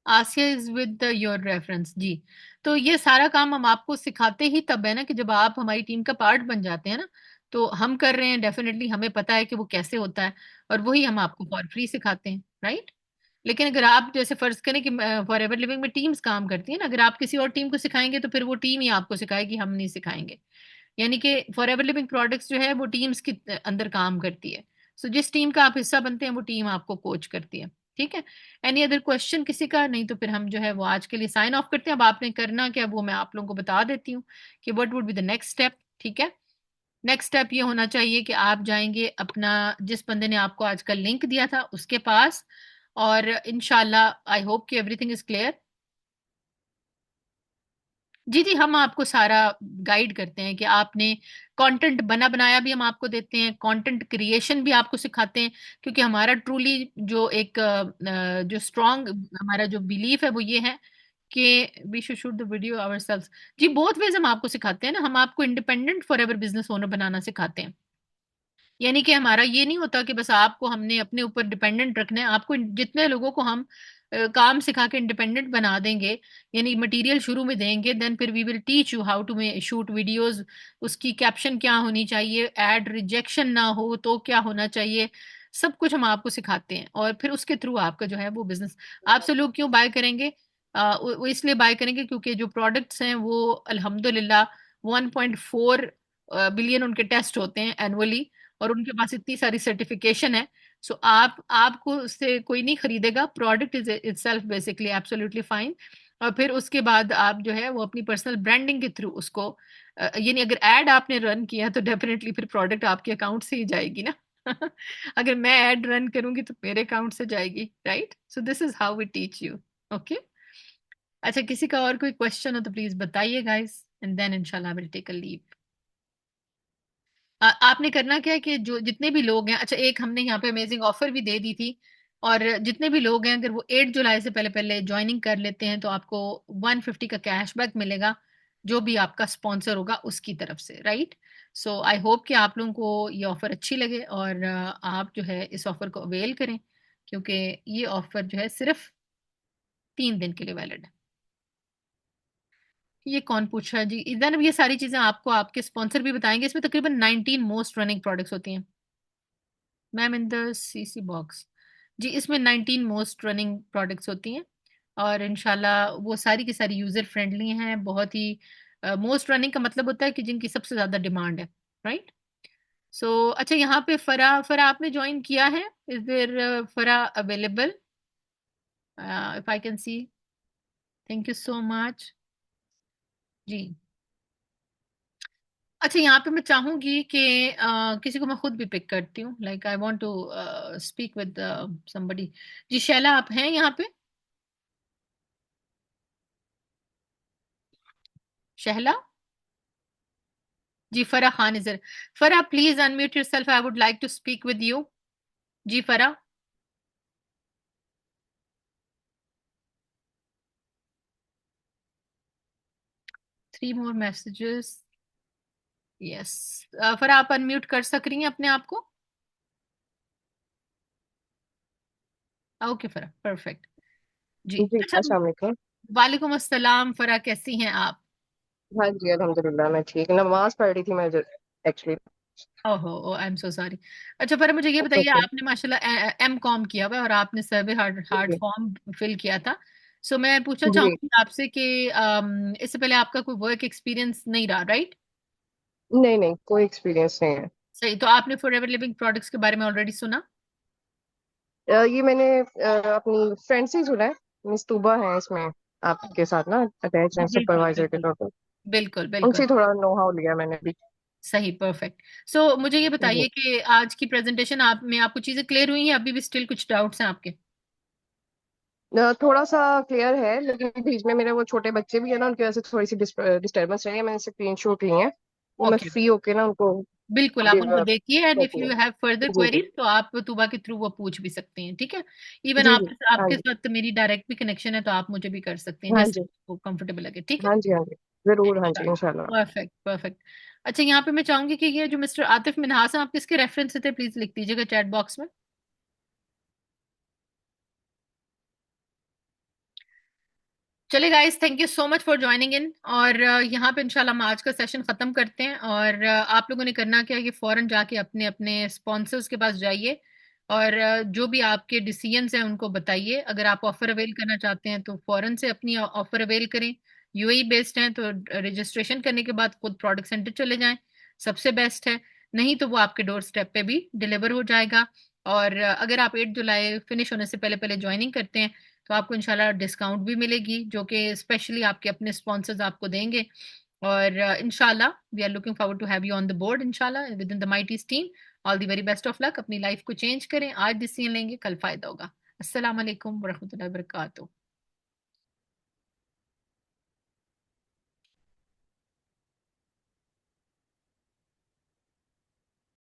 Speaker 1: Asiya is with your reference, जी। तो ये सारा काम हम आपको सिखाते ही तब है ना, कि जब आप हमारी टीम का पार्ट बन जाते हैं ना, तो हम कर रहे हैं, डेफिनेटली हमें पता है कि वो कैसे होता है, और वही हम आपको फॉर फ्री सिखाते हैं, राइट। लेकिन अगर आप जैसे फर्ज करें कि फॉर एवर लिविंग में टीम्स काम करती है ना, अगर आप किसी और टीम को सिखाएंगे तो फिर वो टीम ही आपको सिखाएगी, हम नहीं सिखाएंगे। यानी कि फॉर एवर लिविंग प्रोडक्ट्स जो है वो टीम्स के अंदर काम करती है। सो जिस टीम का आप हिस्सा बनते हैं वो टीम आपको कोच करती है, ठीक है। एनी अदर क्वेश्चन किसी का? नहीं तो फिर हम जो है वो आज के लिए साइन ऑफ करते हैं। अब आपने करना क्या वो मैं आप लोगों को बता देती हूँ कि what would be the next step, ठीक है। नेक्स्ट स्टेप ये होना चाहिए कि आप जाएंगे अपना, जिस बंदे ने आपको आज का लिंक दिया था उसके पास, और इंशाल्लाह आई होप कि एवरीथिंग इज क्लियर। जी जी, हम आपको सारा गाइड करते हैं कि आपने कंटेंट बना बनाया भी हम आपको देते हैं, कंटेंट क्रिएशन भी आपको सिखाते हैं, क्योंकि हमारा ट्रूली जो एक जो स्ट्रॉन्ग हमारा जो बिलीफ है वो ये है कि we should shoot the video ourselves. जी, बोथ वेज हम आपको सिखाते हैं ना, हम आपको independent forever business owner बनाना सिखाते हैं। यानी कि हमारा ये नहीं होता कि बस आपको हमने अपने ऊपर डिपेंडेंट रखना है, आपको जितने लोगों को हम काम सिखा के इंडिपेंडेंट बना देंगे, यानी मटेरियल शुरू में देंगे, देन फिर we will teach you how to shoot videos, उसकी कैप्शन क्या होनी चाहिए, एड रिजेक्शन ना हो तो क्या होना चाहिए, सब कुछ हम आपको सिखाते हैं। और फिर उसके थ्रू आपका जो है वो बिजनेस, आपसे लोग क्यों बाय करेंगे? वो इसलिए बाय करेंगे क्योंकि जो प्रोडक्ट्स हैं वो अल्हम्दुलिल्लाह 1.4 बिलियन उनके टेस्ट होते हैं एनुअली, और उनके पास इतनी सारी सर्टिफिकेशन है। सो आपको उससे कोई नहीं खरीदेगा, product is itself basically absolutely fine. और फिर उसके बाद आप जो है वो अपनी पर्सनल ब्रांडिंग के थ्रू उसको यानी अगर एड आपने रन किया तो डेफिनेटली फिर प्रोडक्ट आपके अकाउंट से ही जाएगी ना। अगर मैं एड रन करूंगी तो मेरे अकाउंट से जाएगी, right. So this is how we teach you, okay. अच्छा, किसी का और कोई क्वेश्चन हो तो प्लीज बताइए गाइस, एंड देन इंशाल्लाह विल टेक अ लीव। आपने करना क्या है कि जो जितने भी लोग हैं, अच्छा एक हमने यहाँ पे अमेजिंग ऑफर भी दे दी थी, और जितने भी लोग हैं अगर वो 8 जुलाई से पहले पहले ज्वाइनिंग कर लेते हैं तो आपको 150 का कैशबैक मिलेगा, जो भी आपका स्पॉन्सर होगा उसकी तरफ से, राइट। सो आई होप कि आप लोगों को ये ऑफर अच्छी लगे, और आप जो है इस ऑफर को अवेल करें, क्योंकि ये ऑफर जो है सिर्फ 3 दिन के लिए वैलिड है। ये कौन पूछ रहा है जी? इधर ये सारी चीजें आपको आपके स्पॉन्सर भी बताएंगे। इसमें तकरीबन 19 मोस्ट रनिंग प्रोडक्ट्स होती हैं ma'am in the CC box. जी, इसमें 19 मोस्ट रनिंग प्रोडक्ट्स होती हैं, और इंशाल्लाह वो सारी की सारी यूजर फ्रेंडली हैं, बहुत ही मोस्ट रनिंग का मतलब होता है कि जिनकी सबसे ज्यादा डिमांड है, राइट। सो अच्छा, यहाँ पे फरा फरा आपने ज्वाइन किया है? Is there Farah available? If I can see, thank you so much जी। अच्छा, यहाँ पे मैं चाहूंगी कि किसी को मैं खुद भी पिक करती हूँ, like I want to speak with somebody. जी, शैला आप हैं यहाँ पे? शहला? जी, फरा खान इजर। Farah please unmute yourself, I would like to speak with you. जी फरा। 3 मोर मैसेजेस। यस, फरा आप अनम्यूट कर सक रही हैं अपने आप को? ओके फरा, परफेक्ट। जी
Speaker 6: जी
Speaker 1: अच्छा।
Speaker 6: अस्सलाम वालेकुम।
Speaker 1: वालेकुम अस्सलाम फरा, कैसी हैं आप?
Speaker 6: हाँ जी अल्हम्दुलिल्लाह मैं ठीक, नमाज पढ़ रही थी मैं एक्चुअली।
Speaker 1: ओहो, आई एम सो सॉरी। अच्छा फरा, मुझे ये बताइए,
Speaker 6: ओके।
Speaker 1: आपने माशाल्लाह एम कॉम किया हुआ है और आपने सर्वे हार्ड हार्ड
Speaker 6: जी
Speaker 1: फॉर्म फिल किया था। सो मैं पूछना
Speaker 6: जी।
Speaker 1: चाहूंगी आपसे कि इससे पहले आपका कोई वर्क एक्सपीरियंस नहीं रहा, राइट?
Speaker 6: नहीं नहीं कोई एक्सपीरियंस नहीं है।
Speaker 1: सही, तो आपने फॉरएवर लिविंग प्रोडक्ट्स के बारे में ऑलरेडी सुना?
Speaker 6: ये मैंने अपनी फ्रेंड से ही सुना है। मिस तूबा है इसमें आपके साथ ना अटैच है
Speaker 1: बिल्कुल
Speaker 6: सुपरवाइजर के
Speaker 1: बिल्कुल
Speaker 6: तौर पर।
Speaker 1: बिल्कुल
Speaker 6: उनसे
Speaker 1: बिल्कुल।
Speaker 6: ही थोड़ा नो हाउ लिया मैंने भी।
Speaker 1: सही, परफेक्ट। सो मुझे ये
Speaker 6: जी।
Speaker 1: बताइए कि आज की प्रेजेंटेशन आप में आपको चीजें क्लियर हुई हैं? अभी भी स्टिल कुछ डाउट्स हैं आपके?
Speaker 6: थोड़ा सा क्लियर है लेकिन बीच में मेरे वो छोटे बच्चे भी है ना, उनकी वजह से थोड़ी सी डिस्टर्बेंस रही है। मैंने स्क्रीन शॉट ली है, वो मैं
Speaker 1: ओके,
Speaker 6: फ्री होके ना उनको
Speaker 1: बिल्कुल आप उनको देखिए, एंड इफ
Speaker 6: कहती हूँ।
Speaker 1: यू हैव फर्दर
Speaker 6: जी जी।
Speaker 1: क्वेरीज तो आप तुबा के थ्रू वो पूछ भी सकते हैं, ठीक है। इवन
Speaker 6: जी
Speaker 1: आप
Speaker 6: जी। हाँ
Speaker 1: आपके
Speaker 6: जी।
Speaker 1: साथ मेरी डायरेक्ट भी कनेक्शन है तो आप मुझे भी कर सकते हैं
Speaker 6: हाँ
Speaker 1: जैसे
Speaker 6: जी।
Speaker 1: आपको कंफर्टेबल लगे, ठीक है।
Speaker 6: हाँ जी। हाँ जी जरूर। हाँ जी इंशाल्लाह।
Speaker 1: Perfect perfect. अच्छा, यहाँ पे मैं चाहूंगी कि ये जो मिस्टर आतिफ मिनहास हैं, आप किसके रेफरेंस से थे, प्लीज लिख दीजिएगा चैट बॉक्स में। चले guys, thank you so much for joining in. और यहाँ पे इंशाल्लाह हम आज का सेशन खत्म करते हैं। और आप लोगों ने करना क्या है कि फौरन जाके अपने अपने स्पॉन्सर्स के पास जाइए और जो भी आपके डिसीजंस हैं उनको बताइए। अगर आप ऑफर अवेल करना चाहते हैं तो फौरन से अपनी ऑफर अवेल करें। यूएई बेस्ड हैं तो रजिस्ट्रेशन करने के बाद खुद प्रोडक्ट सेंटर चले जाएं, सबसे बेस्ट है। नहीं तो वो आपके डोर स्टेप पे भी डिलीवर हो जाएगा। और अगर आप 8 जुलाई फिनिश होने से पहले पहले ज्वाइनिंग करते हैं तो आपको इंशाल्लाह डिस्काउंट भी मिलेगी, जो कि स्पेशली आपके अपने स्पॉन्सर्स आपको देंगे। और इंशाल्लाह we are looking forward to have you on the board इंशाल्लाह within the Mighties team. All the very best of luck. अपनी लाइफ को चेंज करें, आज डिसीजन लेंगे कल फायदा होगा। अस्सलाम वालेकुम व रहमतुल्लाहि व बरकातहू।